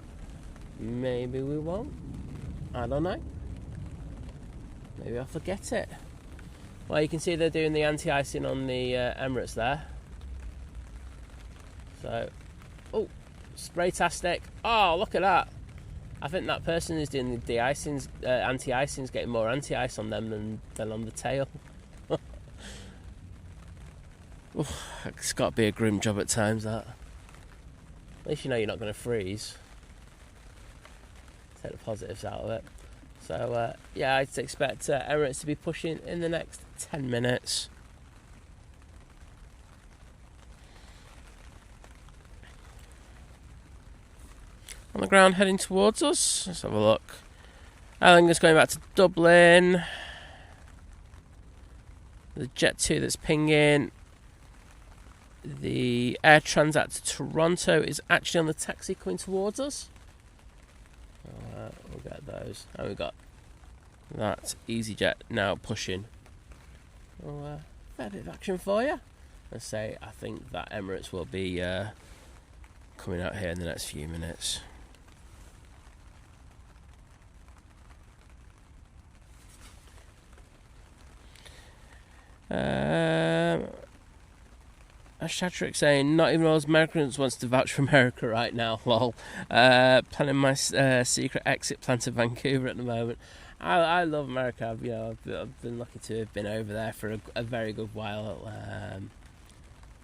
maybe we won't, I don't know. Maybe I'll forget it. Well, you can see they're doing the anti-icing on the Emirates there. So, oh, spray-tastic. Oh, look at that. I think that person who's doing the de-icings, anti-icing's getting more anti-ice on them than on the tail. It's got to be a grim job at times, that. At least you know you're not going to freeze. Take the positives out of it. So, yeah, I'd expect Emirates to be pushing in the next 10 minutes. On the ground heading towards us. Let's have a look. Aer Lingus going back to Dublin. The Jet 2 that's pinging. The Air Transat to Toronto is actually on the taxi coming towards us. We'll get those. And we've got that EasyJet now pushing. Well, fair bit of action for you. I say, I think that Emirates will be coming out here in the next few minutes. Shatrick saying, not even all those Americans wants to vouch for America right now, lol. Planning my secret exit plan to Vancouver at the moment. I love America. I've been lucky to have been over there for a very good while.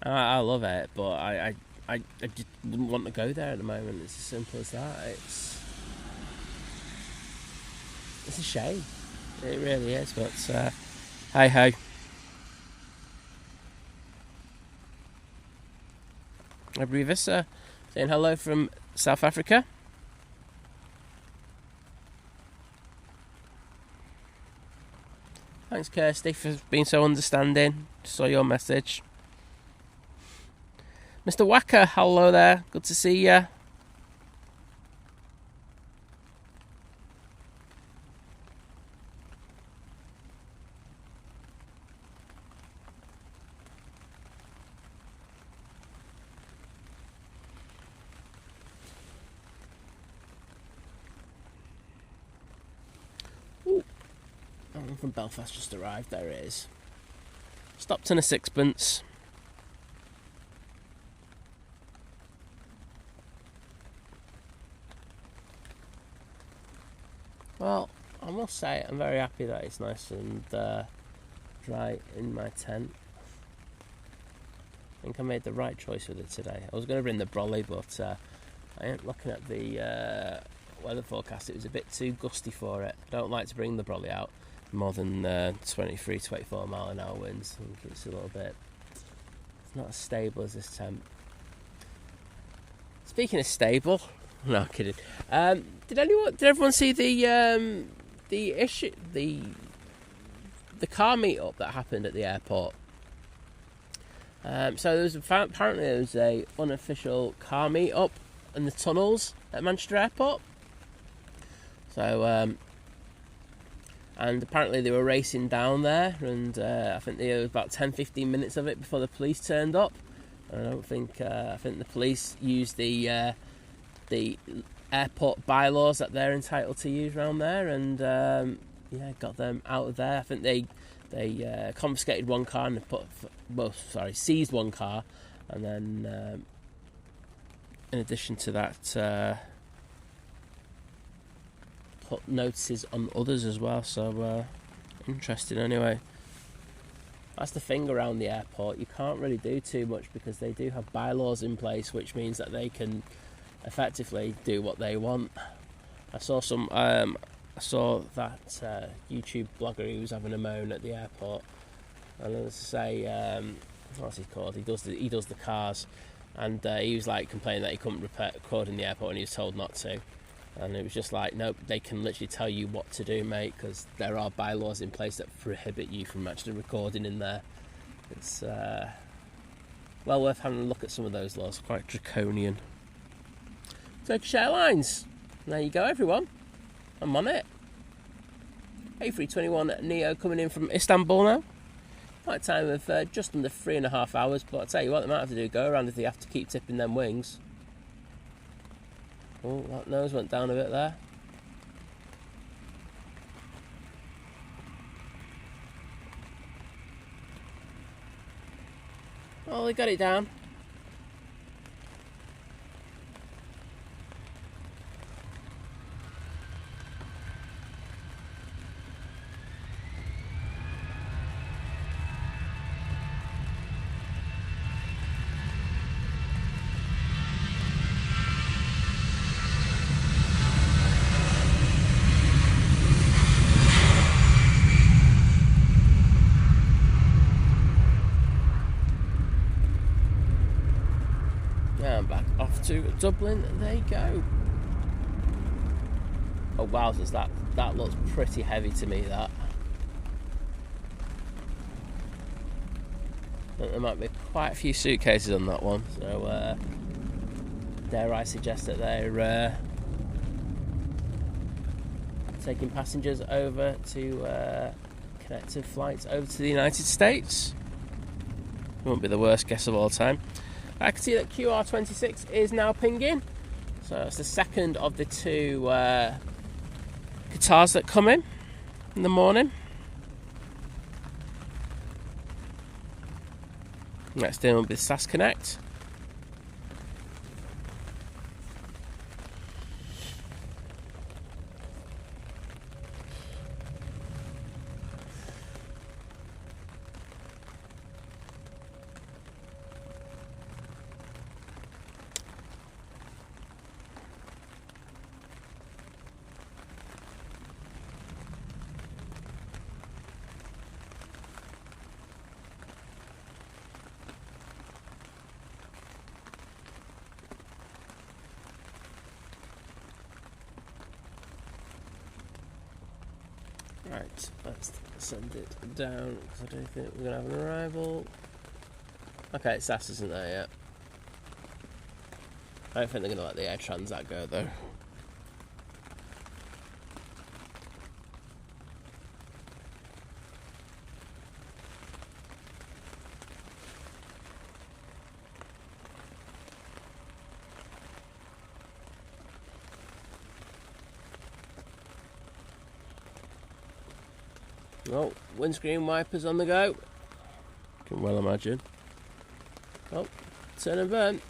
I love it, but I just wouldn't want to go there at the moment. It's as simple as that. It's a shame. It really is, but hey ho. Abrivissa saying hello from South Africa. Thanks, Kirsty, for being so understanding. Saw your message. Mr. Wacker, hello there. Good to see you. One from Belfast just arrived. There it is. Stopped in a sixpence. Well, I must say I'm very happy that it's nice and dry in my tent. I think I made the right choice with it today. I was going to bring the brolly, but I ain't looking at the weather forecast. It was a bit too gusty for it. I don't like to bring the brolly out more than 23, 24 mile an hour winds. I think it's a little bit, it's not as stable as this temp. Speaking of stable, no, I'm kidding. Did everyone see the car meet-up that happened at the airport? So apparently there was a unofficial car meet-up in the tunnels at Manchester Airport. So and apparently they were racing down there, and I think there was about 10-15 minutes of it before the police turned up. And I think the police used the airport bylaws that they're entitled to use around there, and got them out of there. I think they confiscated one car and seized one car, and then in addition to that, put notices on others as well. So interesting. Anyway, that's the thing around the airport. You can't really do too much because they do have bylaws in place, which means that they can effectively do what they want. I saw that YouTube blogger who was having a moan at the airport, and let's say what's he called? He does the cars, and he was like complaining that he couldn't record in the airport, and he was told not to. And it was just like, nope, they can literally tell you what to do, mate, because there are bylaws in place that prohibit you from actually recording in there. It's well worth having a look at some of those laws. Quite draconian. Turkish Airlines. There you go, everyone. I'm on it. A321 Neo coming in from Istanbul now. Flight time of just under 3.5 hours, but I'll tell you what, they might have to do a go around if they have to keep tipping them wings. Oh, that nose went down a bit there. Oh, they got it down. To Dublin, there you go. Oh wowzers, that looks pretty heavy to me, that. There might be quite a few suitcases on that one, so dare I suggest that they're taking passengers over to connected flights over to the United States. Won't be the worst guess of all time. I can see that QR26 is now pinging, so it's the second of the two Qatars that come in the morning. Next in will be SAS Connect. Right, let's send it down because I don't think we're going to have an arrival. Okay, SAS isn't there yet. I don't think they're going to let the Air Transat go though. Oh, windscreen wipers on the go. Can well imagine. Oh, turn and burn.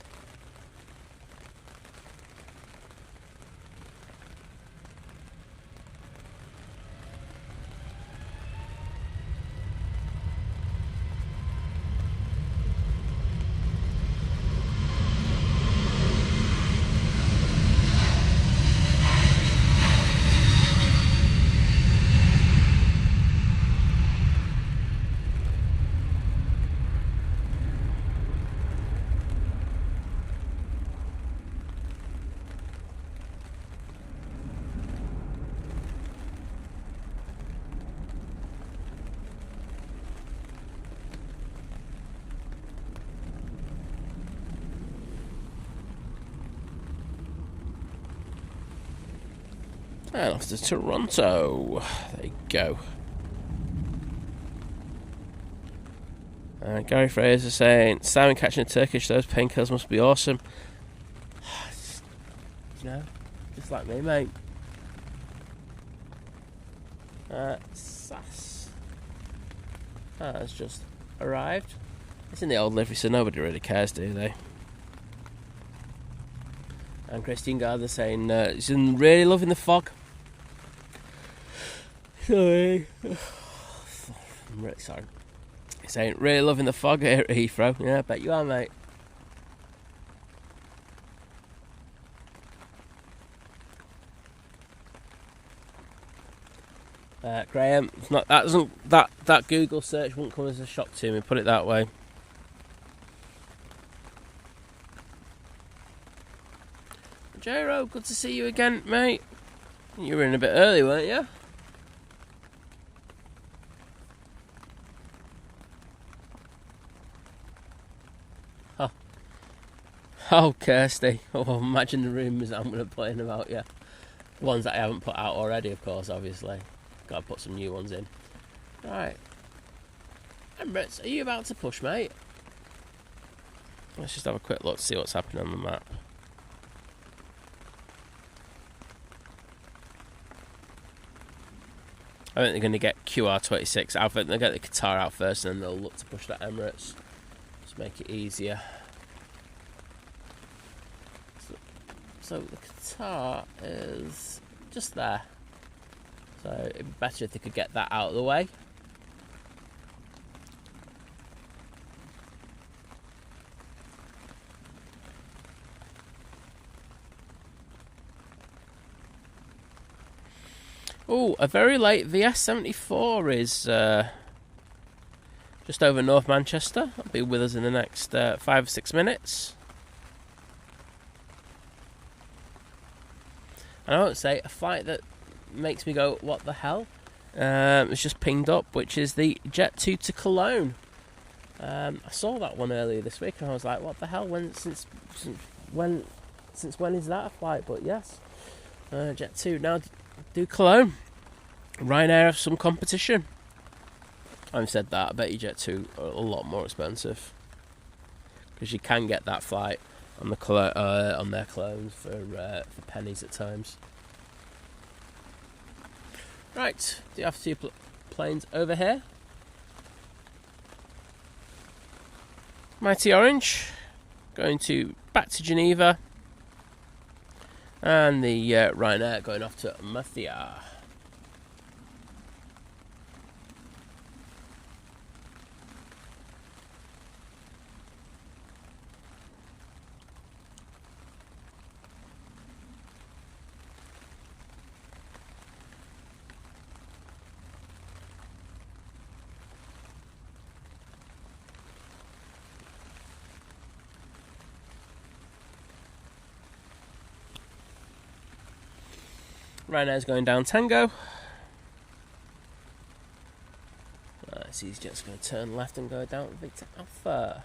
And off to Toronto. There you go. Gary Fraser saying, Simon catching a Turkish, those painkillers must be awesome. You know, just like me, mate. SAS has just arrived. It's in the old livery, so nobody really cares, do they? And Christine Gardner saying, she's really loving the fog. Sorry. I'm really sorry. He's saying, really loving the fog here at Heathrow. Yeah, I bet you are, mate. Graham, it's not, that Google search won't come as a shock to me, put it that way. Jero, good to see you again, mate. You were in a bit early, weren't you? Oh, Kirsty. Oh, imagine the rumours I'm going to put in about you. The ones that I haven't put out already, of course, obviously. Got to put some new ones in. Right. Emirates, are you about to push, mate? Let's just have a quick look to see what's happening on the map. I think they're going to get QR26 out. I think they'll get the Qatar out first and then they'll look to push that Emirates. Just make it easier. So the Qatar is just there. So it'd be better if they could get that out of the way. Oh, a very late VS74 is just over North Manchester. It'll be with us in the next 5 or 6 minutes. And I won't say a flight that makes me go, what the hell? It's just pinged up, which is the Jet 2 to Cologne. I saw that one earlier this week and I was like, what the hell? Since when is that a flight? But yes, Jet 2 now do Cologne. Ryanair have some competition. I've said that, I bet you Jet 2 are a lot more expensive. Because you can get that flight on the on their clones for pennies at times. Right, do you have 2 planes over here? Mighty Orange, going back to Geneva, and the Ryanair going off to Murcia. Ryanair's going down Tango. He's just going to turn left and go down Victor Alpha.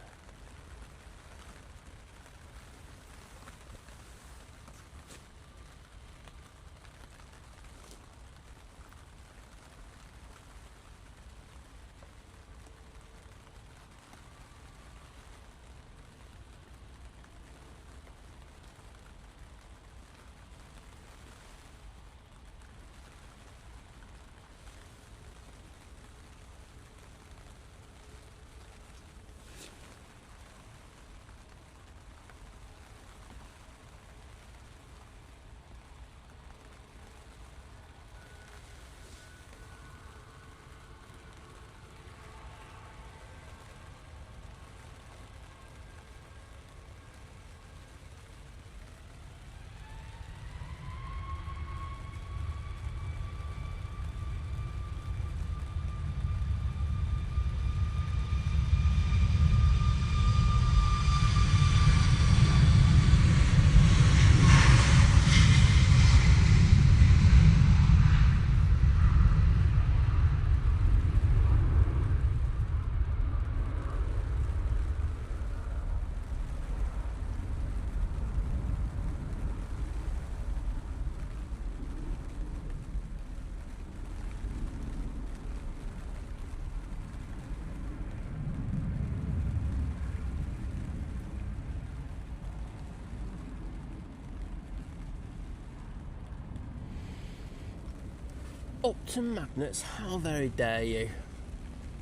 Upton Magnets, how very dare you?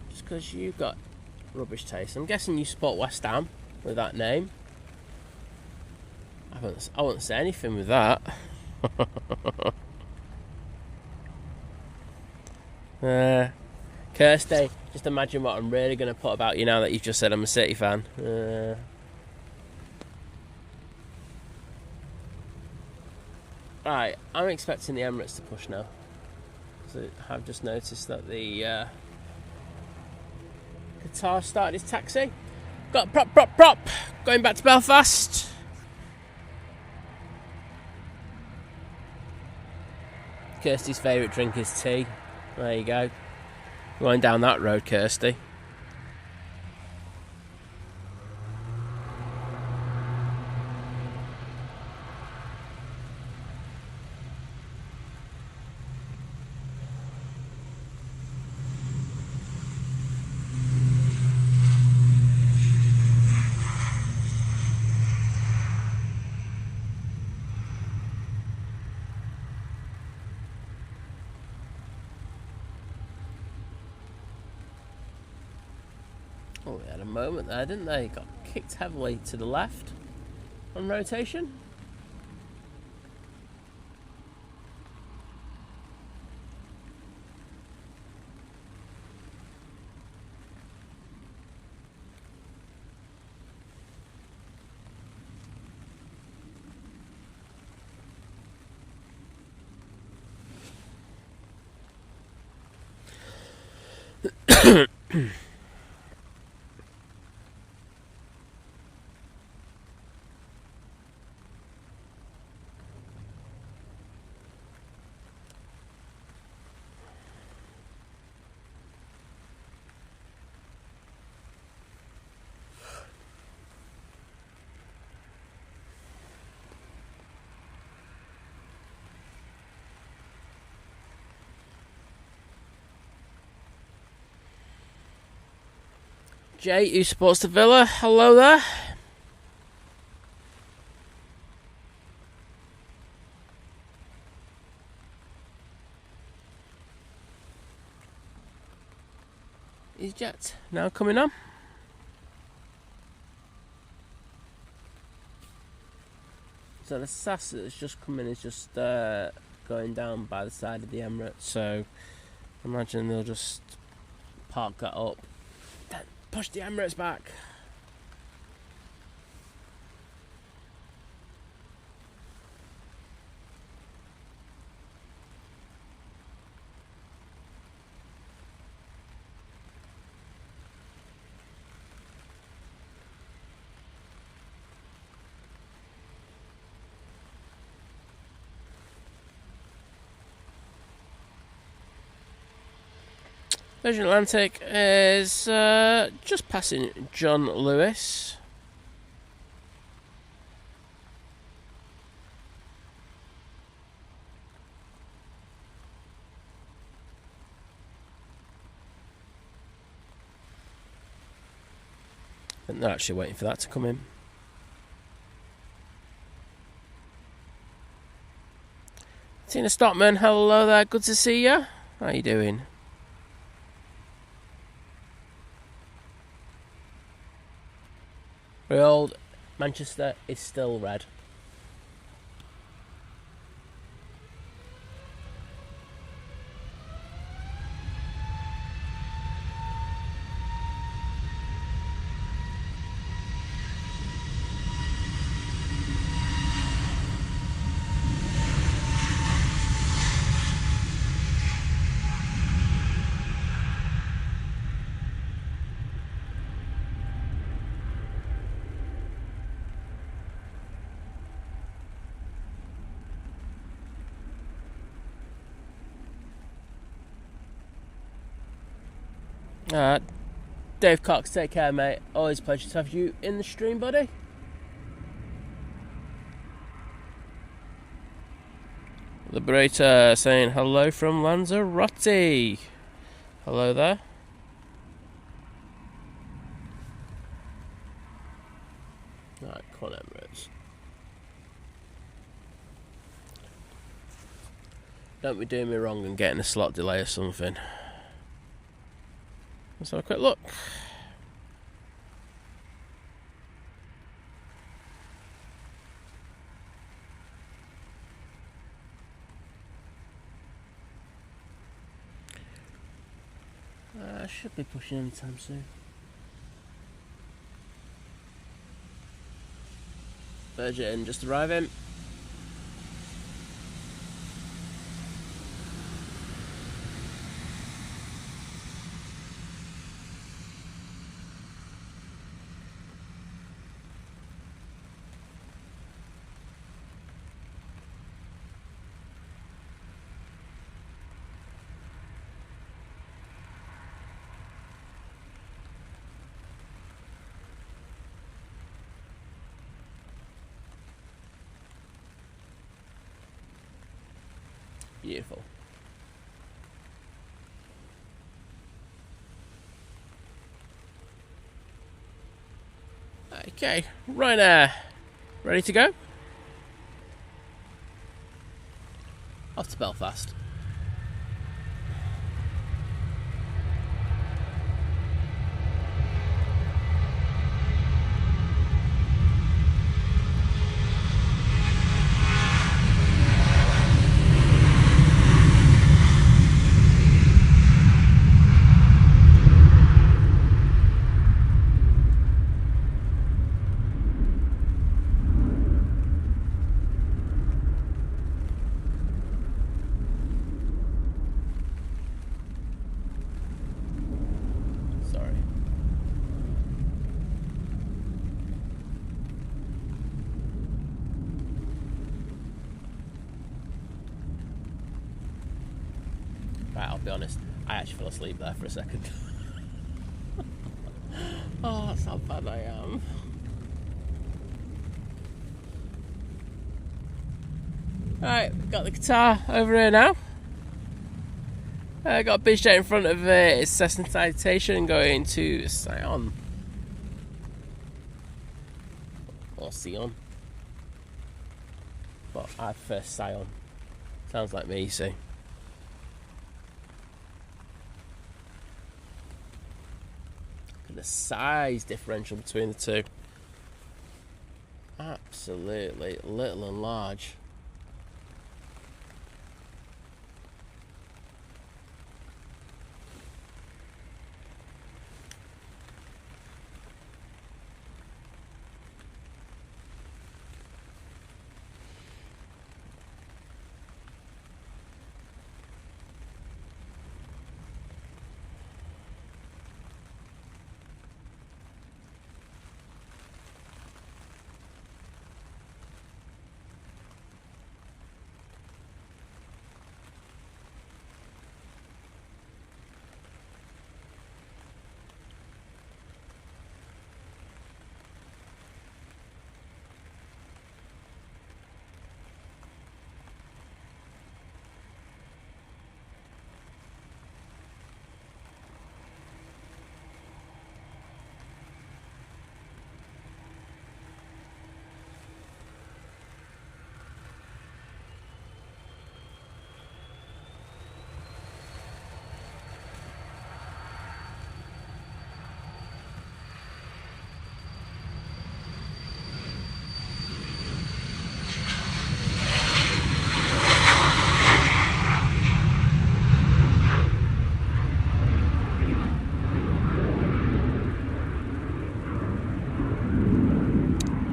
Just because you've got rubbish taste. I'm guessing you support West Ham with that name. I wouldn't say anything with that. Kirsty, just imagine what I'm really going to put about you now that you've just said I'm a City fan. Right, I'm expecting the Emirates to push now. So I've just noticed that the Qatar started his taxi. Got prop, going back to Belfast. Kirsty's favourite drink is tea. There you go. Going down that road, Kirsty. Oh, they had a moment there, didn't they? Got kicked heavily to the left on rotation. Jay, who supports the Villa, hello there. Is Jet now coming on? So the SAS that's just come in is just going down by the side of the Emirates. So imagine they'll just park that up, then push the Emirates back. Virgin Atlantic is just passing John Lewis. I think they're actually waiting for that to come in. Tina Stockman, hello there, good to see you. How you doing? Real Manchester is still red. Dave Cox, take care, mate. Always a pleasure to have you in the stream, buddy. Liberator saying hello from Lanzarote. Hello there. Right, come on, Emirates. Don't be doing me wrong and getting a slot delay or something. Let's have a quick look. I should be pushing anytime soon. Virgin just arriving. Beautiful. Okay, Ryanair, ready to go? Off to Belfast. Right, I'll be honest, I actually fell asleep there for a second. Oh, that's how bad I am. Right, got the Qatar over here now. Got a big jet in front of its Cessna Citation going to Sion. Or Sion. But I prefer Sion. Sounds like me, you see. The size differential between the two. Absolutely little and large.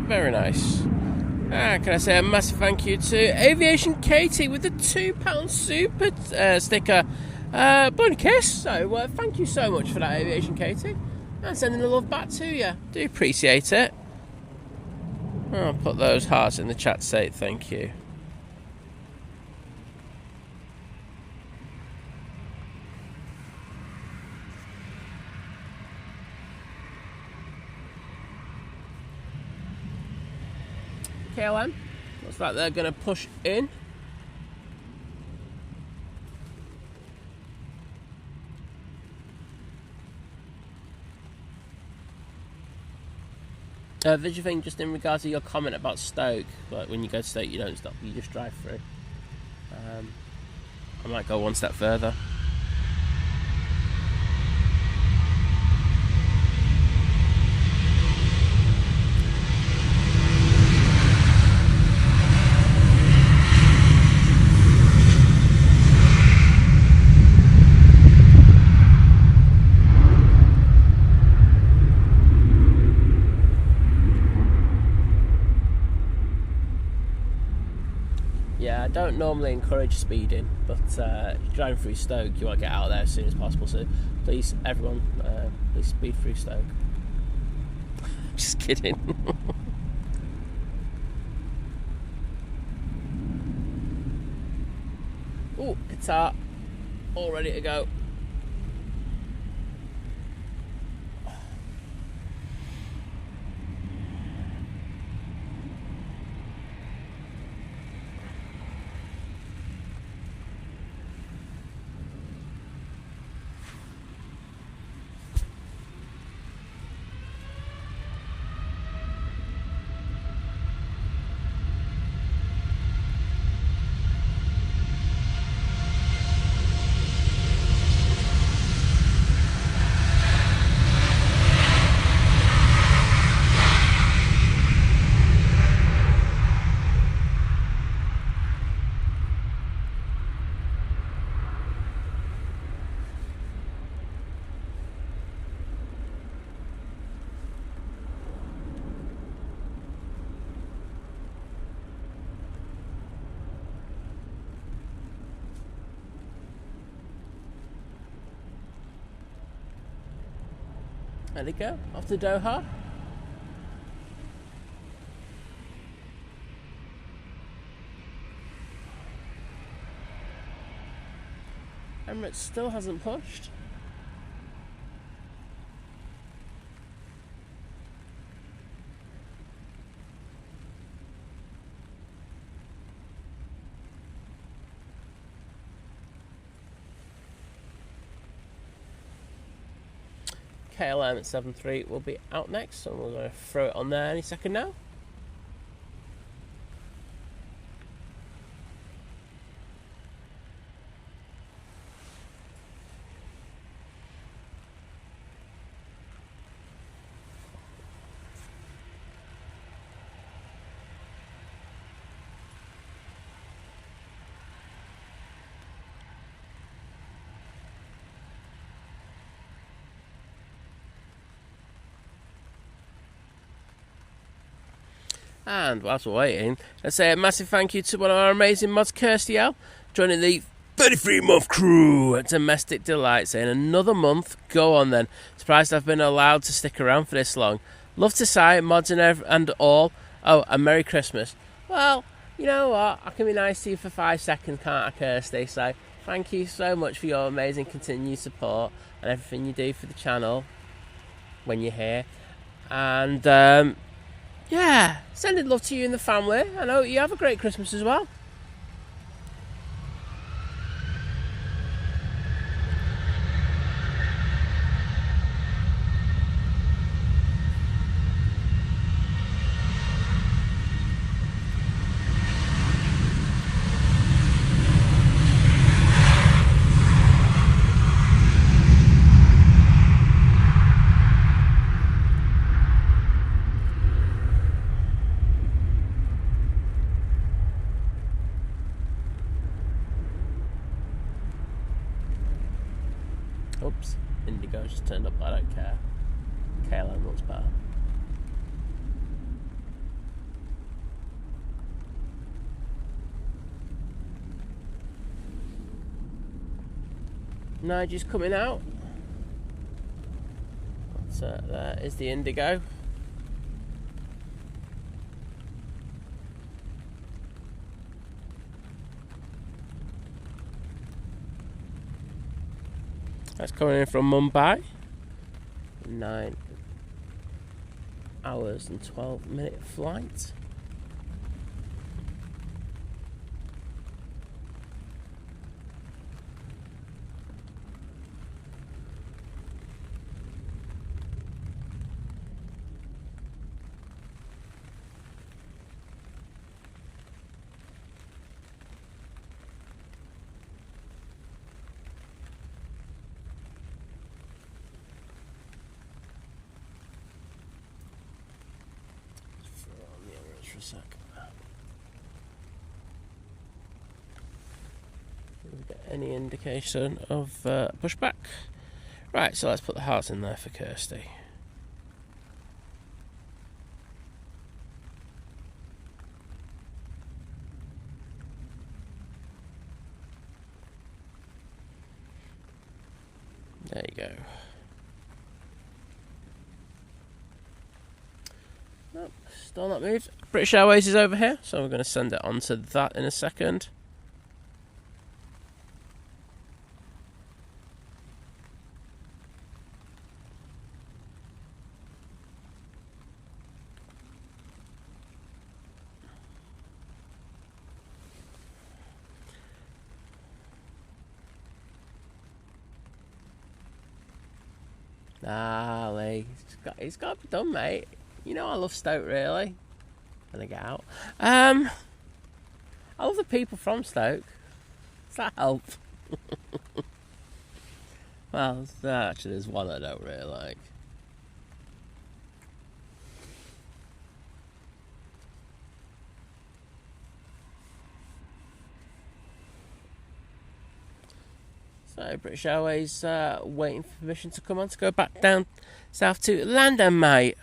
Very nice. Can I say a massive thank you to Aviation Katie with the £2 super sticker. Blown kiss. So thank you so much for that, Aviation Katie. And sending the love back to you. Do appreciate it. I'll put those hearts in the chat to say thank you. KLM, looks like they're going to push in. Visual just in regards to your comment about Stoke, like when you go to Stoke you don't stop, you just drive through. I might go one step further. I don't normally encourage speeding, but driving through Stoke, you want to get out of there as soon as possible. So please, everyone, please speed through Stoke. Just kidding. Oh, Etihad, all ready to go. There they go, off to Doha. Emirates still hasn't pushed. KLM at 7.3 will be out next, so we're going to throw it on there any second now. And whilst we're waiting, let's say a massive thank you to one of our amazing mods, Kirsty L, joining the 33-month crew at Domestic Delight, saying another month, go on then. Surprised I've been allowed to stick around for this long. Love to say, mods and all. Oh, and Merry Christmas. Well, you know what? I can be nice to you for 5 seconds, can't I, Kirsty? So thank you so much for your amazing continued support and everything you do for the channel when you're here. And yeah, sending love to you and the family. I know you have a great Christmas as well. Oops, Indigo just turned up, I don't care. KLM looks better. Nigel's coming out. So there is the Indigo. That's coming in from Mumbai. 9 hours and 12-minute flight. For a sec. Did we get any indication of pushback? Right, so let's put the hearts in there for Kirsty. There you go. Nope, still not moved. British Airways is over here, so we're going to send it on to that in a second. Ah, Lee, it's got to be done, mate. You know I love Stoke, really. When I get out. I love the people from Stoke. Does that help? Well, actually, there's one I don't really like. So, British Airways waiting for permission to come on to go back down south to London, mate.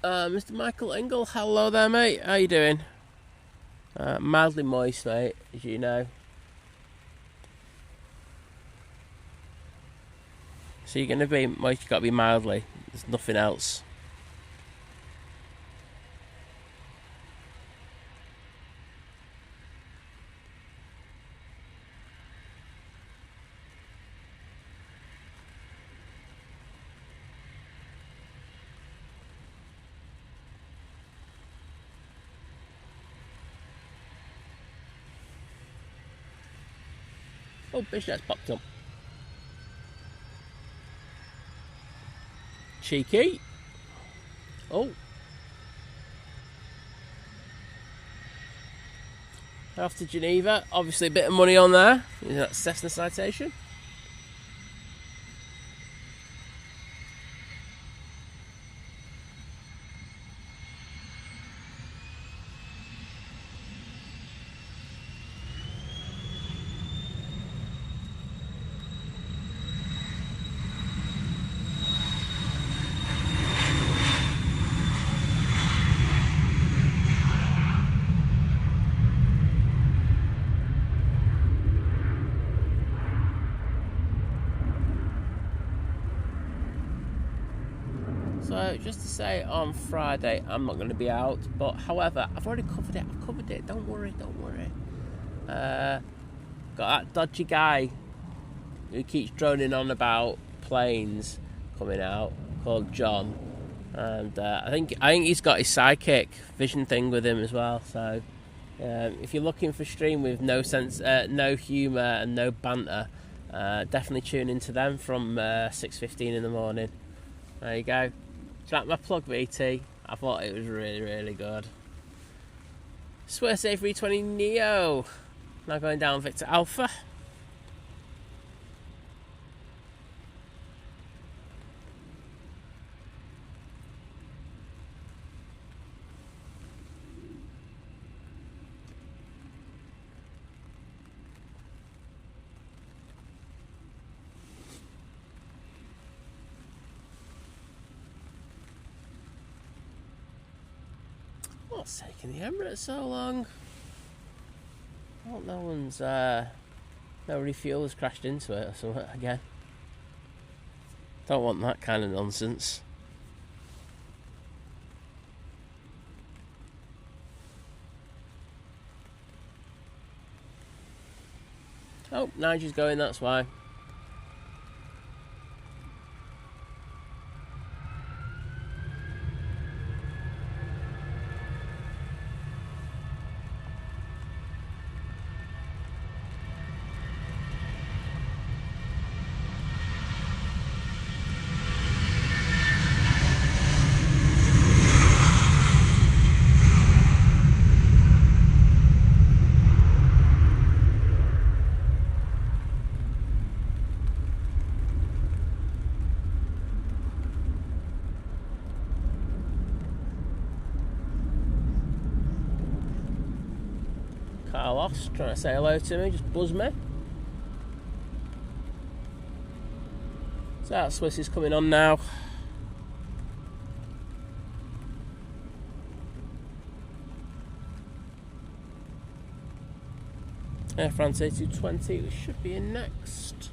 Mr. Michael Engel, hello there, mate. How you doing? Mildly moist, mate, as you know. So you're going to be moist, you've got to be mildly. There's nothing else. Oh, Bishnet's popped up. Cheeky. Oh. Off to Geneva. Obviously a bit of money on there. That's Cessna citation. So just to say, on Friday I'm not going to be out, but however I've already covered it. I've covered it. Don't worry. Got that dodgy guy who keeps droning on about planes coming out called John, and I think he's got his sidekick Vision thing with him as well. So if you're looking for stream with no sense, no humour and no banter, definitely tune into them from 6:15 in the morning. There you go. That's my plug, VT. I thought it was really, really good. Swiss A320 Neo. Now going down Victor Alpha. What's taking the Emirates so long? I hope no one's no refuel has crashed into it or something again. Don't want that kind of nonsense. Oh, Nigel's going, that's why. Carlos trying to say hello to me, just buzz me. So that Swiss is coming on now. Air France A220, we should be in next.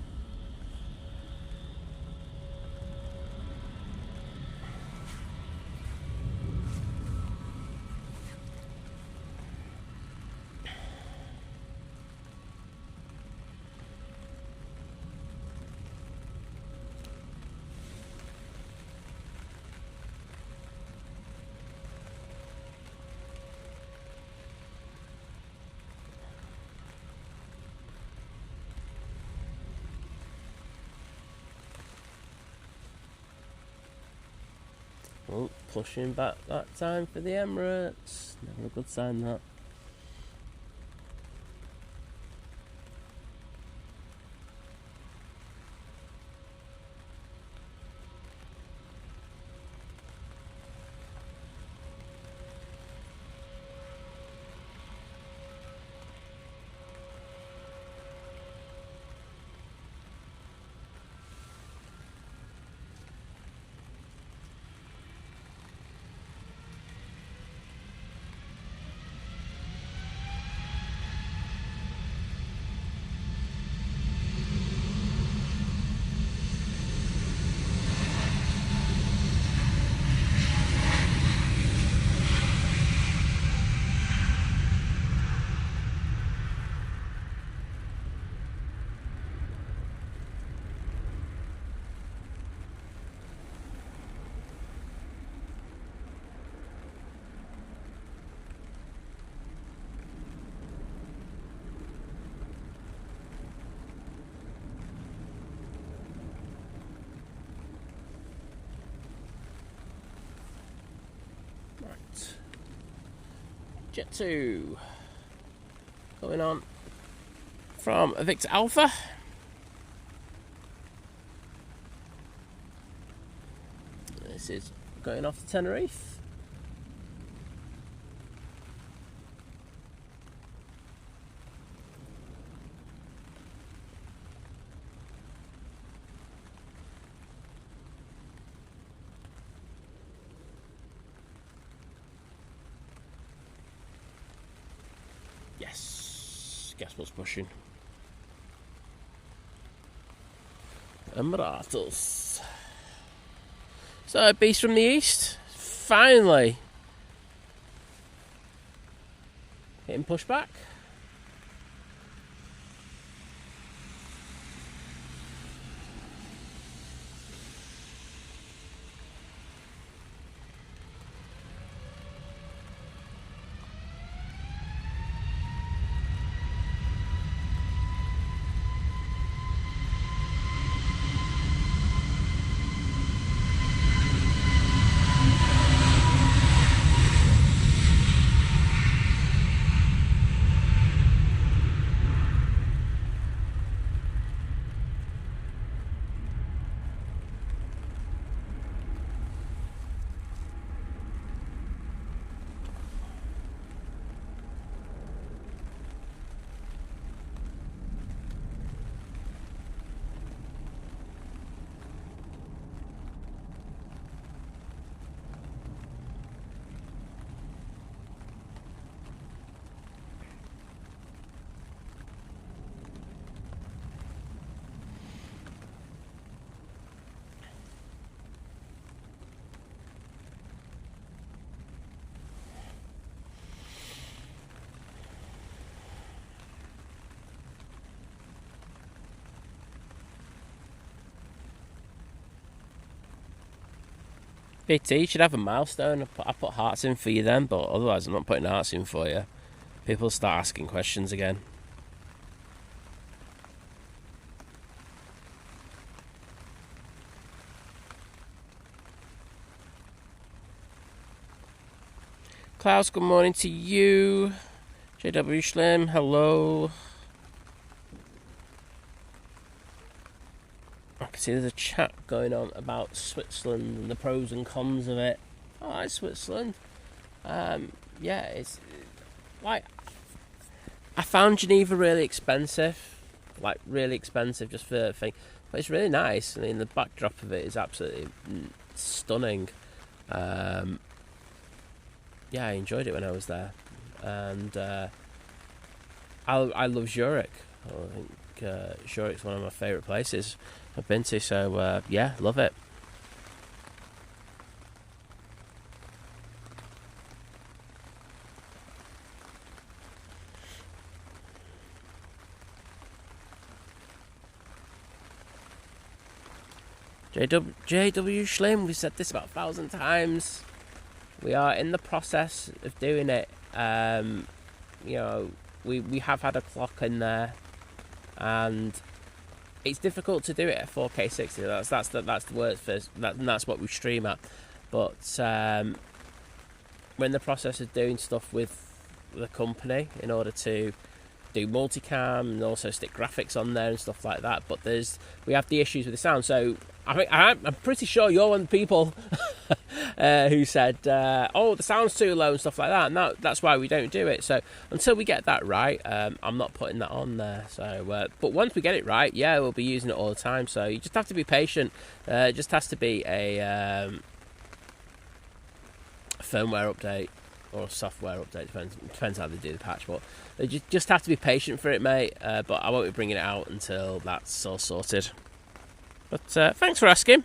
Oh, pushing back that time for the Emirates. Never a good sign, that. Jet 2 going on from Victor Alpha. This is going off to Tenerife. Yes, guess what's pushing? Emirates. So, a beast from the east, finally getting pushed back. BT, you should have a milestone. I put hearts in for you then, but otherwise I'm not putting hearts in for you. People start asking questions again. Klaus, good morning to you. JW Slim, hello. I can see there's a chat going on about Switzerland and the pros and cons of it. Oh, hi, Switzerland. Yeah, it's like I found Geneva really expensive, just for the thing. But it's really nice. I mean, the backdrop of it is absolutely stunning. Yeah, I enjoyed it when I was there, and I love Zurich. I think Zurich's one of my favourite places I've been to, so yeah, love it. JW Schlim, we've said this about 1,000 times. We are in the process of doing it. You know, we have had a clock in there, and it's difficult to do it at 4K 60. That's the word first. That's what we stream at. But we're in the process of doing stuff with the company in order to do multicam and also stick graphics on there and stuff like that. But we have the issues with the sound. So I'm pretty sure you're one of the people who said, "Oh, the sound's too low" and stuff like that. And that's why we don't do it. So until we get that right, I'm not putting that on there. So, but once we get it right, yeah, we'll be using it all the time. So you just have to be patient. It just has to be a firmware update or software update. Depends how they do the patch. But you just have to be patient for it, mate. But I won't be bringing it out until that's all sorted. But thanks for asking.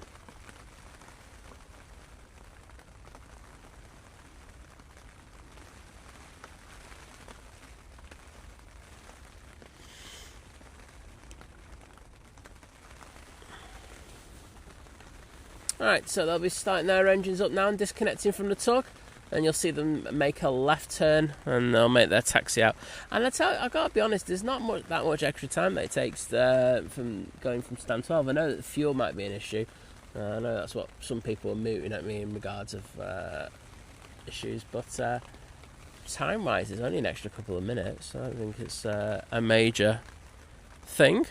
Alright, so they'll be starting their engines up now and disconnecting from the tug. And you'll see them make a left turn and they'll make their taxi out. And I've got to be honest, there's not that much extra time that it takes from going from stand 12. I know that the fuel might be an issue. I know that's what some people are mooting at me in regards of issues. But time-wise, it's only an extra couple of minutes. I don't think it's a major thing.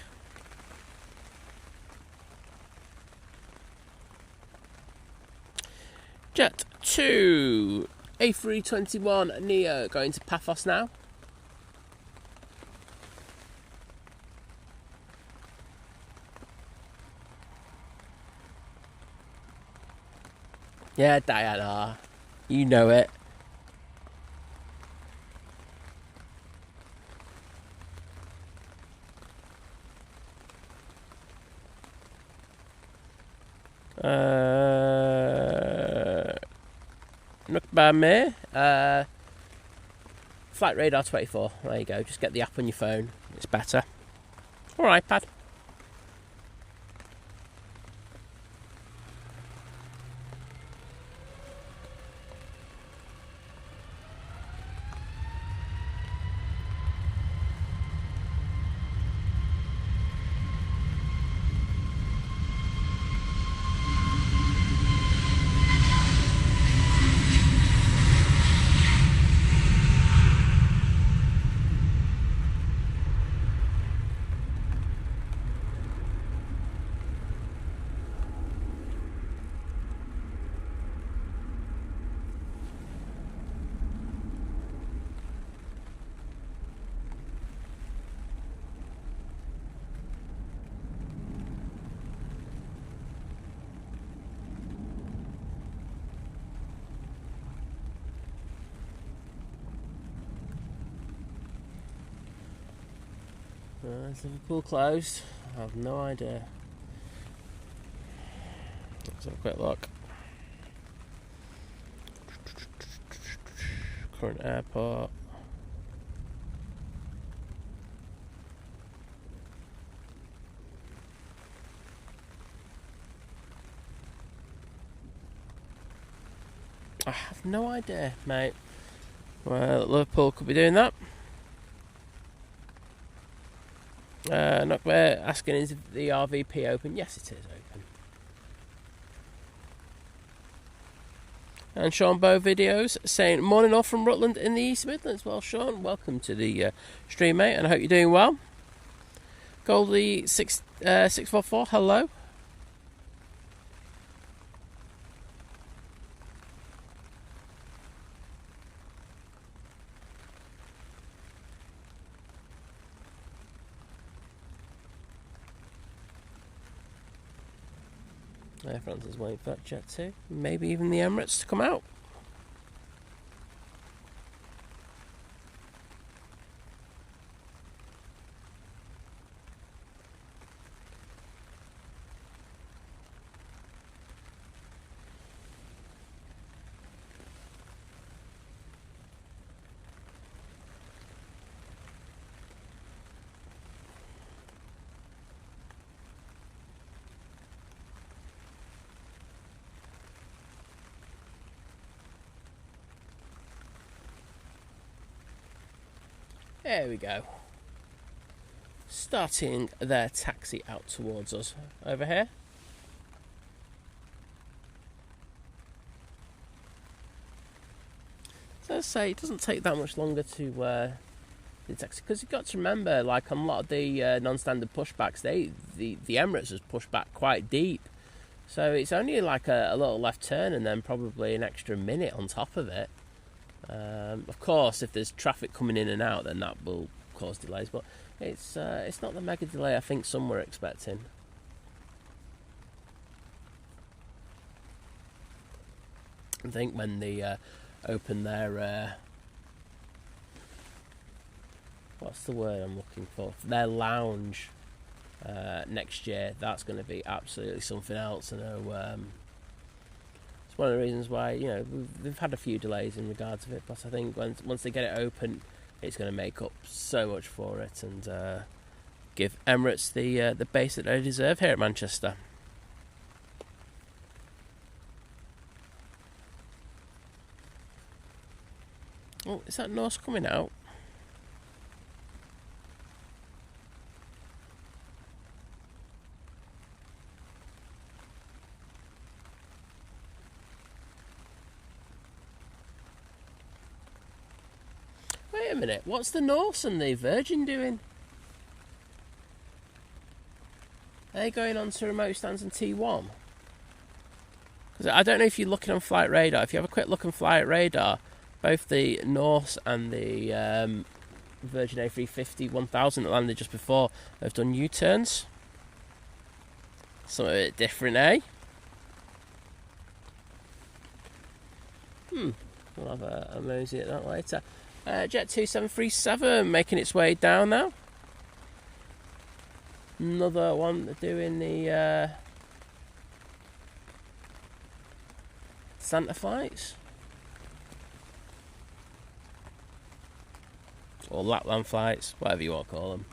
Jet 2 A321 Neo going to Paphos now. Yeah, Diana, you know it. Not bad, me. Flight Radar 24. There you go. Just get the app on your phone. It's better. Or iPad. Is Liverpool closed? I have no idea. Let's have a quick look. Current airport. I have no idea, mate. Well, Liverpool could be doing that. We're asking, is the RVP open? Yes, it is open. And Sean Bow videos saying, morning all from Rutland in the East Midlands. Well, Sean, welcome to the stream, mate, and I hope you're doing well. Goldie 644, hello. Air France is waiting for that jet too. Maybe even the Emirates to come out. There we go. Starting their taxi out towards us over here. So as I say, it doesn't take that much longer to the taxi, because you've got to remember, like on a lot of the non-standard pushbacks, the Emirates has pushed back quite deep. So it's only like a little left turn and then probably an extra minute on top of it. Of course, if there's traffic coming in and out, then that will cause delays. But it's not the mega delay I think some were expecting. I think when they open their what's the word I'm looking for? Their lounge next year, that's going to be absolutely something else. I know. One of the reasons why, you know, they've had a few delays in regards to it, but I think once they get it open, it's going to make up so much for it and give Emirates the base that they deserve here at Manchester. Oh, is that Norse coming out? a minute. What's the Norse and the Virgin doing? Are they going on to remote stands and T1? Because I don't know if you're looking on Flight Radar. If you have a quick look on Flight Radar, both the Norse and the Virgin A350 1000 that landed just before have done U-turns. Something a bit different, eh? We'll have a mosey at that later. Jet 2737 making its way down now. Another one doing the Santa flights. Or Lapland flights, whatever you want to call them.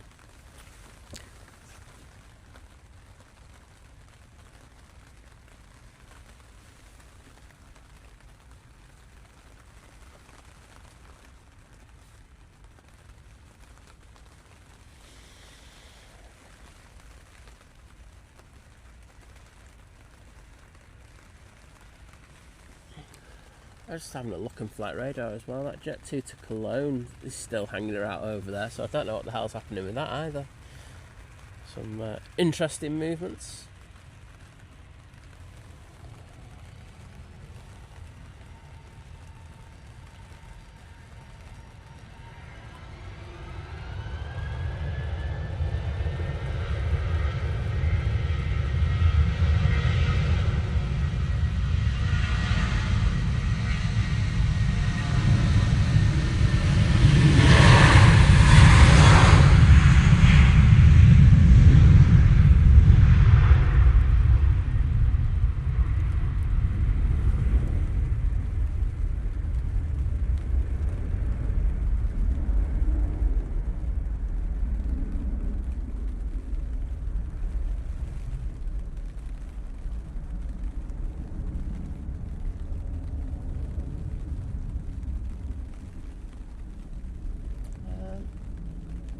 I'm just having a look on Flight Radar as well. That Jet 2 to Cologne is still hanging out over there, so I don't know what the hell's happening with that either. Some interesting movements.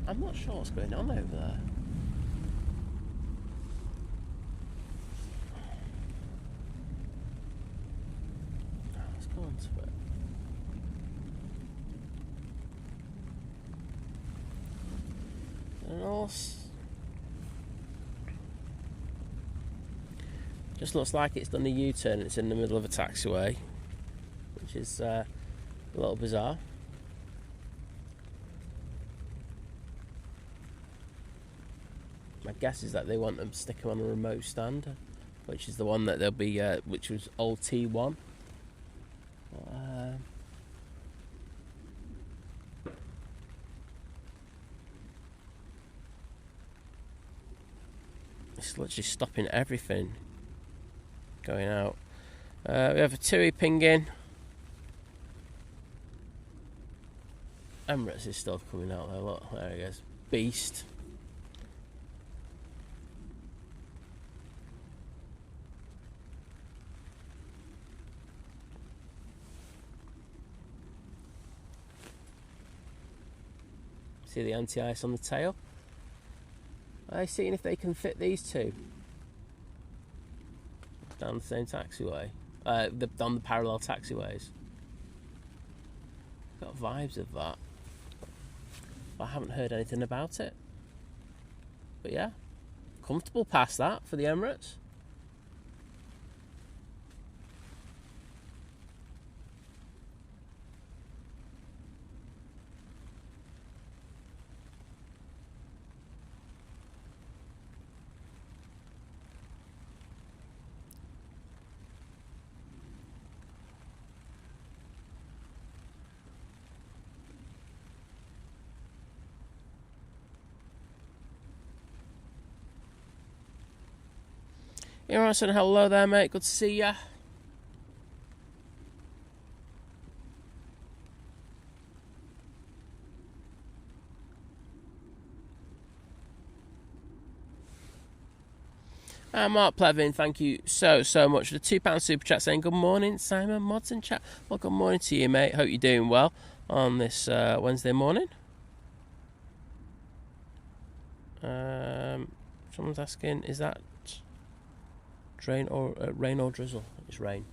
I'm not sure what's going on over there. Let's go on to it. And also, just looks like it's done a U-turn. It's in the middle of a taxiway, which is a little bizarre. My guess is that they want them to stick them on a remote stand, which is the one that they'll be, which was old T1. It's literally stopping everything going out. We have a TUI pinging. Emirates is still coming out there. Look, there he goes. Beast. See the anti-ice on the tail? I'm seeing if they can fit these two down the same taxiway, down the parallel taxiways. Got vibes of that. I haven't heard anything about it. But yeah, comfortable past that for the Emirates. You're right, son. Hello there, mate. Good to see ya. Mark Plevin, thank you so much for the £2 super chat saying good morning, Simon Mods in chat. Well, good morning to you, mate. Hope you're doing well on this Wednesday morning. Someone's asking, is that rain or drizzle? It's rain.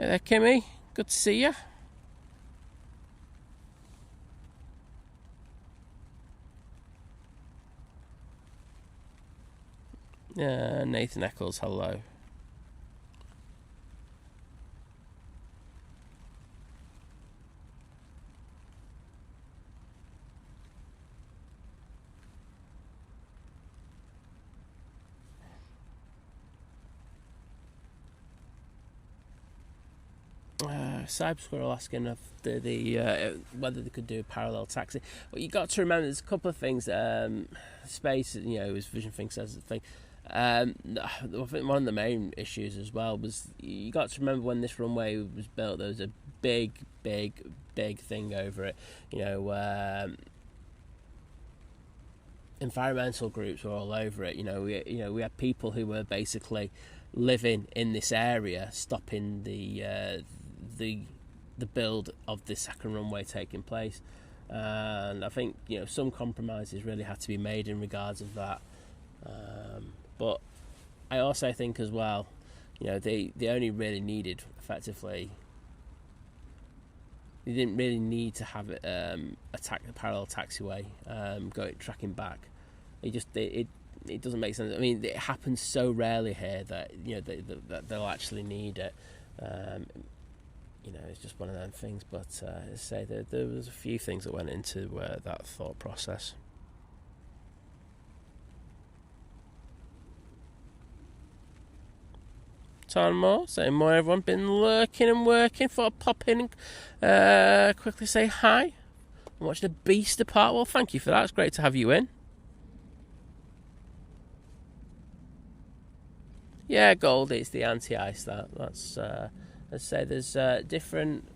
Hey there, Kimmy. Good to see you. Nathan Eccles, hello. Cybersquirrel asking if whether they could do a parallel taxi. Well, you got to remember there's a couple of things. Space, as Vision Think says the thing. I think one of the main issues as well was you got to remember when this runway was built, there was a big thing over it. Environmental groups were all over it. We had people who were basically living in this area, stopping the build of the second runway taking place, and I think some compromises really had to be made in regards of that. But I also think as well, they only really needed effectively. They didn't really need to have a parallel taxiway tracking back. It doesn't make sense. I mean, it happens so rarely here that that they'll actually need it. It's just one of them things. But as I say, there was a few things that went into that thought process. Tom Moore saying, more everyone been lurking and working. Thought I'd pop in and quickly say hi and watch the beast depart. Well, thank you for that. It's great to have you in. Yeah, Goldie, it's the anti-ice. That's as I say, there's different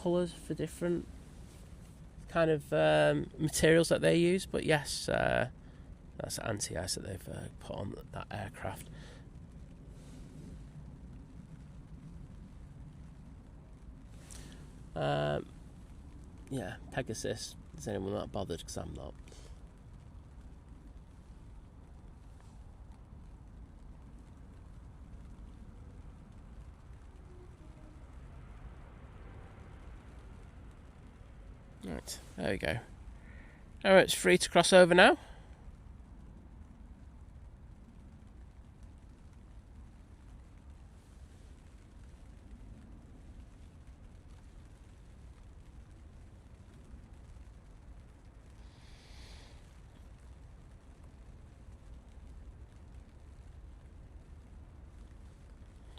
colours for different kind of materials that they use. But yes, that's anti-ice that they've put on that aircraft. Yeah, Pegasus. Is anyone not bothered? Because I'm not. Right, there we go. Alright, it's free to cross over now.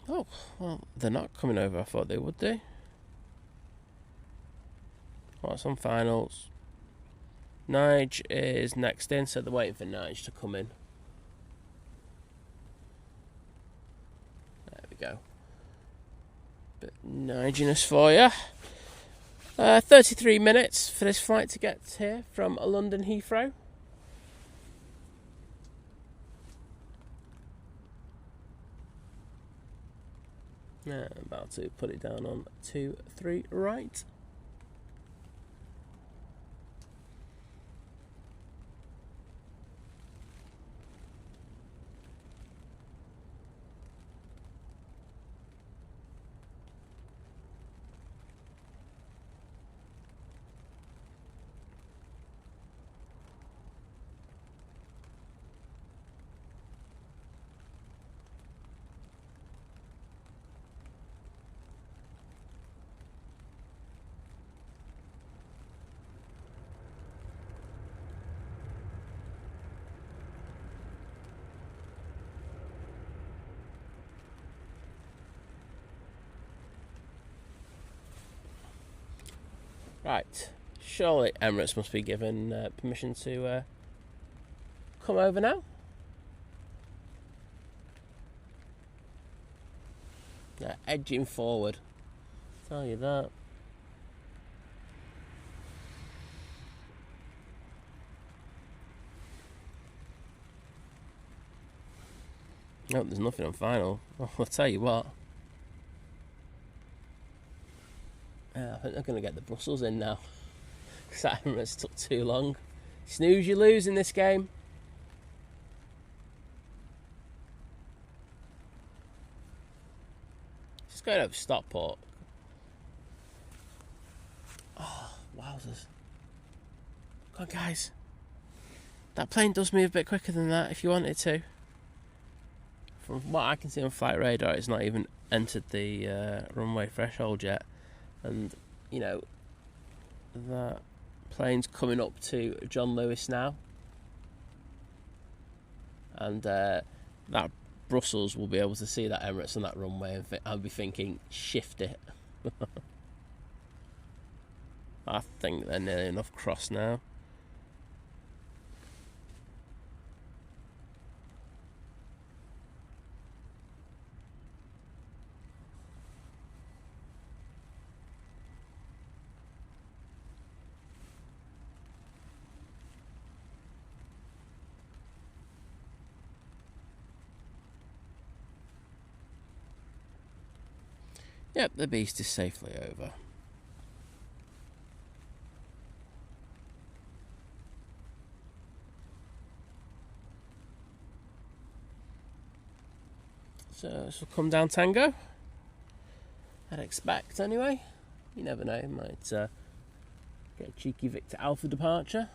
Oh, well, they're not coming over. I thought they would do. What's on finals? Nige is next in, so they're waiting for Nige to come in. There we go. Bit Niginess for you. 33 minutes for this flight to get here from London Heathrow. I'm about to put it down on 2-3 right. Right, surely Emirates must be given permission to come over now. They're edging forward, I'll tell you that. No, there's nothing on final. I'll tell you what. I think they're going to get the Brussels in now. Because that Emirates took too long. Snooze, you lose in this game. Just going over Stockport. Wowzers. Come on, guys. That plane does move a bit quicker than that if you want it to. From what I can see on flight radar, it's not even entered the runway threshold yet. And, you know, that plane's coming up to John Lewis now. And that Brussels will be able to see that Emirates on that runway, and I'll be thinking, shift it. I think they're nearly enough cross now. Yep, the beast is safely over. So this will come down Tango. I'd expect anyway. You never know, might get a cheeky Victor Alpha departure.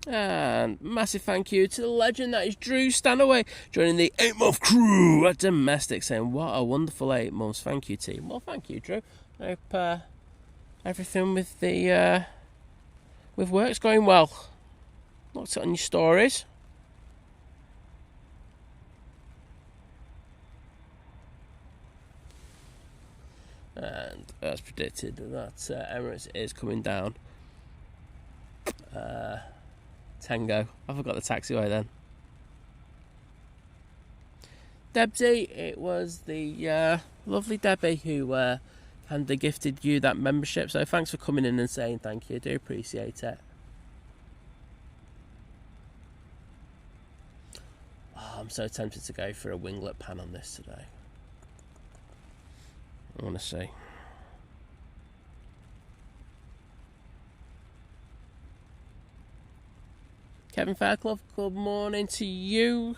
And massive thank you to the legend that is Drew Stanaway, joining the 8-month crew at Domestic, saying what a wonderful 8 months. Thank you, team. Well, thank you, Drew. I hope everything with the with work's going well. Looked on your stories. And as predicted, that Emirates is coming down. Tango. I forgot the taxiway then. Debsy, it was the lovely Debbie who handed gifted you that membership, so thanks for coming in and saying thank you. I do appreciate it. Oh, I'm so tempted to go for a winglet pan on this today. I want to see. Kevin Fairclough, good morning to you.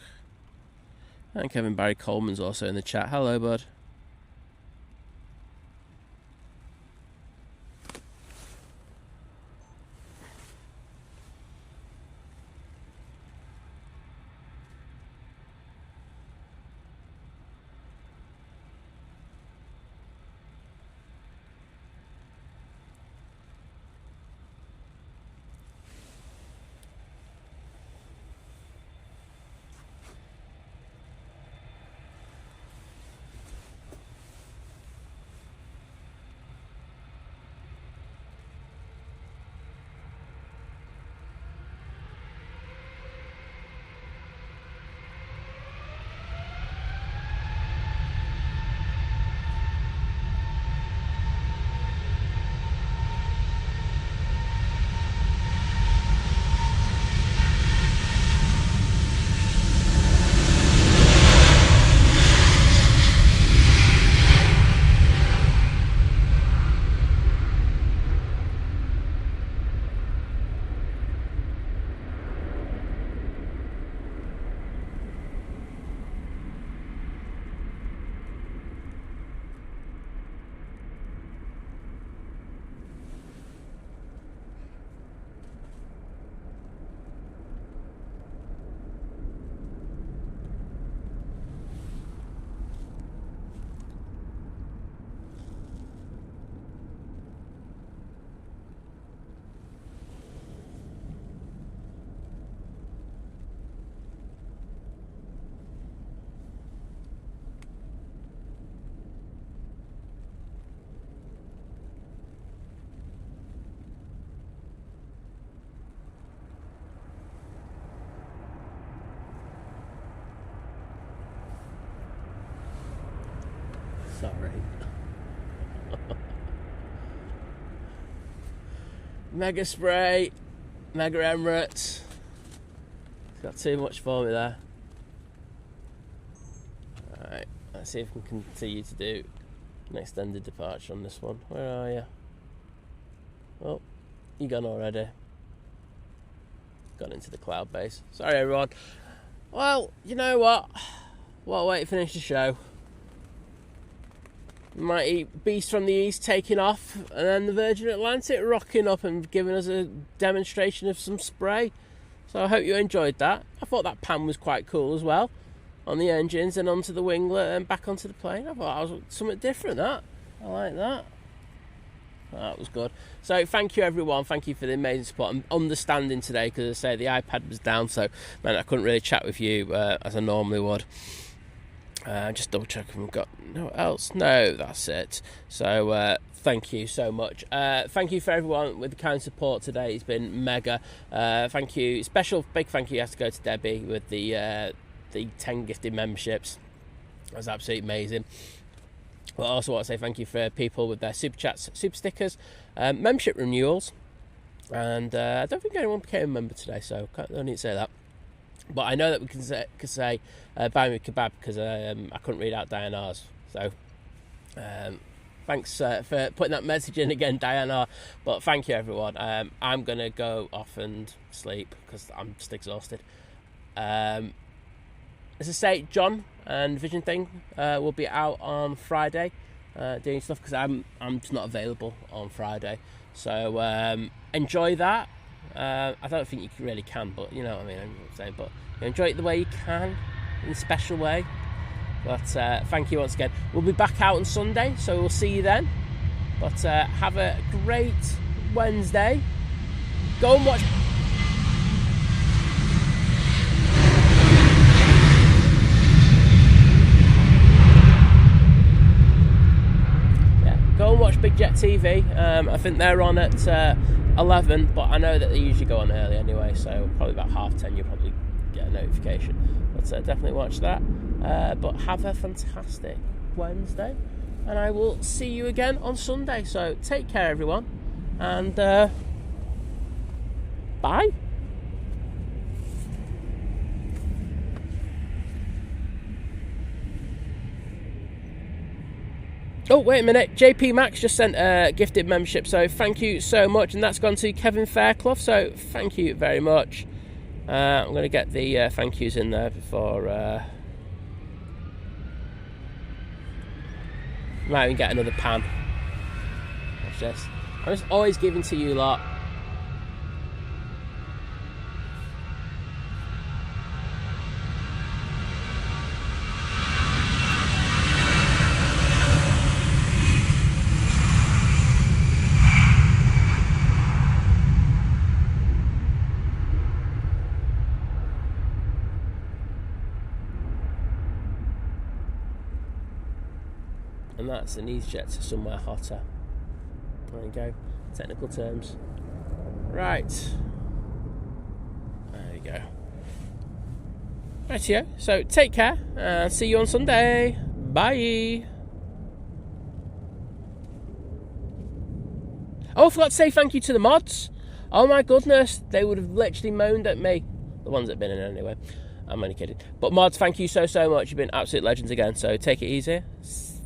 And Kevin Barry Coleman's also in the chat. Hello, bud. Sorry. Mega spray, Mega Emirates. It's got too much for me there. Alright, let's see if we can continue to do an extended departure on this one. Where are you? Oh, you gone already. Gone into the cloud base. Sorry everyone. Well, you know what? What a way to finish the show. Mighty Beast from the East taking off, and then the Virgin Atlantic rocking up and giving us a demonstration of some spray. So I hope you enjoyed that. I thought that pan was quite cool as well, on the engines and onto the winglet and back onto the plane. I thought that was something different, that. I like that. That was good. So thank you everyone, thank you for the amazing support and understanding today, because as I say, the iPad was down, so man, I couldn't really chat with you as I normally would. Just double check if we've got no else. No, that's it. So thank you so much. Thank you for everyone with the kind support today. It's been mega. Thank you. Special big thank you has to go to Debbie with the 10 gifted memberships. That was absolutely amazing. But I also want to say thank you for people with their super chats, super stickers, membership renewals, and I don't think anyone became a member today, so I don't need to say that. But I know that we can say buy me a kebab, because I couldn't read out Diana's. So thanks for putting that message in again, Diana. But thank you everyone. I'm going to go off and sleep because I'm just exhausted. As I say, John and Vision Thing will be out on Friday doing stuff, because I'm just not available on Friday. So enjoy that. I don't think you really can, but you know what I mean. I'm saying, but enjoy it the way you can, in a special way. But thank you once again. We'll be back out on Sunday, so we'll see you then. But have a great Wednesday. Go and watch. Go and watch Big Jet TV. I think they're on at 11, but I know that they usually go on early anyway, so probably about 10:30 you'll probably get a notification. But definitely watch that. But have a fantastic Wednesday, and I will see you again on Sunday. So take care everyone, and bye. Oh, wait a minute. JP Max just sent a gifted membership, so thank you so much. And that's gone to Kevin Fairclough, so thank you very much. I'm going to get the thank yous in there before... might even get another pan. Watch this. I'm just always giving to you lot. And that's an EasyJet to somewhere hotter. There you go. Technical terms. Right. There you go. Rightio. So take care and see you on Sunday. Bye. Oh, I forgot to say thank you to the mods. Oh my goodness. They would have literally moaned at me. The ones that have been in anyway. I'm only kidding. But mods, thank you so much. You've been absolute legends again. So take it easy.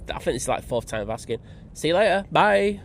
I think this is like the 4th time of asking. See you later. Bye.